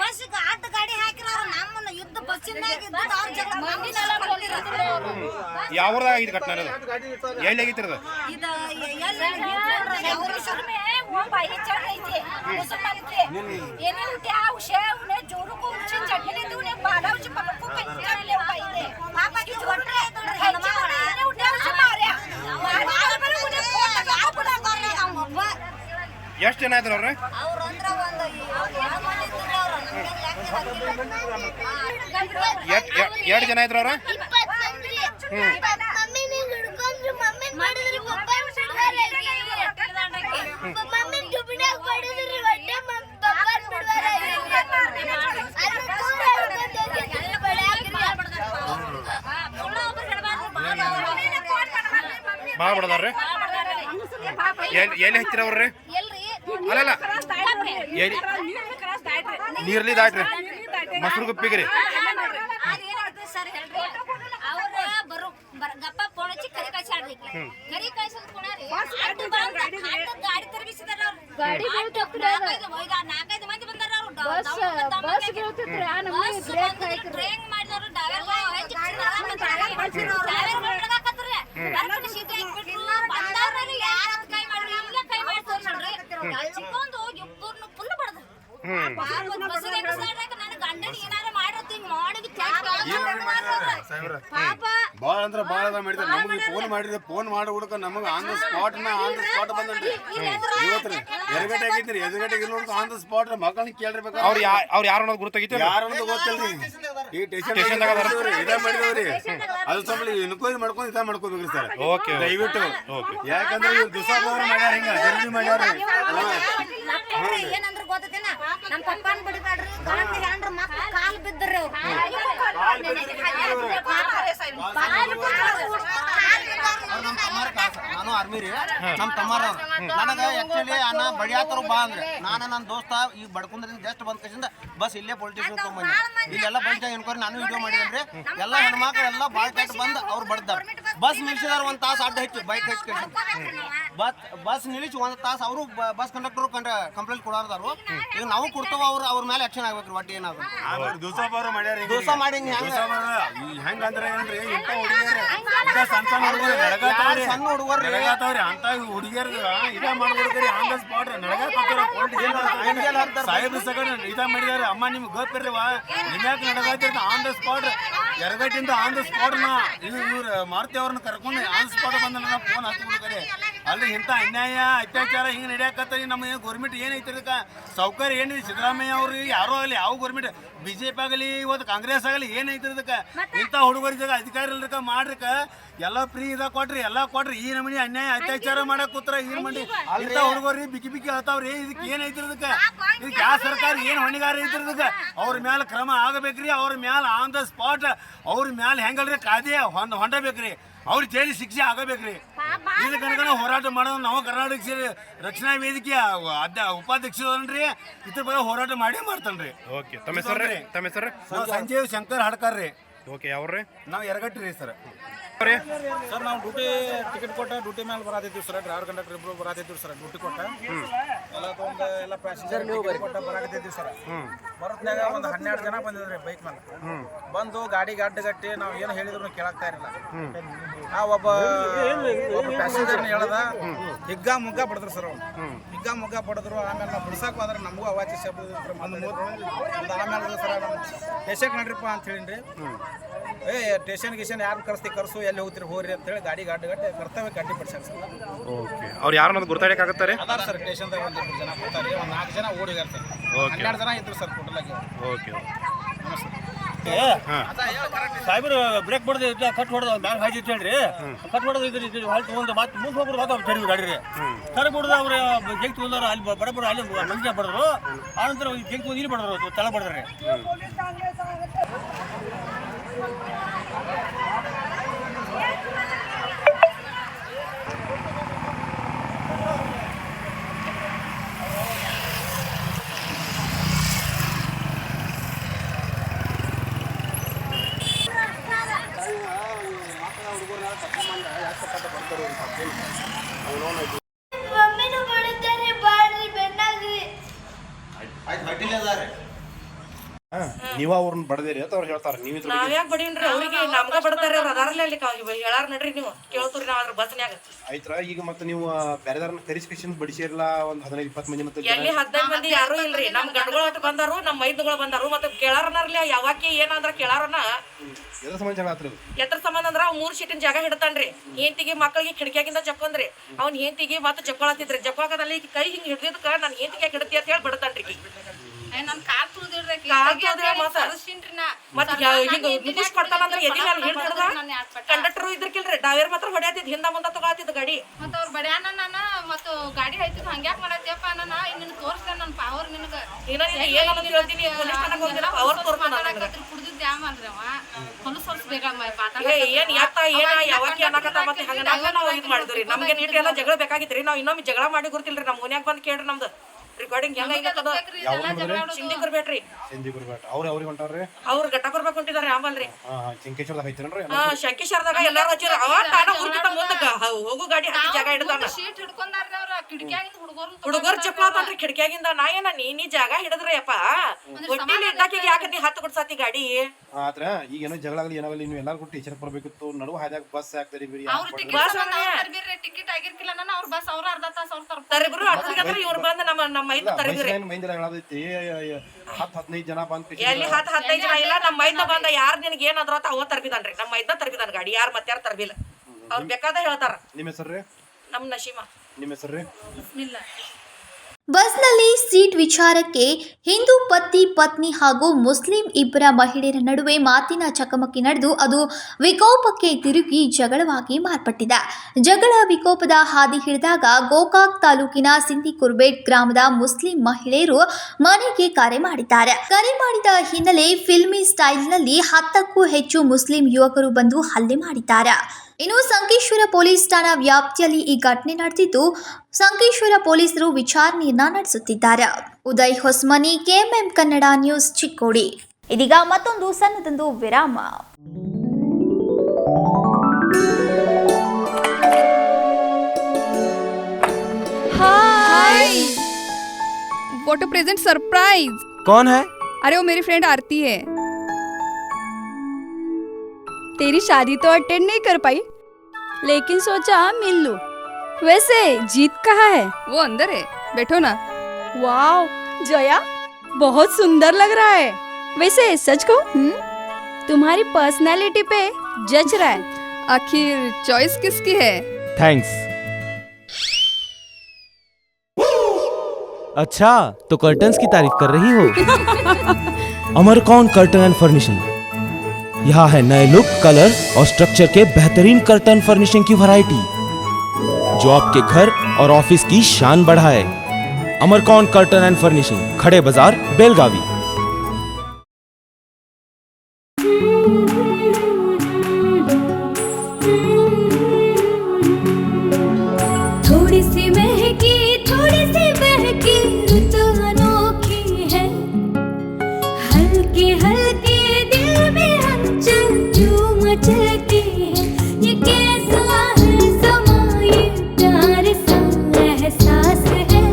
ಬಸ್ ಗಾಡಿ ಹಾಕಿರ ನಮ್ಮನ್ನ ಯುದ್ಧ ಬಸ್ಸಿನಾಗ ಯಾವ ಊರದಾಗ ಇದು ಘಟನೆ? ಎಲ್ಲಿ ಆಗೈತ್ರಿ ಅದು? ಎಷ್ಟು ಜನ ಇದ್ರ ಅವ್ರ? ಎರಡು ಜನ ಇದ್ರ ಅವ್ರ? ಭಾಳ ಬಡದಾರ್ರಿ? ಎಲ್ಲಿ ಹಚ್ಚಿರ ಅವ್ರಿ? ಅಲ್ಲಲ್ಲ ನೀರ್ಲಿ ದಾಟ್ರಿ ಮೊಸರು ಗುಪ್ಪಿಗೆ ರೀ ಸರ್ ಹೇಳ್ರಿ ಅವ್ರ ಬರೋ ಗಪ್ಪ ಫೋನ್ ಹಚ್ಚಿ ಕರಿ ಕಳ್ಸಾಡ್ರಿ ಕರಿ ಕಳ್ಸೋದ್ ಕೊಡ್ರಿ ಗಾಡಿ ತರಬಿಸಿದಾರ ನಾಲ್ಕೈದು ಮಂದಿ ಬಂದಾರ ಟ್ರೈನ್ ಮಾಡಿದವ್ರು ಯಾರ ಕೈ ಮಾಡ್ರಿ ಇಲ್ಲ ಕೈ ಮಾಡ್ತಾರ ನೋಡ್ರಿ ಚಿಕ್ಕೊಂದು ಇಬ್ಬರನ್ನು ಫುಲ್ ಬಡದ ಬಾಳ ಅಂದ್ರ ಬಾಳ ಮಾಡಿದಾರೆ ನಮಗೆ ಫೋನ್ ಮಾಡಿ ಹುಡುಕ ನಮಗೆ ಆನ್ ದ ಸ್ಪಾಟ್ ಬಂದ್ರಿ ಇವತ್ತು ಎದುರುಗಡೆ ಆಗೈತ್ರಿ ಎದುರುಗಡೆ ನೋಡ್ಕ ಆನ್ ದ ಸ್ಪಾಟ್ ಮಕ್ಕಳನ್ನ ಕೇಳಿರ್ಬೇಕು ಅವ್ರು ಯಾರು ಅನ್ನೋದು ಗೊತ್ತಾಗಿತ್ತು ಯಾರು ಅನ್ನೋದು ಗೊತ್ತಿಲ್ರಿ ಈ ಸ್ಟೇಷನ್ ಇದೇ ಮಾಡಿದವ್ರಿ ಅದು ಸ್ವಲ್ಪ ಎನ್ಕ್ವೈರಿ ಮಾಡ್ಕೊಂಡು ಇದ ಮಾಡ್ಕೋಬೇಕ್ರಿ ಸರ್ ಓಕೆ ದಯವಿಟ್ಟು ಯಾಕಂದ್ರೆ ಇವ್ರು ದುಸ್ಸಾಬ್ ಮಾಡ್ಯಾರ ಹಿಂಗ ಜಲ್ದಿ ಮಾಡ್ಯಾರ ಏನಂದ್ರ ಗೊತ್ತೇನ ನಮ್ಮ ಪಪ್ಪನ್ ಬಿಡಬೇಡ್ರಿ ಗಂಡ್ರ ಮಕ್ಕಳು ಕಾಲ್ ಬಿದ್ದರು ನಾನು ಆರ್ಮಿ ರೀ ನಮ್ ತಮ್ಮಾರ ನನಗ ಆಕ್ಚುಲಿ ಅನ್ನ ಬಡಿಯಾತರು ಬಾ ಅಂದ್ರೆ ನಾನು ನನ್ನ ದೋಸ್ತ ಈಗ ಬಡ್ಕೊಂಡ್ರಿಂದ ಜಸ್ಟ್ ಬಂದ ಕಸಿಂದ ಬಸ್ ಇಲ್ಲೇ ಪೊಲೀಸ್ ಸ್ಟೇಷನ್ ತಗೊಂಡ್ಬಂದಿ ಇಲ್ಲೆಲ್ಲ ಬಂದ ಎನ್ಕ್ವೈರಿ ನಾನು ವಿಡಿಯೋ ಮಾಡಿದ್ರೆ ಎಲ್ಲ ಹೆಣ್ಮಕ್ಳು ಎಲ್ಲ ಬಾಳ್ ಕೆಟ್ಟ ಬಂದು ಅವ್ರು ಬಡ್ದಾರ ಬಸ್ ನಿಲ್ಸಿದಾರ ಒಂದ್ ತಾಸು ಅಡ್ಡ ಹೆಚ್ಚು ಬೈಕ್ ಹೆಚ್ಚು ಬಸ್ ನಿಲ್ಲಿಸಿ ಒಂದ್ ತಾಸು ಅವರು ಬಸ್ ಕಂಡಕ್ಟರ್ ಕಂಪ್ಲೇಂಟ್ ಕೊಡಾರ್ದಾರು ಈಗ ನಾವು ಕೊಡ್ತಾವ ಅವ್ರ ಮೇಲೆ ಆಕ್ಷನ್ ಆಗ್ಬೇಕ್ರಿ ಒಟ್ಟು ಏನಾದ್ರು ದೋಸ ಮಾಡಿ ಹೆಂಗಂದ್ರೆ ಏನ್ರಿ ಇಂಥ ಸಣ್ಣ ಹುಡುಗರು ಅಂತ ಹುಡುಗಿಯರ್ ಇದ ಮಾಡ್ಬಿಡ್ತೀರಿ ಆನ್ ದ ಸ್ಪಾಟ್ ಸಾಹೇಬ್ರ ಸಗಡ್ ಇದ ಮಾಡಿದಾರ ಅಮ್ಮ ನಿಮ್ಗೆ ಗೊತ್ತಿರ್ರಿವ ನಿಮ್ಯಾಕ ನಡಗಾತಿರ್ತ ಆನ್ ದ ಸ್ಪಾಟ್ ಎರಗಟ್ಟಿಂದ ಆನ್ ದ ಸ್ಪಾಟ್ ನ ಇವ್ರು ಮಾರುತಿ ಅವ್ರನ್ನ ಕರ್ಕೊಂಡು ಆನ್ ಸ್ಪಾಟ್ ಬಂದ ನನ್ನ ಫೋನ್ ಹಚ್ಚಿ ಬಿಡ್ತಾರೆ ಅಲ್ರಿ ಇಂಥ ಅನ್ಯಾಯ ಅತ್ಯಾಚಾರ ಹಿಂಗೆ ನಡೆಯಕತ್ತರಿ ನಮ್ಮ ಗೌರ್ಮೆಂಟ್ ಏನೈತಿ ಇದಕ್ಕೆ ಸೌಕರ್ಯ ಏನಿದೆ ಸಿದ್ದರಾಮಯ್ಯ ಅವ್ರಿಗೆ ಯಾರೋ ಆಗಲಿ ಯಾವ ಗೌರ್ಮೆಂಟ್ ಬಿಜೆಪಿ ಆಗಲಿ ಇವತ್ತು ಕಾಂಗ್ರೆಸ್ ಆಗಲಿ ಏನೈತಿ ಇದಕ್ಕೆ ಇಂಥ ಹುಡುಗರಿಗೆ ಅಧಿಕಾರ ಇಲ್ರಕ ಮಾಡ್ರಿಕ ಎಲ್ಲ ಫ್ರೀ ಇದ ಕೊಟ್ರಿ ಎಲ್ಲ ಕೊಟ್ರಿ ಈ ನಮೂನಿ ಅನ್ಯಾಯ ಅತ್ಯಾಚಾರ ಮಾಡಕ್ ಕೂತ್ರ ಏನ್ ಮಾಡಿ ಇಂಥ ಹುಡುಗರಿ ಬಿಕ್ಕಿ ಹತ್ತಾವ್ರಿ ಇದಕ್ಕೆ ಏನೈತಿ ಇದಕ್ಕೆ ಇದಕ್ಕೆ ಯಾವ ಸರ್ಕಾರ ಏನ್ ಹೊಣೆಗಾರ ಐತಿ ಇದಕ್ಕೆ ಅವ್ರ ಮ್ಯಾಲ ಕ್ರಮ ಆಗಬೇಕ್ರಿ ಅವ್ರ ಮ್ಯಾಲ ಆನ್ ದ ಸ್ಪಾಟ್ ಅವ್ರ ಮ್ಯಾಲ ಹೆಂಗಲ್ರಿ ಕಾಯ್ದೆ ಹೊಂಡಬೇಕ್ರಿ ಅವ್ರ ಜೈಲಿ ಶಿಕ್ಷೆ ಆಗಬೇಕ್ರಿ ಇದಕ್ಕೆ ಹೋರಾಟ ಮಾಡೋದು ನಾವು ಕರ್ನಾಟಕ ರಕ್ಷಣಾ ವೇದಿಕೆ ಉಪಾಧ್ಯಕ್ಷರನ್ರಿ ಇದ್ರ ಬಗ್ಗೆ ಹೋರಾಟ ಮಾಡಿ ಮಾಡ್ತಾನ್ರಿ ಓಕೆ ತಮ್ಮ ಹೆಸರು ತಮ್ಮ ಹೆಸರು ಸಂಜೀವ್ ಶಂಕರ್ ಹಡ್ಕರ್ ರೀ ಓಕೆ ಯಾವ್ರಿ ನಾವು ಎರಗಟ್ಟಿ ರೀ ಸರ್ ಸರ್ ನಾವು ಡ್ಯೂಟಿ ಟಿಕೆಟ್ ಕೊಟ್ಟ ಡ್ಯೂಟಿ ಮೇಲೆ ಬರಾತಿದ್ವಿ ಸರ್ ಡ್ರೈವರ್ ಕಂಡಕ್ಟರ್ ಇಬ್ರು ಬರಾತಿದ್ವಿ ಸರ್ ಡ್ಯೂಟಿ ಕೊಟ್ಟ ಎಲ್ಲ ತೊಗೊಂಡು ಎಲ್ಲ ಪ್ಯಾಸೆಂಜರ್ ಕೊಟ್ಟ ಬರಾಕತ್ತಿದ್ವಿ ಸರ್ ಬರೋತ್ನಾಗ ಒಂದು 12 ಜನ ಬಂದಿದ್ರಿ ಬೈಕ್ ಮೇಲೆ ಬಂದು ಗಾಡಿಗೆ ಅಡ್ಡಗಟ್ಟಿ ನಾವು ಏನು ಹೇಳಿದ್ರು ಕೇಳಾಕ್ತಾ ಇರಲಿಲ್ಲ ಆ ಒಬ್ಬ ಪ್ಯಾಸೆಂಜರ್ನ ಹೇಳ್ದ ಹಿಗ್ಗ ಮುಗ್ಗ ಬಡದ್ರು ಸರ್ ಅವ್ರು ಹಿಗ್ಗ ಮುಗ್ಗ ಬಡದ್ರು ಆಮೇಲೆ ನಾವು ಬಿಡ್ಸಕ್ಕೆ ಹೋದ್ರೆ ನಮಗೂ ಅವಾಚಿ ಶಬ್ದ ಆಮೇಲೆ ಸರ್ ನಮ್ಮ ಪೇಷಂಟ್ ನಡ್ರಿಪ್ಪ ಅಂತ ಹೇಳಿನ್ರಿ ಸ್ಟೇಷನ್ ಗಿಷನ್ ಯಾರು ಕರ್ಸು ಎಲ್ಲಿ ಹೋಗ್ತೀರಿ ಹೋಗ್ರಿ ಅಂತ ಹೇಳಿ ಗಾಡಿಗೆ ಅಡ್ಡಗಟ್ಟೆ ಕರ್ತವ್ಯ ಗಡ್ಡಿ ಪಡಿಸ್ಯಾರ ಸರ್ ಓಕೆ ಅವ್ರು ಯಾರನ್ನೋದು ಗುರ್ತಾಡಕ್ಕಾಗತ್ತಾರೆ ಅದಾರ ಸರ್ ಸ್ಟೇಷನ್ದಾಗ ಒಂದು 2 ಜನ ಬರ್ತಾರೆ ಒಂದು 4 ಜನ ಓಡಿಗಾರ ಸರ್ 12 ಜನ ಇದ್ರು ಸರ್ ಟೋಟಲಾಗಿ ಓಕೆ ಸಾಹೇಬ್ರು ಬ್ರೇಕ್ ಹೊಡೆದು ಕಟ್ ಹೊಡೆದು ಬ್ಯಾಗ್ ಹಾಕಿತ್ತು ಹೇಳ್ರಿ ಕಟ್ ಹೊಡೆದು ಇದು ಹೊಳೆ ತೊಗೊಂಡು ಮತ್ತೆ ಮುಂದೆ ಹೋಗ್ರು ಮಾತ್ರ ಚಡಿ ಗಾಡಿ ರೀ ಕರೆ ಬಿಡೋದು ಅವ್ರು ಜಗ್ ತೊಗೊಂಡವ್ರು ಅಲ್ಲಿ ಬಡ ಅಲ್ಲಿ ಮಂದಿ ಬಡದ್ರು ಆನಂತರ ಜಗ್ ತೊಗೊಂಡು ಇಲ್ಲಿ ಬಡದ್ರು ತಳ ಬಡದ್ರಿ ಮಮ್ಮಿನೂ ಬಡಿತಾರೆ ಬಾಡ್ರಿ ಬೆನ್ನಾಗ್ರಿ ನೀವ ಅವ್ರನ್ನ ಬಡದೇರಿ ಅಂತ ಅವ್ರು ಹೇಳ್ತಾರ ನೀವು ನಾವ್ಯಾಕೆ ಬಡೀನ್ರಿ ಅವ್ರಿಗೆ ನಮ್ಗ ಬಡತಾರ ಅವ್ರ ಅದಾರಲ್ಲ ಅಲ್ಲಿ ಹೇಳಾರ ನಡ್ರಿ ನೀವು ಕೇಳ್ತೀರಿ ನಾವ್ ಅದ್ರ ಬಸ್ನ್ಯಾಗ ಆಯ್ತ್ರ ಈಗ ಮತ್ತೆ ನೀವು ಬೇರೆದಾರನ್ನ ಕರಿಸ್ಕೇಶನ್ ಬಡಿಸಿರಲ್ಲ ಒಂದ್ 15-20 ಮಂದಿ ಮತ್ತೆ ಎಲ್ಲಿ 15 ಮಂದಿ ಯಾರು ಇಲ್ರಿ ನಮ್ ಗಂಡುಗಳು ಅಟ್ ಬಂದಾರು ನಮ್ ಮೈದುಗಳು ಬಂದಾರು ಮತ್ತೆ ಕೇಳಾರನರ್ಲಿ ಯಾವಾಕಿ ಏನಂದ್ರ ಕೇಳಾರನ ಎದ್ರ ಸಂಬಂಧ ಜಗಳ ಆತ್ರಿ ಎದ್ರ ಸಂಬಂಧ ಅಂದ್ರ ಅವ್ 3 ಸೀಟಿನ ಜಾಗ ಹಿಡ್ತಾನ್ರಿ ಹೆಂತಿಗೆ ಮಕ್ಕಳಿಗೆ ಕಿಟಕಿಯಾಗಿಂದ ಜಕ್ಕೊಂದ್ರಿ ಅವ್ನ ಹೆಂತಿಗೆ ಮತ್ತೆ ಜಕ್ಕೊಳತಿದ್ರಿ ಜಕ್ಕೊಳಕದಲ್ಲಿ ಕೈ ಹಿಂಗ್ ಹಿಡ್ದಿದ್ಕ ನಾನು ಹೆಂತಿಗೆ ಹಿಡತಿ ಅಂತ ಹೇಳಿ ಬಿಡ್ತಾನ್ರಿ ನನ್ ಕಾಲ್ ತುಳಿದಿಡ್ರಿ ಕಂಡಕ್ಟರ್ ಇದ್ರಕಿಲ್ರಿ ಡ್ರೈವರ್ ಮಾತ್ರ ಹೊಡ್ಯಾತಿದ್ ಹಿಂದ ಮುಂದ ತಗೊಳತಿದ್ ಗಾಡಿ ಮತ್ತ ಅವ್ರ ಬಡ್ಯಾನ ನಾನ ಮತ್ತ ಗಾಡಿ ಐತಿ ಹಂಗ್ಯಾಕ್ ಮಾಡತ್ಯಪ್ಪ ನಾನ ನಿನ್ ತೋರ್ಸ್ದೆ ನನ್ ಪವರ್ ನಿನಗ ಏನಂತ ಹೇಳ್ತೀನಿ ಪೊಲೀಸ್ ಠಾಣೆಗೆ ಹೋಗಿಲ್ಲ ಪವರ್ ತೋರ್ಸ್ತಾನ ಕುಡ್ದಿದ್ ಯಾಮಲ್ರಿ ಅವ ಹೊಲಸ್ ಬೇಗ ಏನ್ ಯಾಕ ಏನ ಯಾವಾಕಿ ಅನ್ನಕತ್ತ ಮತ್ತೆ ಹಂಗ ನಾವು ಇದು ಮಾಡಿದ್ರಿ ನಮ್ಗೆ ನೀಟ್ ಎಲ್ಲ ಜಗಳ ಬೇಕಾಗಿತ್ರಿ ನಾವ್ ಇನ್ನೊಮ್ಮೆ ಜಗಳ ಮಾಡಿ ಗುರ್ತಿಲ್ರಿ ನಮ್ ಮನ್ಯಾಗ ಬಂದ್ ಕೇಳ್ರಿ ನಮ್ದು ರೆಕಾರ್ಡಿಂಗ್ ಹೆಂಗಾಗತ್ತದ ಸಿಂಧಿಕರ್ ಬೇಡ್ರಿ ಅವ್ರಿಗೆ ಹೊಂಟಾರ್ರಿ ಅವ್ರು ಘಟಕರ್ಬೇಕು ಹೊಂಟಿದಾರೆ ಆಮಲ್ರಿ ಶಂಕೇಶ್ವರದಾಗ ಐತೇನ್ರಿ ಶಂಕೇಶ್ವರದಾಗ ಎಲ್ಲಾರು ಹಚ್ಚಿರ ಅವ ತಾನ ಹುಡುಕಿದ ಮುಂದಕ್ಕ ಹೋಗು ಗಾಡಿ ಹಾಕಿ ಜಾಗ ಹಿಡ್ದಾನ ಹುಡುಗರು ಚಪ್ಪಾತನ್ರಿ ಕಿಟಕಿಯಾಗಿಂದ ನಾ ಏನ ನೀ ಜಾಗ ಹಿಡಿದ್ರಿ ಅಪ್ಪ ಒಟ್ಟಿಲಿ ಇದ್ದಾಕಿಗೆ ಯಾಕೆ ನೀ ಹತ್ತು ಕೊಡ್ಸಾತಿ ಗಾಡಿ ಆದ್ರ ಈಗ ಏನೋ ಜಗಳ ಆಗಲಿ ಏನಾಗಲಿ ನೀವು ಎಲ್ಲಾರು ಟೀಚರ್ ಬರ್ಬೇಕಿತ್ತು ನಡುವ ಹಾದ್ಯಾಗ ಬಸ್ ಹಾಕ್ತಾರಿ ಟಿಕೆಟ್ ಆಗಿರ್ಕಿಲ್ಲ ಅವ್ರ ಬಸ್ ಅವ್ರ ಅರ್ಧ ತಾಸ ಅವ್ರ ತರಬಿರು ಅರ್ಧಗಂದ್ರೆ ಇವ್ರು ಬಂದು ನಮ್ಮ ಮೈದ ತರಬಿರಿ ಮೈಂದಿರ ಹೇಳದೈತಿ 10-15 ಜನ ಬಂದ್ ಎಲ್ಲಿ 10-15 ಜನ ಇಲ್ಲ ನಮ್ಮ ಮೈದ ಬಂದ ಯಾರು ನಿನಗೆ ಏನಾದ್ರ ಅವ ತರಬಿದಾನ್ರಿ ನಮ್ಮ ಮೈದ ತರಬಿದಾನ ಗಾಡಿ ಯಾರು ಮತ್ತೆ ಯಾರು ತರಬಿಲ್ಲ ಅವ್ರು ಬೇಕಾದ ಹೇಳ್ತಾರ ನಿಮ್ಮ ಹೆಸರು ನಮ್ಮ ನಶೀಮಾ ನಿಮ್ಮ ಹೆಸರು ಇಲ್ಲ ಬಸ್ನಲ್ಲಿ ಸೀಟ್ ವಿಚಾರಕ್ಕೆ ಹಿಂದೂ ಪತ್ನಿ ಹಾಗೂ ಮುಸ್ಲಿಂ ಇಬ್ಬರ ಮಹಿಳೆಯರ ನಡುವೆ ಮಾತಿನ ಚಕಮಕಿ ನಡೆದು ಅದು ವಿಕೋಪಕ್ಕೆ ತಿರುಗಿ ಜಗಳವಾಗಿ ಮಾರ್ಪಟ್ಟಿದೆ. ಜಗಳ ವಿಕೋಪದ ಹಾದಿ ಹಿಡಿದಾಗ ಗೋಕಾಕ್ ತಾಲೂಕಿನ ಸಿಂಧಿಕುರ್ಬೇಟ್ ಗ್ರಾಮದ ಮುಸ್ಲಿಂ ಮಹಿಳೆಯರು ಮನೆಗೆ ಕರೆ ಮಾಡಿದ್ದಾರೆ. ಕರೆ ಮಾಡಿದ ಹಿನ್ನೆಲೆ ಫಿಲ್ಮಿ ಸ್ಟೈಲ್ನಲ್ಲಿ 10ಕ್ಕೂ ಹೆಚ್ಚು ಮುಸ್ಲಿಂ ಯುವಕರು ಬಂದು ಹಲ್ಲೆ ಮಾಡಿದ್ದಾರೆ. ಇನ್ನು ಸಂಕೇಶ್ವರ ಪೊಲೀಸ್ ಠಾಣಾ ವ್ಯಾಪ್ತಿಯಲ್ಲಿ ಈ ಘಟನೆ ನಡೆದಿದ್ದು ಸಂಕೇಶ್ವರ ಪೊಲೀಸರು ವಿಚಾರಣೆಯನ್ನ ನಡೆಸುತ್ತಿದ್ದಾರೆ. Uday Hosmani, KMM Kannada news, Chikkodi. ಇದೀಗ ಮತ್ತೊಂದು ಸಣ್ಣದೊಂದು ವಿರಾಮ. हाय, व्हाट अ प्रेजेंट सरप्राइज। कौन है? अरे वो मेरी फ्रेंड आरती है। तेरी शादी तो अटेंड नहीं कर पाई, लेकिन सोचा मिल लूं। वैसे जीत कहाँ है? वो अंदर है, बैठो ना। वाओ जया, बहुत सुंदर लग रहा है। वैसे सच कहूं, तुम्हारी पर्सनालिटी पे जज रहा है। आखिर चॉइस किसकी है? थैंक्स। अच्छा, तो कर्टन्स की तारीफ कर रही हो? अमरकौन कर्टन एंड फर्निशिंग, यहाँ है नए लुक, कलर और स्ट्रक्चर के बेहतरीन कर्टन फर्निशिंग की वैरायटी जो आपके घर और ऑफिस की शान बढ़ाए। अमरकौन कर्टन एंड फर्निशिंग, खड़े बाजार, बेलगावी। थोड़ी सी महकी, थोड़ी सी बहकी, रुत अनोखी है। हल्के हल्के दिल में हलचल जो मचलती है। ये कैसा है समा, ये प्यार सा एहसास है।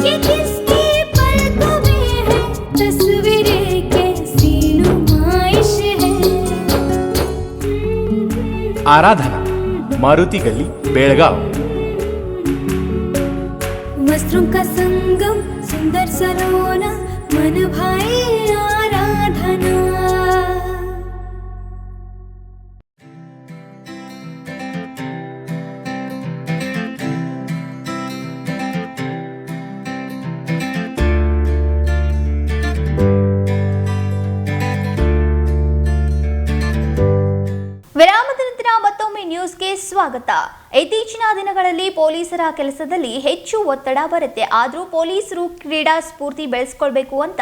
ये किसकी पलकों में है तस्वीरें, कैसी नुमाइश है। आराधना, मारुति गली, बेलगाव। वस्त्रों का संगम, सुंदर सलोना, मन भाई आराधना। ವಿರಾಮದ ನಂತರ ಮತ್ತೊಮ್ಮೆ ನ್ಯೂಸ್ಗೆ ಸ್ವಾಗತ. ಇತ್ತೀಚಿನ ದಿನಗಳಲ್ಲಿ ಪೊಲೀಸರ ಕೆಲಸದಲ್ಲಿ ಹೆಚ್ಚು ಒತ್ತಡ ಬರುತ್ತೆ. ಆದರೂ ಪೊಲೀಸರು ಕ್ರೀಡಾ ಸ್ಫೂರ್ತಿ ಬೆಳೆಸ್ಕೊಳ್ಬೇಕು ಅಂತ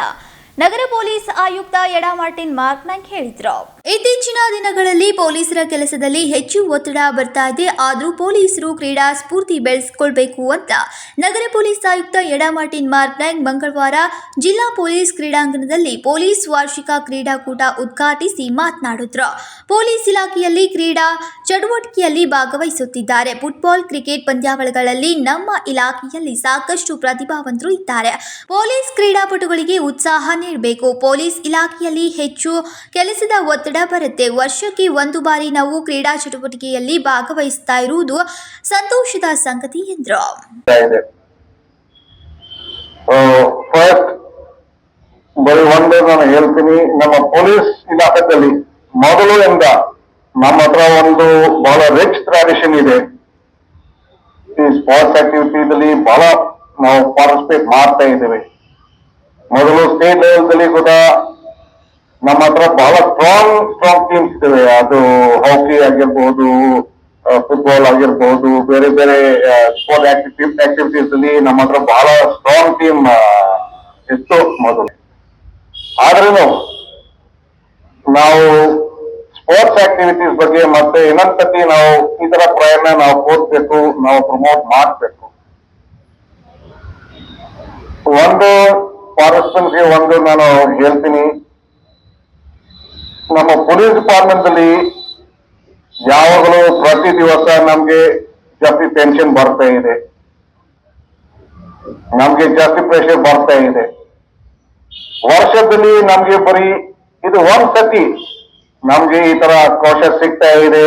ನಗರ ಪೊಲೀಸ್ ಆಯುಕ್ತ ಯಡಾ ಮಾರ್ಟಿನ್ ಮಾರ್ಕ್ನಾಂಗ್ ಹೇಳಿದ್ರು. ಇತ್ತೀಚಿನ ದಿನಗಳಲ್ಲಿ ಪೊಲೀಸರ ಕೆಲಸದಲ್ಲಿ ಹೆಚ್ಚು ಒತ್ತಡ ಬರ್ತಾ ಇದೆ, ಆದರೂ ಪೊಲೀಸರು ಕ್ರೀಡಾ ಸ್ಫೂರ್ತಿ ಬೆಳೆಸ್ಕೊಳ್ಬೇಕು ಅಂತ ನಗರ ಪೊಲೀಸ್ ಆಯುಕ್ತ ಯಡಾ ಮಾರ್ಟಿನ್ ಮಾರ್ಕ್ನಾಂಗ್ ಮಂಗಳವಾರ ಜಿಲ್ಲಾ ಪೊಲೀಸ್ ಕ್ರೀಡಾಂಗಣದಲ್ಲಿ ಪೊಲೀಸ್ ವಾರ್ಷಿಕ ಕ್ರೀಡಾಕೂಟ ಉದ್ಘಾಟಿಸಿ ಮಾತನಾಡಿದ್ರು. ಪೊಲೀಸ್ ಇಲಾಖೆಯಲ್ಲಿ ಕ್ರೀಡಾ ಚಟುವಟಿಕೆಯಲ್ಲಿ ಭಾಗವಹಿಸುತ್ತಿದ್ದಾರೆ. ಫುಟ್ಬಾಲ್, ಕ್ರಿಕೆಟ್ ಪಂದ್ಯಾವಳಿಗಳಲ್ಲಿ ನಮ್ಮ ಇಲಾಖೆಯಲ್ಲಿ ಸಾಕಷ್ಟು ಪ್ರತಿಭಾವಂತರು ಇದ್ದಾರೆ. ಪೊಲೀಸ್ ಕ್ರೀಡಾಪಟುಗಳಿಗೆ ಉತ್ಸಾಹ ನೀಡಬೇಕು. ಪೊಲೀಸ್ ಇಲಾಖೆಯಲ್ಲಿ ಹೆಚ್ಚು ಕೆಲಸದ ಒತ್ತಡ ಬರುತ್ತೆ. ವರ್ಷಕ್ಕೆ ಒಂದು ಬಾರಿ ನಾವು ಕ್ರೀಡಾ ಚಟುವಟಿಕೆಯಲ್ಲಿ ಭಾಗವಹಿಸ್ತಾ ಇರುವುದು ಸಂತೋಷದ ಸಂಗತಿ ಎಂದರು. ಒಂದೇ ನಾನು ಹೇಳ್ತೀನಿ, ನಮ್ಮ ಪೊಲೀಸ್ ಇಲಾಖೆಯಲ್ಲಿ ಮೊದಲಿನಿಂದ ನಮ್ಮ ಹತ್ರ ಒಂದು ಬಹಳ ರಿಚ್ ಟ್ರಾಡಿಷನ್ ಇದೆ. ಈ ಸ್ಪೋರ್ಟ್ಸ್ ಆಕ್ಟಿವಿಟಿದಲ್ಲಿ ಬಹಳ ನಾವು ಪಾರ್ಟಿಸಿಪೇಟ್ ಮಾಡ್ತಾ ಇದ್ದೇವೆ. ಮೊದಲು ಸ್ಟೇಟ್ ಲೆವೆಲ್ದಲ್ಲಿ ಕೂಡ ನಮ್ಮ ಹತ್ರ ಬಹಳ ಸ್ಟ್ರಾಂಗ್ ಟೀಮ್ಸ್ ಇದ್ದೇವೆ. ಅದು ಹಾಕಿ ಆಗಿರ್ಬೋದು, ಫುಟ್ಬಾಲ್ ಆಗಿರ್ಬೋದು, ಬೇರೆ ಬೇರೆ ಸ್ಪೋರ್ಟ್ ಆಕ್ಟಿವಿಟೀಸ್ ಅಲ್ಲಿ ನಮ್ಮ ಹತ್ರ ಬಹಳ ಸ್ಟ್ರಾಂಗ್ ಟೀಮ್ ಇತ್ತು ಮೊದಲು. ಆದ್ರೂ ನಾವು ಸ್ಪೋರ್ಟ್ಸ್ ಆಕ್ಟಿವಿಟೀಸ್ ಬಗ್ಗೆ ಮತ್ತೆ ಇನ್ನೊಂದ್ಸತಿ ನಾವು ಈ ತರ ಪ್ರಯತ್ನ ನಾವು ಕೋರ್ಸ್ಬೇಕು, ನಾವು ಪ್ರಮೋಟ್ ಮಾಡಬೇಕು. ಒಂದು ಫಾರೆಸ್ಟರ್ಸ್ಗೆ ಒಂದು ನಾನು ಹೇಳ್ತೀನಿ, ನಮ್ಮ ಪೊಲೀಸ್ ಡಿಪಾರ್ಟ್ಮೆಂಟ್ ಅಲ್ಲಿ ಯಾವಾಗಲೂ ಪ್ರತಿ ದಿವಸ ನಮ್ಗೆ ಜಾಸ್ತಿ ಟೆನ್ಷನ್ ಬರ್ತಾ ಇದೆ, ನಮ್ಗೆ ಜಾಸ್ತಿ ಪ್ರೆಷರ್ ಬರ್ತಾ ಇದೆ. ವರ್ಷದಲ್ಲಿ ನಮ್ಗೆ ಬರೀ ಇದು ಒಂದ್ ಸತಿ ನಮ್ಗೆ ಈ ತರ ಅವಕಾಶ ಸಿಗ್ತಾ ಇದೆ.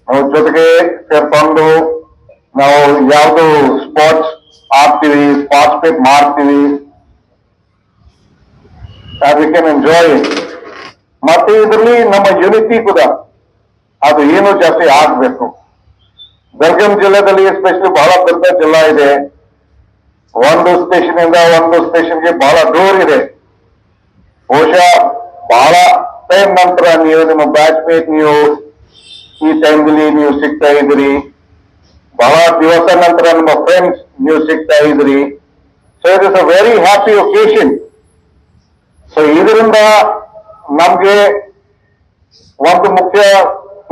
ನಾವು ಜೊತೆಗೆ ಸೇರ್ಕೊಂಡು ನಾವು ಯಾವ್ದು ಸ್ಪೋರ್ಟ್ಸ್ ಆಡ್ತೀವಿ, ಪಾರ್ಟಿಸಿಪೇಟ್ ಮಾಡ್ತೀವಿ, ವಿ ಕ್ಯಾನ್ ಎಂಜಾಯ್. ಮತ್ತೆ ಇದರಲ್ಲಿ ನಮ್ಮ ಯೂನಿಟಿ ಕೂಡ ಅದು ಏನು ಜಾಸ್ತಿ ಆಗ್ಬೇಕು. ಬೆಳಗಾಂ ಜಿಲ್ಲೆದಲ್ಲಿ ಎಸ್ಪೆಷಲಿ ಬಹಳ ದೊಡ್ಡ ಜಿಲ್ಲಾ ಇದೆ. ಒಂದು ಸ್ಟೇಷನ್ ಇಂದ ಒಂದು ಸ್ಟೇಷನ್ಗೆ ಬಹಳ ದೂರ ಇದೆ. ಬಹುಶಃ ಬಹಳ ಟೈಮ್ ನಂತರ ನೀವು ನಿಮ್ಮ ಬ್ಯಾಚ್ಮೇಟ್ ನೀವು ಈ ಟೈಮ್ನಲ್ಲಿ ನೀವು ಸಿಗ್ತಾ ಇದ್ದೀರಿ, ಬಹಳ ದಿವಸ ನಂತರ ನಿಮ್ಮ ಫ್ರೆಂಡ್ಸ್ ನೀವು ಸಿಗ್ತಾ ಇದ್ದೀರಿ. So it is a very happy occasion. So ಇದರಿಂದ ನಮ್ಗೆ ಒಂದು ಮುಖ್ಯ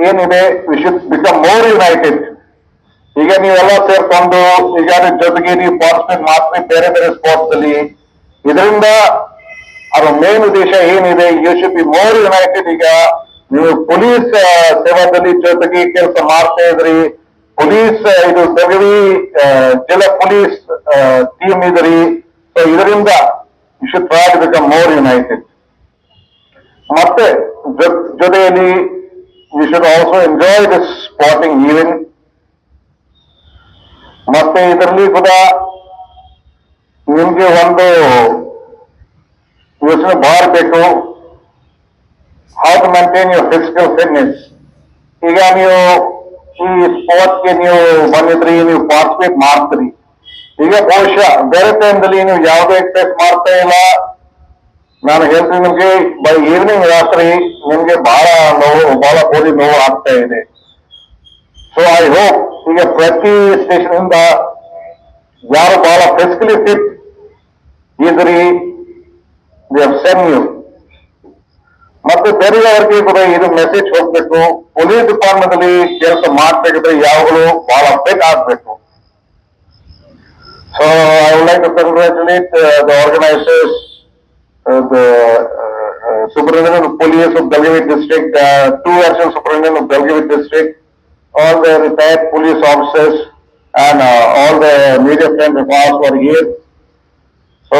ಏನಿದೆ, we should become more united. ಈಗ ನೀವೆಲ್ಲ ಸೇರ್ಕೊಂಡು ಈಗ ಜೊತೆಗೆ ನೀವು ಪಾರ್ಟಿಸಿಪೇಟ್ ಮಾಡ್ತೀವಿ ಬೇರೆ ಬೇರೆ ಸ್ಪೋರ್ಟ್ಸ್ ಅಲ್ಲಿ. ಇದರಿಂದ ಅದರ ಮೇನ್ ಉದ್ದೇಶ ಏನಿದೆ, you should be more united. ಈಗ ನೀವು ಪೊಲೀಸ್ ಸೇವಾದಲ್ಲಿ ಜೊತೆಗೆ ಕೆಲಸ ಮಾಡ್ತಾ ಇದ್ರಿ, ಪೊಲೀಸ್ ಇದು ಬೆಳಗಾವಿ ಜಿಲ್ಲಾ ಪೊಲೀಸ್ ಟೀಮ್ ಇದ್ರಿ. ಸೊ ಇದರಿಂದ you should try to become more united. ಮತ್ತೆ ಜೊತೆಯಲ್ಲಿ you should also enjoy this sporting event. ಮತ್ತೆ ಇದರಲ್ಲಿ ಕೂಡ ನಿಮ್ಗೆ ಒಂದು ಯೋಚನೆ ಮಾಡಬೇಕು, how to maintain your physical fitness. ಈಗ ನೀವು ಈ ಸ್ಪೋರ್ಟ್ಸ್ಗೆ ನೀವು ಬಂದಿದ್ರಿ, ನೀವು ಪಾರ್ಟಿಸಿಪೇಟ್ ಮಾಡ್ತೀರಿ. ಈಗ ಬಹುಶಃ ಬೇರೆ ಟೈಮ್ದಲ್ಲಿ ನೀವು ಯಾವುದೇ ಎಕ್ಸರ್ಸೈಸ್ ಮಾಡ್ತಾ ಇಲ್ಲ, ನಾನು ಹೇಳ್ತೀನಿ ನಿಮ್ಗೆ ಬೈ ಈವ್ನಿಂಗ್ ರಾತ್ರಿ ನಿಮ್ಗೆ ಬಹಳ ಬಾಡಿ ನೋವು ಆಗ್ತಾ ಇದೆ. ಸೊ ಐ ಹೋಪ್ ಈಗ ಪ್ರತಿ ಸ್ಟೇಷನ್ ಇಂದ ಯಾರು ಬಹಳ ಫಿಸಿಕಲಿ ಫಿಟ್ ಇದ್ರಿ, ದೇ ಹ್ಯಾವ್ ಸೆಂಡ್ ಯು. ಮತ್ತೆ ಬೇರೆಯವರಿಗೆ ಕೂಡ ಇದು ಮೆಸೇಜ್ ಹೋಗ್ಬೇಕು, ಪೊಲೀಸ್ ಡಿಪಾರ್ಟ್ಮೆಂಟ್ ಅಲ್ಲಿ ಕೆಲಸ ಮಾಡ್ಬೇಕಿದ್ರೆ ಯಾವಾಗಲೂ ಬಹಳ ಫಿಟ್ ಆಗ್ಬೇಕು. So I would like to congratulate the organisers, the Superintendent of Police of Belgavi District, 2 Assistant Superintendent of Belgavi District, all the retired police officers and all the media friends of ours who are here. So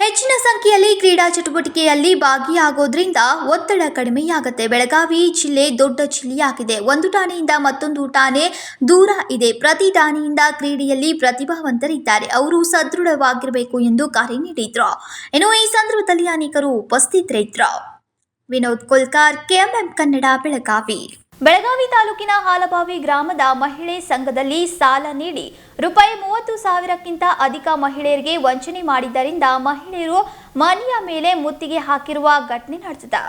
ಹೆಚ್ಚಿನ ಸಂಖ್ಯೆಯಲ್ಲಿ ಕ್ರೀಡಾ ಚಟುವಟಿಕೆಯಲ್ಲಿ ಭಾಗಿಯಾಗೋದ್ರಿಂದ ಒತ್ತಡ ಕಡಿಮೆಯಾಗುತ್ತೆ. ಬೆಳಗಾವಿ ಜಿಲ್ಲೆ ದೊಡ್ಡ ಜಿಲ್ಲೆಯಾಗಿದೆ. ಒಂದು ಠಾಣೆಯಿಂದ ಮತ್ತೊಂದು ಠಾಣೆ ದೂರ ಇದೆ. ಪ್ರತಿ ಠಾಣೆಯಿಂದ ಕ್ರೀಡೆಯಲ್ಲಿ ಪ್ರತಿಭಾವಂತರಿದ್ದಾರೆ, ಅವರು ಸದೃಢವಾಗಿರಬೇಕು ಎಂದು ಕರೆ ನೀಡಿದ್ರು. ಇನ್ನು ಈ ಸಂದರ್ಭದಲ್ಲಿ ಅನೇಕರು ಉಪಸ್ಥಿತರಿದ್ದರು. ವಿನೋದ್ ಕೋಲ್ಕಾರ್, ಕೆಎಂಎಂ ಕನ್ನಡ, ಬೆಳಗಾವಿ. ಬೆಳಗಾವಿ ತಾಲೂಕಿನ ಹಾಲಬಾವಿ ಗ್ರಾಮದ ಮಹಿಳೆ ಸಂಘದಲ್ಲಿ ಸಾಲ ನೀಡಿ ರೂಪಾಯಿ 30,000ಕ್ಕಿಂತ ಅಧಿಕ ಮಹಿಳೆಯರಿಗೆ ವಂಚನೆ ಮಾಡಿದ್ದರಿಂದ ಮಹಿಳೆಯರು ಮನೆಯ ಮೇಲೆ ಮುತ್ತಿಗೆ ಹಾಕಿರುವ ಘಟನೆ ನಡೆದಿದೆ.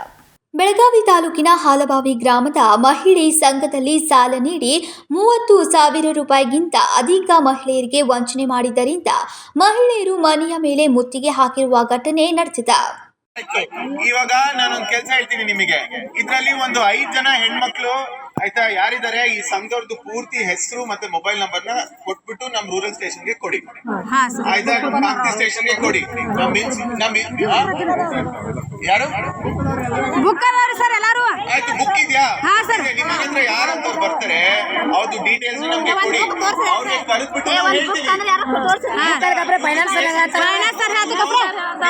ಬೆಳಗಾವಿ ತಾಲೂಕಿನ ಹಾಲಬಾವಿ ಗ್ರಾಮದ ಮಹಿಳೆ ಸಂಘದಲ್ಲಿ ಸಾಲ ನೀಡಿ 30,000 ರೂಪಾಯಿಗಿಂತ ಅಧಿಕ ಮಹಿಳೆಯರಿಗೆ ವಂಚನೆ ಮಾಡಿದ್ದರಿಂದ ಮಹಿಳೆಯರು ಮನೆಯ ಮೇಲೆ ಮುತ್ತಿಗೆ ಹಾಕಿರುವ ಘಟನೆ ನಡೆದಿದೆ. ಇವಾಗ ನಾನೊಂದು ಕೆಲಸ ಹೇಳ್ತೀನಿ ನಿಮಗೆ. ಇದ್ರಲ್ಲಿ ಒಂದು 5 ಜನ ಹೆಣ್ಮಕ್ಳು ಆಯ್ತಾ ಯಾರಿದ್ದಾರೆ, ಈ ಸಂಘದವ್ರದ್ದು ಪೂರ್ತಿ ಹೆಸರು ಮತ್ತೆ ಮೊಬೈಲ್ ನಂಬರ್ನ ಕೊಟ್ಬಿಟ್ಟು ನಮ್ ರೂರಲ್ ಸ್ಟೇಷನ್ಗೆ ಕೊಡಿ. ಆಯ್ತಾ, ಕಾಂತಿ ಸ್ಟೇಷನ್ಗೆ ಕೊಡಿ. ಯಾರು ಆಯ್ತು ಬುಕ್ ಇದೆಯಾ? ನಿಮ್ಮ ಹತ್ರ ಯಾರಂತವ್ರು ಬರ್ತಾರೆ ಅವ್ರದ್ದು ಡೀಟೇಲ್ಸ್ ನಮ್ಗೆ ಕೊಡಿ. ಅವ್ರಿಗೆ ಕರೆದ್ಬಿಟ್ಟು ನಾವು ಹೇಳ್ತೀವಿ.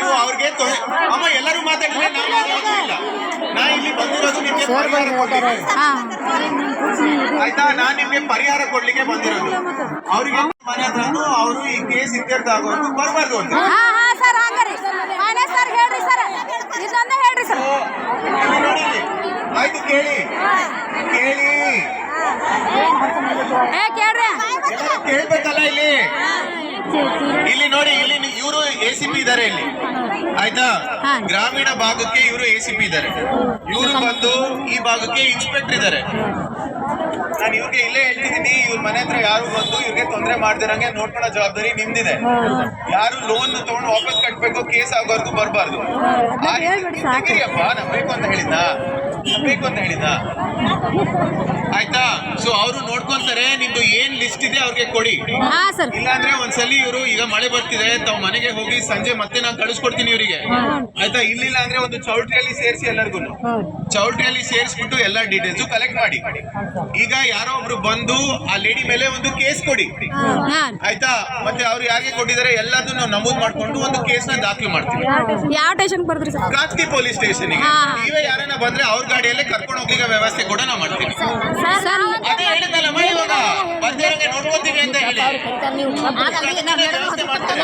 ನೀವು ಅವ್ರಿಗೆ ಅಮ್ಮ ಎಲ್ಲರೂ ಮಾತಾಡಿದ್ರೆ ಇಲ್ಲ. ನಾ ಇಲ್ಲಿ ಬಂದಿರೋದು ನಿಮ್ಗೆ ಪರಿಹಾರ ಕೊಡ್ಲಿಕ್ಕೆ. ಆಯ್ತಾ, ನಾನ್ ನಿಮ್ಗೆ ಪರಿಹಾರ ಕೊಡ್ಲಿಕ್ಕೆ ಬಂದಿರೋದು. ಅವ್ರಿಗೆ ಮನೆ ಹತ್ರನು ಅವರು ಈ ಕೇಸ್ ಇತ್ಯರ್ಥ ಆಗೋದು ಬರಬಾರ್ದು ಅಂತ. ಆಯ್ತು, ಕೇಳಿ ಕೇಳಿ ಕೇಳ್ಬೇಕಲ್ಲ. ಇಲ್ಲಿ ನೋಡಿ, ಇಲ್ಲಿ ಇವರು ACP ಇದ್ದಾರೆ ಇಲ್ಲಿ. ಆಯ್ತಾ, ಗ್ರಾಮೀಣ ಭಾಗಕ್ಕೆ ಇವರು ACP ಇದ್ದಾರೆ. ಇವರು ಬಂದು ಈ ಭಾಗಕ್ಕೆ ಇನ್ಸ್ಪೆಕ್ಟರ್ ಇದ್ದಾರೆ. ನಾನು ಇವ್ರಿಗೆ ಇಲ್ಲೇ ಹೇಳ್ತಿದ್ದೀನಿ, ಇವ್ರ ಮನೆ ಹತ್ರ ಯಾರು ಬಂದು ಇವ್ರಿಗೆ ತೊಂದರೆ ಮಾಡ್ದಿರಂಗೆ ನೋಡ್ಕೊಳ್ಳೋ ಜವಾಬ್ದಾರಿ ನಿಮ್ದಿದೆ. ಯಾರು ಲೋನ್ ತಗೊಂಡು ವಾಪಸ್ ಕಟ್ಬೇಕು, ಕೇಸ್ ಆಗೋರ್ಗು ಬರಬಾರ್ದು. ತೆಗಿರಿಯಪ್ಪ, ನಾ ಬೇಕು ಅಂತ ಹೇಳಿದ್ದ ಆಯ್ತಾ? ಸೊ ಅವರು ನೋಡ್ಕೊಂತಾರೆ, ನಿಮ್ದು ಏನ್ ಲಿಸ್ಟ್ ಇದೆ ಅವ್ರಿಗೆ ಕೊಡಿ. ಇಲ್ಲಾಂದ್ರೆ ಒಂದ್ಸಲಿ ಇವರು ಈಗ ಮಳೆ ಬರ್ತಿದೆ, ತಾವ್ ಮನೆಗೆ ಹೋಗಿ ಸಂಜೆ ಮತ್ತೆ ನಾನು ಕಳಿಸ್ಕೊಡ್ತೀನಿ ಇವರಿಗೆ, ಆಯ್ತಾ? ಇಲ್ಲಿಲ್ಲ ಅಂದ್ರೆ ಒಂದು ಚೌಲ್ಟ್ರಿಯಲ್ಲಿ ಸೇರಿಸಿ ಎಲ್ಲರಿಗೂ ಚೌಲ್ಟ್ರಿಯಲ್ಲಿ ಸೇರಿಸ್ಬಿಟ್ಟು ಎಲ್ಲಾ ಡೀಟೇಲ್ಸ್ ಕಲೆಕ್ಟ್ ಮಾಡಿ. ಈಗ ಯಾರೋ ಒಬ್ರು ಬಂದು ಆ ಲೇಡಿ ಮೇಲೆ ಒಂದು ಕೇಸ್ ಕೊಡಿ, ಆಯ್ತಾ? ಮತ್ತೆ ಅವ್ರು ಯಾರಿಗೆ ಕೊಟ್ಟಿದ್ದಾರೆ ಎಲ್ಲದನ್ನು ನಾವು ನಮೂದು ಮಾಡ್ಕೊಂಡು ಒಂದು ಕೇಸ್ ನ ದಾಖಲು ಮಾಡ್ತೀವಿ. ಯಾವ ಸ್ಟೇಷನ್ ಬರ್ದ್ರಿ ಸರ್? ಕಾತ್ಕಿ ಪೊಲೀಸ್ ಸ್ಟೇಷನ್ ಗೆ. ನೀವೇ ಯಾರನ್ನ ಬಂದ್ರೆ ಅವ್ರ ಗಾಡಿಯಲ್ಲೇ ಕರ್ಕೊಂಡು ಹೋಗ್ಲಿಕ್ಕೆ ವ್ಯವಸ್ಥೆ ಕೂಡ ನಾವು ಮಾಡ್ತೀವಿ. ಅದೇ ಹೇಳಿದ್ನಲ್ಲಮ್ಮ, ಇವಾಗ ಬರ್ದೇರಂಗೆ ನೋಡ್ಕೊಳ್ತೀವಿ ಅಂತ ಹೇಳಿ ವ್ಯವಸ್ಥೆ ಮಾಡ್ತಾರೆ.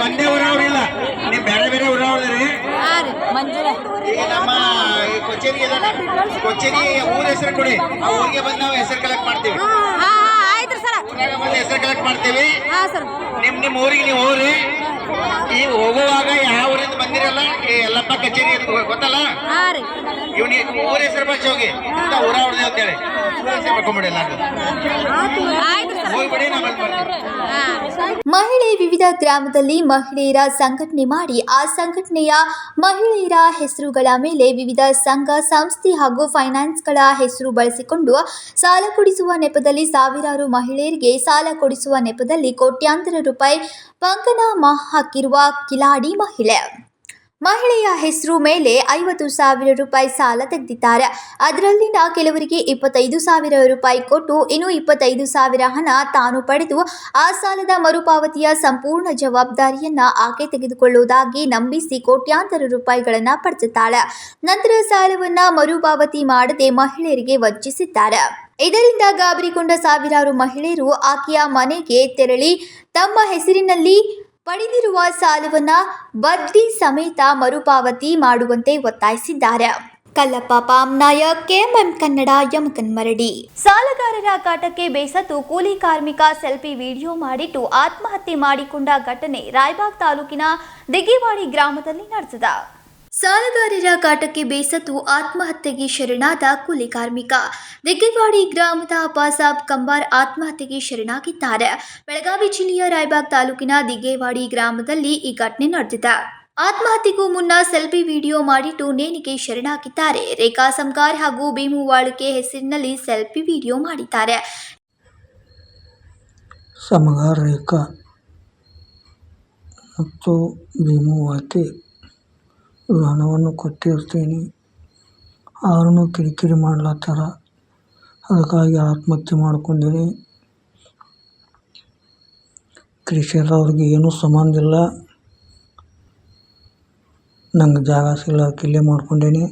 ಒಂದೇ ಊರವ್ರಿಲ್ಲ, ನೀವು ಬೇರೆ ಬೇರೆ ಊರವ್ರಿ. ನಮ್ಮ ಕೊಚ್ಚೇರಿ ಕೊಚ್ಚೇರಿ ಊರ ಹೆಸರು ಕೊಡಿ, ಆ ಊರಿಗೆ ಬಂದು ನಾವು ಹೆಸರು ಕಲೆಕ್ಟ್ ಮಾಡ್ತೀವಿ. ಊರಾಗ ಬಂದು ಹೆಸರು ಕಲೆಕ್ಟ್ ಮಾಡ್ತೀವಿ. ನಿಮ್ ಊರಿಗೆ ನೀವು ಹೋಗ್ರಿ. ಈ ಹೋಗುವಾಗ ಯಾವ ಊರಿಂದ ಬಂದಿರಲ್ಲ, ಎಲ್ಲಪ್ಪ ಕಚೇರಿ ಗೊತ್ತಲ್ಲ, ಇವ್ನ ಊರ ಹೆಸರು ಬಚ್ಚ ಹೋಗಿ ಅಂತ ಊರ ಹೊಡೆದೆ ಅಂತೇಳಿ ಹೆಸರು ಬರ್ಕೊಂಬಿಡಿ. ಎಲ್ಲ ಹೋಗ್ಬಿಡಿ, ನಾವು ಮಹಿಳೆ ವಿವಿಧ ಗ್ರಾಮದಲ್ಲಿ ಮಹಿಳೆಯರ ಸಂಘಟನೆ ಮಾಡಿ ಆ ಸಂಘಟನೆಯ ಮಹಿಳೆಯರ ಹೆಸರುಗಳ ಮೇಲೆ ವಿವಿಧ ಸಂಘ ಸಂಸ್ಥೆ ಹಾಗೂ ಫೈನಾನ್ಸ್ಗಳ ಹೆಸರು ಬಳಸಿಕೊಂಡು ಸಾಲ ಕೊಡಿಸುವ ನೆಪದಲ್ಲಿ ಸಾವಿರಾರು ಮಹಿಳೆಯರಿಗೆ ಸಾಲ ಕೊಡಿಸುವ ನೆಪದಲ್ಲಿ ಕೋಟ್ಯಾಂತರ ರೂಪಾಯಿ ಪಂಗನಾಮ ಹಾಕಿರುವ ಕಿಲಾಡಿ ಮಹಿಳೆಯ ಹೆಸರು ಮೇಲೆ 50,000 ರೂಪಾಯಿ ಸಾಲ ತೆಗೆದಿದ್ದಾರೆ. ಅದರಲ್ಲಿನ ಕೆಲವರಿಗೆ 25,000 ರೂಪಾಯಿ ಕೊಟ್ಟು ಇನ್ನು 25,000 ಹಣ ತಾನು ಪಡೆದು ಆ ಸಾಲದ ಮರುಪಾವತಿಯ ಸಂಪೂರ್ಣ ಜವಾಬ್ದಾರಿಯನ್ನ ಆಕೆ ತೆಗೆದುಕೊಳ್ಳುವುದಾಗಿ ನಂಬಿಸಿ ಕೋಟ್ಯಾಂತರ ರೂಪಾಯಿಗಳನ್ನು ಪಡೆದಿದ್ದಾಳೆ. ನಂತರ ಸಾಲವನ್ನ ಮರುಪಾವತಿ ಮಾಡದೆ ಮಹಿಳೆಯರಿಗೆ ವಂಚಿಸಿದ್ದಾರೆ. ಇದರಿಂದ ಗಾಬರಿಗೊಂಡ ಸಾವಿರಾರು ಮಹಿಳೆಯರು ಆಕೆಯ ಮನೆಗೆ ತೆರಳಿ ತಮ್ಮ ಹೆಸರಿನಲ್ಲಿ ಪಡೆದಿರುವ ಸಾಲವನ್ನ ಬಡ್ಡಿ ಸಮೇತ ಮರುಪಾವತಿ ಮಾಡುವಂತೆ ಒತ್ತಾಯಿಸಿದ್ದಾರೆ. ಕಲ್ಲಪ್ಪ ಪಾಮ್ನಾಯಕ್, ಕೆಎಂಎಂ ಕನ್ನಡ, ಯಮಕನ್ಮರಡಿ. ಸಾಲಗಾರರ ಕಾಟಕ್ಕೆ ಬೇಸತ್ತು ಕೂಲಿ ಕಾರ್ಮಿಕ ಸೆಲ್ಫಿ ವಿಡಿಯೋ ಮಾಡಿಟ್ಟು ಆತ್ಮಹತ್ಯೆ ಮಾಡಿಕೊಂಡ ಘಟನೆ ರಾಯಬಾಗ್ ತಾಲೂಕಿನ ದಿಗ್ಗಿವಾಡಿ ಗ್ರಾಮದಲ್ಲಿ ನಡೆದಿದೆ. ಸಾಲಗಾರರ ಕಾಟಕ್ಕೆ ಬೇಸತ್ತು ಆತ್ಮಹತ್ಯೆಗೆ ಶರಣಾದ ಕೂಲಿ ಕಾರ್ಮಿಕ ದಿಗ್ಗಿವಾಡಿ ಗ್ರಾಮದ ಅಪ್ಪಾಸಾಬ್ ಕಂಬಾರ್ ಆತ್ಮಹತ್ಯೆಗೆ ಶರಣಾಗಿದ್ದಾರೆ. ಬೆಳಗಾವಿ ಜಿಲ್ಲೆಯ ರಾಯಬಾಗ್ ತಾಲೂಕಿನ ದಿಗ್ಗೇವಾಡಿ ಗ್ರಾಮದಲ್ಲಿ ಈ ಘಟನೆ ನಡೆದಿದೆ. ಆತ್ಮಹತ್ಯೆಗೂ ಮುನ್ನ ಸೆಲ್ಫಿ ವಿಡಿಯೋ ಮಾಡಿಟ್ಟು ನೇಣಿಗೆ ಶರಣಾಗಿದ್ದಾರೆ. ರೇಖಾ ಸಂಗಾರ್ ಹಾಗೂ ಭೀಮು ವಾಳ್ಕೆ ಹೆಸರಿನಲ್ಲಿ ಸೆಲ್ಫಿ ವಿಡಿಯೋ ಮಾಡಿದ್ದಾರೆ. ಸಮಗಾರ್ ರೇಖಾ ಮತ್ತು ಭೀಮು ವಾಳ್ಕೆ ಇವರು ಹಣವನ್ನು ಕೊಟ್ಟಿರ್ತೀನಿ, ಅವ್ರನ್ನೂ ಕಿರಿಕಿರಿ ಮಾಡ್ಲತ್ತಾರ, ಅದಕ್ಕಾಗಿ ಆತ್ಮಹತ್ಯೆ ಮಾಡ್ಕೊಂಡೀನಿ. ಕ್ರಿಶ್ಚಿಯನ್ ಅವ್ರಿಗೆ ಏನೂ ಸಂಬಂಧ ಇಲ್ಲ, ನಂಗೆ ಜಾಗ ಸಿಗ್ಲಾಕ ಇಲ್ಲೇ ಮಾಡ್ಕೊಂಡೀನಿ,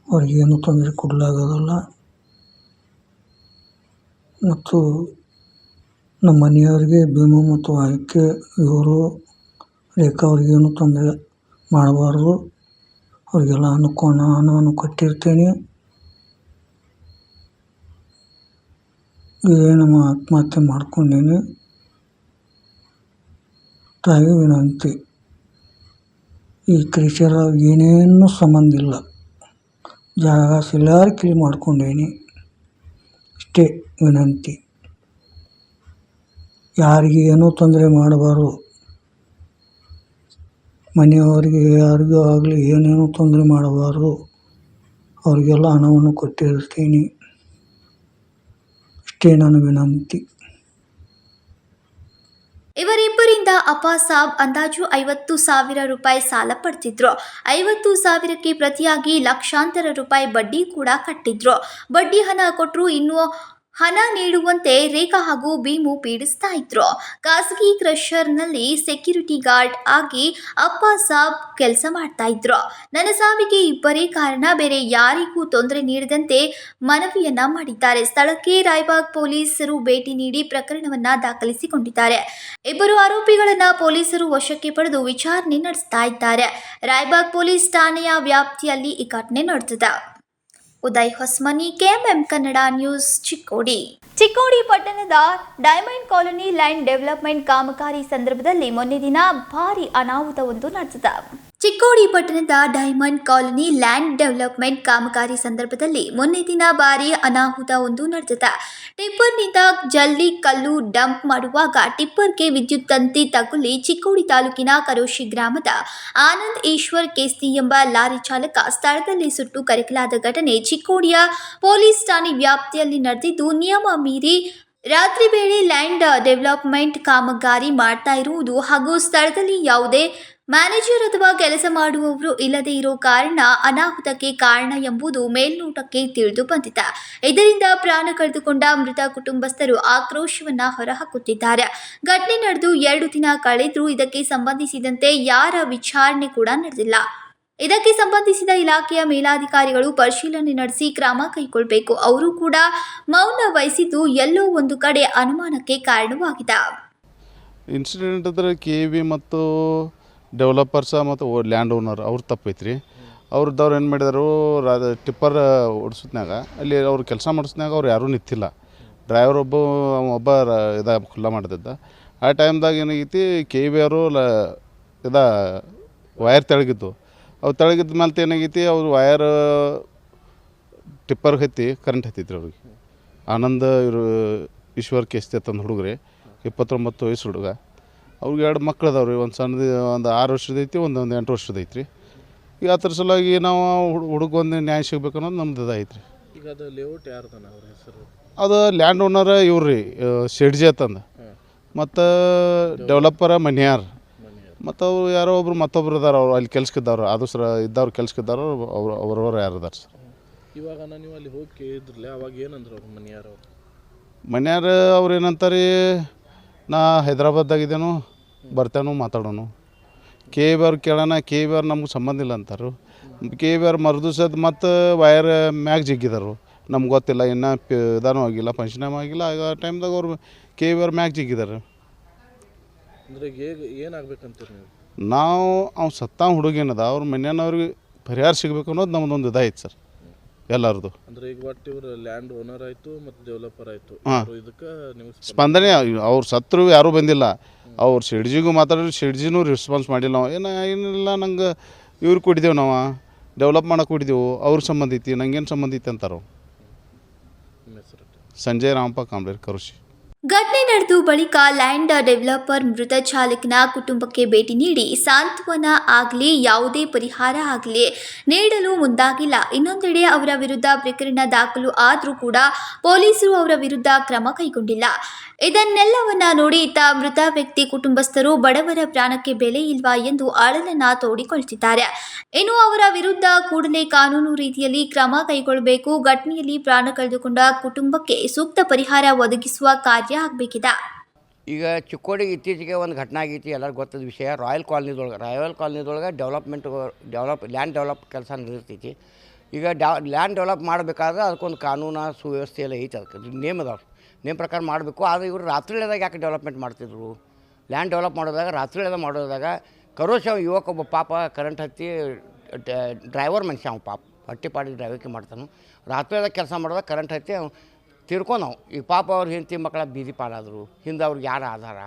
ಅವ್ರಿಗೇನು ತೊಂದರೆ ಕೊಡಲಾಗೋದಲ್ಲ. ಮತ್ತು ನಮ್ಮ ಮನೆಯವ್ರಿಗೆ ಭೀಮು ಮತ್ತು ಆಯ್ಕೆ ಇವರು ರೇಖಾ ಅವ್ರಿಗೇನು ತೊಂದರೆ ಮಾಡಬಾರ್ದು, ಅವ್ರಿಗೆಲ್ಲ ಹಣವನ್ನು ಕೊಟ್ಟಿರ್ತೀನಿ. ಏನು ಆತ್ಮಹತ್ಯೆ ಮಾಡ್ಕೊಂಡೀನಿ. ತಾಯಿ ವಿನಂತಿ, ಈ ಕ್ರಿಶ್ಚಿಯರ್ ಏನೇನು ಸಂಬಂಧ ಇಲ್ಲ, ಜಾಗ ಸಿಲಾರ್ಕಿ ಮಾಡ್ಕೊಂಡೀನಿ, ಇಷ್ಟೇ ವಿನಂತಿ. ಯಾರಿಗೆ ಏನೂ ತೊಂದರೆ ಮಾಡಬಾರ್ದು, ಮನೆಯವರಿಗೆ ಯಾರಿಗೂ ಆಗಲಿ ಏನೇನು ತೊಂದರೆ ಮಾಡಬಾರ್ದು, ಅವರಿಗೆಲ್ಲ ಹಣವನ್ನು ಕೊಟ್ಟಿರ್ತೀನಿ, ಇಷ್ಟೇ ನನ್ನ ವಿನಂತಿ. ಇವರಿಬ್ಬರಿಂದ ಅಪ್ಪಾಸಾಬ್ ಅಂದಾಜು 50,000 ರೂಪಾಯಿ ಸಾಲ ಪಡೆದಿದ್ರು. 50,000ಕ್ಕೆ ಪ್ರತಿಯಾಗಿ ಲಕ್ಷಾಂತರ ರೂಪಾಯಿ ಬಡ್ಡಿ ಕೂಡ ಕಟ್ಟಿದ್ರು. ಬಡ್ಡಿ ಹಣ ಕೊಟ್ಟರು ಇನ್ನೂ ಹಣ ನೀಡುವಂತೆ ರೇಖಾ ಹಾಗೂ ಭೀಮು ಪೀಡಿಸ್ತಾ ಇದ್ರು. ಖಾಸಗಿ ಕ್ರಷರ್ನಲ್ಲಿ ಸೆಕ್ಯೂರಿಟಿ ಗಾರ್ಡ್ ಆಗಿ ಅಪ್ಪಾಸಾಬ್ ಕೆಲಸ ಮಾಡ್ತಾ ಇದ್ರು. ನನ್ನ ಸಾವಿಗೆ ಇಬ್ಬರೇ ಕಾರಣ, ಬೇರೆ ಯಾರಿಗೂ ತೊಂದರೆ ನೀಡದಂತೆ ಮನವಿಯನ್ನ ಮಾಡಿದ್ದಾರೆ. ಸ್ಥಳಕ್ಕೆ ರಾಯಬಾಗ್ ಪೊಲೀಸರು ಭೇಟಿ ನೀಡಿ ಪ್ರಕರಣವನ್ನ ದಾಖಲಿಸಿಕೊಂಡಿದ್ದಾರೆ. ಇಬ್ಬರು ಆರೋಪಿಗಳನ್ನ ಪೊಲೀಸರು ವಶಕ್ಕೆ ಪಡೆದು ವಿಚಾರಣೆ ನಡೆಸ್ತಾ ಇದ್ದಾರೆ. ರಾಯಬಾಗ್ ಪೊಲೀಸ್ ಠಾಣೆಯ ವ್ಯಾಪ್ತಿಯಲ್ಲಿ ಈ ಘಟನೆ ನಡೆದಿದೆ. Uday Hosmani, KMM Kannada news, Chikkodi. ಚಿಕ್ಕೋಡಿ ಪಟ್ಟಣದ ಡೈಮಂಡ್ ಕಾಲೋನಿ ಲ್ಯಾಂಡ್ ಡೆವಲಪ್ಮೆಂಟ್ ಕಾಮಗಾರಿ ಸಂದರ್ಭದಲ್ಲಿ ಮೊನ್ನೆ ದಿನ ಭಾರಿ ಅನಾಹುತವೊಂದು ನಡೆದಿದೆ. ಚಿಕ್ಕೋಡಿ ಪಟ್ಟಣದ ಡೈಮಂಡ್ ಕಾಲೋನಿ ಲ್ಯಾಂಡ್ ಡೆವಲಪ್ಮೆಂಟ್ ಕಾಮಗಾರಿ ಸಂದರ್ಭದಲ್ಲಿ ಮೊನ್ನೆ ದಿನ ಭಾರೀ ಅನಾಹುತವೊಂದು ನಡೆದಿದೆ. ಟಿಪ್ಪರ್ನಿಂದ ಜಲ್ಲಿ ಕಲ್ಲು ಡಂಪ್ ಮಾಡುವಾಗ ಟಿಪ್ಪರ್ಗೆ ವಿದ್ಯುತ್ ತಂತಿ ತಗುಲಿ ಚಿಕ್ಕೋಡಿ ತಾಲೂಕಿನ ಕರೋಶಿ ಗ್ರಾಮದ ಆನಂದ್ ಈಶ್ವರ್ ಕೇಸ್ತಿ ಎಂಬ ಲಾರಿ ಚಾಲಕ ಸ್ಥಳದಲ್ಲಿ ಸುಟ್ಟು ಕರಕಲಾದ ಘಟನೆ ಚಿಕ್ಕೋಡಿಯ ಪೊಲೀಸ್ ಠಾಣೆ ವ್ಯಾಪ್ತಿಯಲ್ಲಿ ನಡೆದಿದ್ದು, ನಿಯಮ ಮೀರಿ ರಾತ್ರಿ ವೇಳೆ ಲ್ಯಾಂಡ್ ಡೆವಲಪ್ಮೆಂಟ್ ಕಾಮಗಾರಿ ಮಾಡ್ತಾ ಇರುವುದು ಹಾಗೂ ಸ್ಥಳದಲ್ಲಿ ಯಾವುದೇ ಮ್ಯಾನೇಜರ್ ಅಥವಾ ಕೆಲಸ ಮಾಡುವವರು ಇಲ್ಲದೆ ಇರೋ ಕಾರಣ ಅನಾಹುತಕ್ಕೆ ಕಾರಣ ಎಂಬುದು ಮೇಲ್ನೋಟಕ್ಕೆ ತಿಳಿದು ಬಂದಿದೆ. ಇದರಿಂದ ಪ್ರಾಣ ಕಳೆದುಕೊಂಡ ಮೃತ ಕುಟುಂಬಸ್ಥರು ಆಕ್ರೋಶವನ್ನ ಹೊರಹಾಕುತ್ತಿದ್ದಾರೆ. ಘಟನೆ ನಡೆದು 2 ದಿನ ಕಳೆದರೂ ಇದಕ್ಕೆ ಸಂಬಂಧಿಸಿದಂತೆ ಯಾರ ವಿಚಾರಣೆ ಕೂಡ ನಡೆದಿಲ್ಲ. ಇದಕ್ಕೆ ಸಂಬಂಧಿಸಿದ ಇಲಾಖೆಯ ಮೇಲಾಧಿಕಾರಿಗಳು ಪರಿಶೀಲನೆ ನಡೆಸಿ ಕ್ರಮ ಕೈಗೊಳ್ಳಬೇಕು. ಅವರು ಕೂಡ ಮೌನ ವಹಿಸಿದ್ದು ಎಲ್ಲೋ ಒಂದು ಕಡೆ ಅನುಮಾನಕ್ಕೆ ಕಾರಣವಾಗಿದೆ. ಇನ್ಸಿಡೆಂಟ್ ಅಂದ್ರೆ KV ಮತ್ತು ಡೆವಲಪರ್ಸ ಮತ್ತು ಲ್ಯಾಂಡ್ ಓನರ್ ಅವ್ರು ತಪ್ಪೈತ್ರಿ. ಅವ್ರದ್ದವ್ರು ಏನು ಮಾಡಿದರು, ಟಿಪ್ಪರ್ ಓಡಿಸೋದ್ನಾಗ ಅಲ್ಲಿ ಅವ್ರು ಕೆಲಸ ಮಾಡಿಸ್ನಾಗ ಅವ್ರು ಯಾರೂ ನಿಂತಿಲ್ಲ. ಡ್ರೈವರ್ ಒಬ್ಬ ಖುಲ್ಲ ಮಾಡ್ತಿದ್ದ. ಆ ಟೈಮ್ದಾಗ ಏನಾಗೈತಿ, KV ಅವರು ವೈರ್ ತೆಳಗಿದ್ದು. ಅವು ತೆಳಗಿದ್ದ ಮೇಲೆ ಏನಾಗೈತಿ, ಅವ್ರು ವೈರ್ ಟಿಪ್ಪರ್ಗೆ ಹತ್ತಿ ಕರೆಂಟ್ ಹತ್ತೈತ್ರಿ ಅವ್ರಿಗೆ. ಆನಂದ್ ಇವರು ಈಶ್ವರ್ ಕೇಸ್ತಿ ಅಂತಂದು ಹುಡುಗ್ರಿ, 29 ವಯಸ್ಸು ಹುಡುಗ. ಅವ್ರಿಗೆ 2 ಮಕ್ಳು ಅದಾವ್ರಿ. ಒಂದು ಸಣ್ಣದು ಒಂದು 6 ವರ್ಷದೈತಿ, ಒಂದು 8 ವರ್ಷದೈತ್ರಿ. ಈಗ ಅದ್ರ ಸಲುವಾಗಿ ನಾವು ಹುಡುಗ ಒಂದು ನ್ಯಾಯ ಸಿಗ್ಬೇಕು ಅನ್ನೋದು ನಮ್ದು ಐತ್ರಿ. ಈಗ ಅದು ಲೇಔಟ್ ಯಾರ್ದನ ಅವ್ರ ಹೆಸರು? ಅದು ಲ್ಯಾಂಡ್ ಓನರ್ ಇವ್ರಿ ಶೆಡ್ಜಿ ಅಂತಂದು, ಮತ್ತು ಡೆವಲಪರ ಮನ್ಯಾರ್, ಮತ್ತು ಅವ್ರು ಯಾರೋ ಒಬ್ರು ಮತ್ತೊಬ್ರು ಇದಾರೆ. ಅವ್ರು ಅಲ್ಲಿ ಕೆಲ್ಸಕ್ಕಿದ್ದವ್ರು, ಅದು ಇದ್ದವ್ರು ಕೆಲ್ಸಕ್ಕಿದ್ದವ್ರು, ಅವ್ರವ್ರು ಯಾರು ಇದಾರೆ ಸರ್. ಇವಾಗ ನೀವು ಅಲ್ಲಿ ಹೋಗಿ ಕೇಳಿದ್ರಲ್ಲ, ಅವಾಗ ಏನಂದ್ರು ಅವ್ರು ಮನ್ಯಾರ? ಅವ್ರು ಏನಂತಾರೆ, ನಾ ಹೈದ್ರಾಬಾದ್ದಾಗಿದ್ದೇನು, ಬರ್ತೇನೋ ಮಾತಾಡೋನು. KV ಅವ್ರು ಕೇಳೋಣ, KV ಅವ್ರು ನಮ್ಗೆ ಸಂಬಂಧ ಇಲ್ಲ ಅಂತಾರೆ. KV ಅವ್ರು ಮರುದಿವ್ಸದ ಮತ್ತು ವೈರ್ ಮ್ಯಾಗ ಜಿಗ್ಗಿದಾರು. ನಮ್ಗೆ ಗೊತ್ತಿಲ್ಲ, ಇನ್ನೂ ಇದಾನೂ ಆಗಿಲ್ಲ, ಪಂಚನಾಮ ಆಗಿಲ್ಲ. ಆ ಟೈಮ್ದಾಗ ಅವ್ರು KV ಅವ್ರು ಮ್ಯಾಗ ಜಿಗ್ಗಿದ್ದಾರೆ. ಏನಾಗಬೇಕಂತೀರಿ ನೀವು? ನಾವು ಅವ್ನು ಸತ್ತ ಹುಡುಗೇನದ ಅವ್ರ ಮನೆಯವ್ರಿಗೆ ಪರಿಹಾರ ಸಿಗಬೇಕು ಅನ್ನೋದು ನಮ್ಮದೊಂದು ಇದಾಯ್ತು ಸರ್ ಎಲ್ಲರದು. ಅಂದರೆ ಈಗ ಒಟ್ಟು ಇವರು ಲ್ಯಾಂಡ್ ಓನರ್ ಆಯಿತು ಮತ್ತು ಡೆವಲಪರ್ ಆಯಿತು, ಇದಕ್ಕೆ ನೀವು ಸ್ಪಂದನೆ. ಅವ್ರು ಸತ್ರು ಯಾರೂ ಬಂದಿಲ್ಲ. ಅವ್ರು ಶೆಡ್ಜಿಗೂ ಮಾತಾಡಿದ್ರು, ಶೆಡ್ಜಿನೂ ರೆಸ್ಪಾನ್ಸ್ ಮಾಡಿಲ್ಲ. ನಾವು ಏನಿಲ್ಲ, ನಂಗೆ ಇವ್ರು ಕೊಟ್ಟಿದ್ದೇವೆ, ನಾವು ಡೆವಲಪ್ ಮಾಡೋಕೆ ಕೊಟ್ಟಿದ್ದೆವು, ಅವ್ರ ಸಂಬಂಧ ಐತಿ, ನಂಗೇನು ಸಂಬಂಧ ಐತಿ ಅಂತಾರೋ. ಸಂಜಯ್ ರಾಮಪ್ಪ ಕಾಂಬ್ಳೇರ್, ಕರುಷಿ. ಘಟನೆ ನಡೆದು ಬಳಿಕ ಲ್ಯಾಂಡ್ ಡೆವಲಪರ್ ಮೃತ ಚಾಲಕನ ಕುಟುಂಬಕ್ಕೆ ಭೇಟಿ ನೀಡಿ ಸಾಂತ್ವನ ಆಗಲಿ ಯಾವುದೇ ಪರಿಹಾರ ಆಗಲಿ ನೀಡಲು ಮುಂದಾಗಿಲ್ಲ. ಇನ್ನೊಂದೆಡೆ ಅವರ ವಿರುದ್ಧ ಪ್ರಕರಣ ದಾಖಲು ಆದರೂ ಕೂಡ ಪೊಲೀಸರು ಅವರ ವಿರುದ್ಧ ಕ್ರಮ ಕೈಗೊಂಡಿಲ್ಲ. ಇದನ್ನೆಲ್ಲವನ್ನ ನೋಡಿ ಇತ್ತ ಮೃತ ವ್ಯಕ್ತಿ ಕುಟುಂಬಸ್ಥರು ಬಡವರ ಪ್ರಾಣಕ್ಕೆ ಬೆಲೆ ಇಲ್ವಾ ಎಂದು ಅಳಲನ್ನ ತೋಡಿಕೊಳ್ತಿದ್ದಾರೆ. ಇನ್ನು ಅವರ ವಿರುದ್ಧ ಕೂಡಲೇ ಕಾನೂನು ರೀತಿಯಲ್ಲಿ ಕ್ರಮ ಕೈಗೊಳ್ಳಬೇಕು. ಘಟನೆಯಲ್ಲಿ ಪ್ರಾಣ ಕಳೆದುಕೊಂಡ ಕುಟುಂಬಕ್ಕೆ ಸೂಕ್ತ ಪರಿಹಾರ ಒದಗಿಸುವ ಕಾರ್ಯ ಆಗಬೇಕಿದೆ. ಈಗ ಚಿಕ್ಕೋಡಿಗೆ ಇತ್ತೀಚೆಗೆ ಒಂದು ಘಟನೆ ಆಗೈತಿ, ಎಲ್ಲರಿಗೂ ಗೊತ್ತದ ವಿಷಯ. ರಾಯಲ್ ಕಾಲೋನಿದೊಳಗೆ ಲ್ಯಾಂಡ್ ಡೆವಲಪ್ ಕೆಲಸ ನಡೆದಿರ್ತೈತಿ. ಈಗ ಲ್ಯಾಂಡ್ ಡೆವಲಪ್ ಮಾಡಬೇಕಾದ್ರೆ ಅದಕ್ಕೊಂದು ಕಾನೂನು ಸುವ್ಯವಸ್ಥೆ ಎಲ್ಲ ಐತೆ, ಅದಕ್ಕೆ ನೇಮ್ ಅದಾವೆ, ನೇಮ್ ಪ್ರಕಾರ ಮಾಡಬೇಕು. ಆದರೆ ಇವರು ರಾತ್ರಿಯದಾಗ ಯಾಕೆ ಡೆವಲಪ್ಮೆಂಟ್ ಮಾಡ್ತಿದ್ರು? ಲ್ಯಾಂಡ್ ಡೆವಲಪ್ ಮಾಡೋದಾಗ ರಾತ್ರಿಯದಾಗ ಮಾಡೋದಾಗ ಕರೋಶ ಯುವಕ ಒಬ್ಬ ಪಾಪ ಕರೆಂಟ್ ಹತ್ತಿ ಡ್ರೈವರ್ ಮನುಷ್ಯ ಅವ್ನು ಪಾಪ ಹೊಟ್ಟೆಪಾಡಿ ಡ್ರೈವರ್ಗೆ ಮಾಡ್ತಾನೆ. ರಾತ್ರಿಯದಾಗ ಕೆಲಸ ಮಾಡೋದಾಗ ಕರೆಂಟ್ ಹತ್ತಿ ತಿರ್ಕೊಂಡವು. ಈ ಪಾಪ ಅವ್ರ ಹೆಂಡತಿ ಮಕ್ಕಳ ಬೀದಿ ಪಾಲಾದರು. ಹಿಂದೆ ಅವ್ರಿಗೆ ಯಾರು ಆಧಾರ?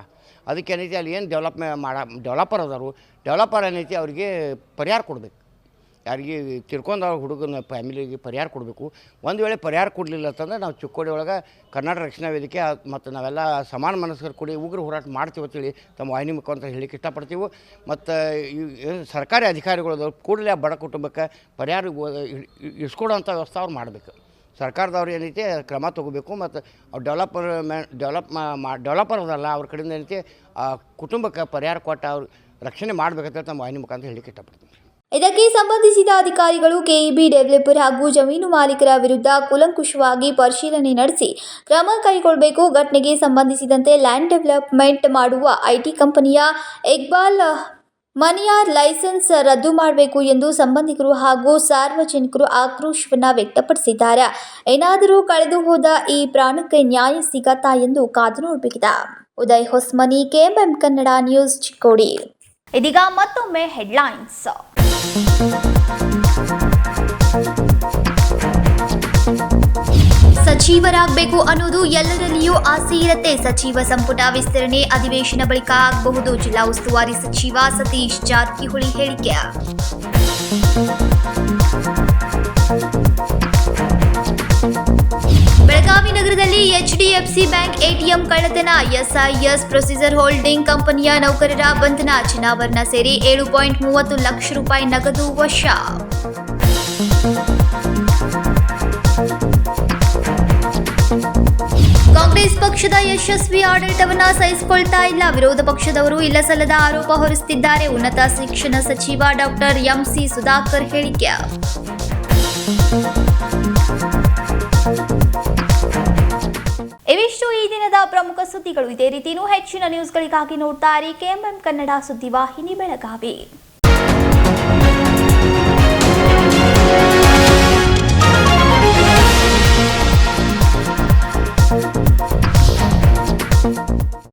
ಅದಕ್ಕೆ ಏನೈತಿ, ಅಲ್ಲಿ ಏನು ಡೆವಲಪರ್ ಅದಾರು, ಡೆವಲಪರ್ ಏನೈತಿ ಅವ್ರಿಗೆ ಪರಿಹಾರ ಕೊಡಬೇಕು. ಯಾರಿಗೆ ತಿರ್ಕೊಂಡವ್ರ ಹುಡುಗನ ಫ್ಯಾಮಿಲಿಗೆ ಪರಿಹಾರ ಕೊಡಬೇಕು. ಒಂದು ವೇಳೆ ಪರಿಹಾರ ಕೊಡಲಿಲ್ಲ ಅಂತಂದ್ರೆ ನಾವು ಚಿಕ್ಕೋಡಿ ಒಳಗೆ ಕರ್ನಾಟಕ ರಕ್ಷಣಾ ವೇದಿಕೆ ಮತ್ತು ನಾವೆಲ್ಲ ಸಮಾನ ಮನಸ್ಕರು ಕೂಡಿ ಉಗ್ರ ಹೋರಾಟ ಮಾಡ್ತೀವಿ ಅಂತೇಳಿ ತಮ್ಮ ವಾಹಿನಿ ಮುಖಾಂತರ ಹೇಳಿಕ್ಕೆ ಇಷ್ಟಪಡ್ತೀವಿ. ಮತ್ತು ಸರ್ಕಾರಿ ಅಧಿಕಾರಿಗಳು ಕೂಡಲೇ ಬಡ ಕುಟುಂಬಕ್ಕೆ ಪರಿಹಾರ ಇಸ್ಕೊಡೋಂಥ ವ್ಯವಸ್ಥೆ ಅವ್ರು ಮಾಡಬೇಕು. ಸರ್ಕಾರದವ್ರು ಏನೈತಿ ಕ್ರಮ ತೊಗೋಬೇಕು. ಮತ್ತು ಅವ್ರು ಡೆವಲಪರ್ ಅದಲ್ಲ, ಅವ್ರ ಕಡೆಯಿಂದ ಏನೈತಿ ಕುಟುಂಬಕ್ಕೆ ಪರಿಹಾರ ಕೊಟ್ಟು ಅವ್ರು ರಕ್ಷಣೆ ಮಾಡಬೇಕಂತ ನಮ್ಮ ವಾಹಿನಿ ಮುಖಾಂತರ ಹೇಳಿಕ್ಕೆ ಇಷ್ಟಪಡ್ತೀನಿ. ಇದಕ್ಕೆ ಸಂಬಂಧಿಸಿದ ಅಧಿಕಾರಿಗಳು KEB ಡೆವಲಪರ್ ಹಾಗೂ ಜಮೀನು ಮಾಲೀಕರ ವಿರುದ್ಧ ಕೂಲಂಕುಷವಾಗಿ ಪರಿಶೀಲನೆ ನಡೆಸಿ ಕ್ರಮ ಕೈಗೊಳ್ಳಬೇಕು. ಘಟನೆಗೆ ಸಂಬಂಧಿಸಿದಂತೆ ಲ್ಯಾಂಡ್ ಡೆವಲಪ್ಮೆಂಟ್ ಮಾಡುವ IT ಕಂಪನಿಯ ಇಕ್ಬಾಲ್ ಮನಿಯಾರ್ ಲೈಸೆನ್ಸ್ ರದ್ದು ಮಾಡಬೇಕು ಎಂದು ಸಂಬಂಧಿಕರು ಹಾಗೂ ಸಾರ್ವಜನಿಕರು ಆಕ್ರೋಶವನ್ನು ವ್ಯಕ್ತಪಡಿಸಿದ್ದಾರೆ. ಏನಾದರೂ ಕಳೆದು ಹೋದ ಈ ಪ್ರಾಣಕ್ಕೆ ನ್ಯಾಯ ಸಿಗತ್ತಾ ಎಂದು ಕಾದು ನೋಡಬೇಕಿದೆ. Uday Hosmani, KMM Kannada news, Chikkodi. ಇದೀಗ ಮತ್ತೊಮ್ಮೆ ಹೆಡ್ಲೈನ್ಸ್. ಸಚಿವರಾಗಬೇಕು ಅನ್ನೋದು ಎಲ್ಲರಲ್ಲಿಯೂ ಆಸೆ ಇರುತ್ತೆ. ಸಚಿವ ಸಂಪುಟ ವಿಸ್ತರಣೆ ಅಧಿವೇಶನ ಬಳಿಕ ಆಗಬಹುದು. ಜಿಲ್ಲಾ ಉಸ್ತುವಾರಿ ಸಚಿವ ಸತೀಶ್ ಜಾರಕಿಹೊಳಿ ಹೇಳಿಕೆ. ಬೆಳಗಾವಿ ನಗರದಲ್ಲಿ ಎಚ್ಡಿಎಫ್ಸಿ ಬ್ಯಾಂಕ್ ಎಟಿಎಂ ಕಳ್ಳತನ, ಎಸ್ಐಎಸ್ ಪ್ರೊಸೀಜರ್ ಹೋಲ್ಡಿಂಗ್ ಕಂಪನಿಯ ನೌಕರರ ಬಂಧನ, ಚಿನ್ನಾಭರಣ ಸೇರಿ 7.30 ಲಕ್ಷ ರೂಪಾಯಿ ನಗದು ವಶ. ಕಾಂಗ್ರೆಸ್ ಪಕ್ಷದ ಯಶಸ್ವಿ ಆಡಳಿತವನ್ನ ಸಹಿಸಿಕೊಳ್ತಾ ಇಲ್ಲ. ವಿರೋಧ ಪಕ್ಷದವರು ಇಲ್ಲಸಲ್ಲದ ಆರೋಪ ಹೊರಿಸುತ್ತಿದ್ದಾರೆ. ಉನ್ನತ ಶಿಕ್ಷಣ ಸಚಿವ ಡಾಕ್ಟರ್ ಎಂಸಿ ಸುಧಾಕರ್ ಹೇಳಿಕೆ. ಇವಿಷ್ಟು ಈ ದಿನದ ಪ್ರಮುಖ ಸುದ್ದಿಗಳು. ಇದೇ ರೀತಿ ಹೆಚ್ಚಿನ ನ್ಯೂಸ್ಗಳಿಗಾಗಿ ನೋಡ್ತಾ ಇರಿ ಕೆಎಂಎಂ ಕನ್ನಡ ಸುದ್ದಿವಾಹಿನಿ ಬೆಳಗಾವಿ.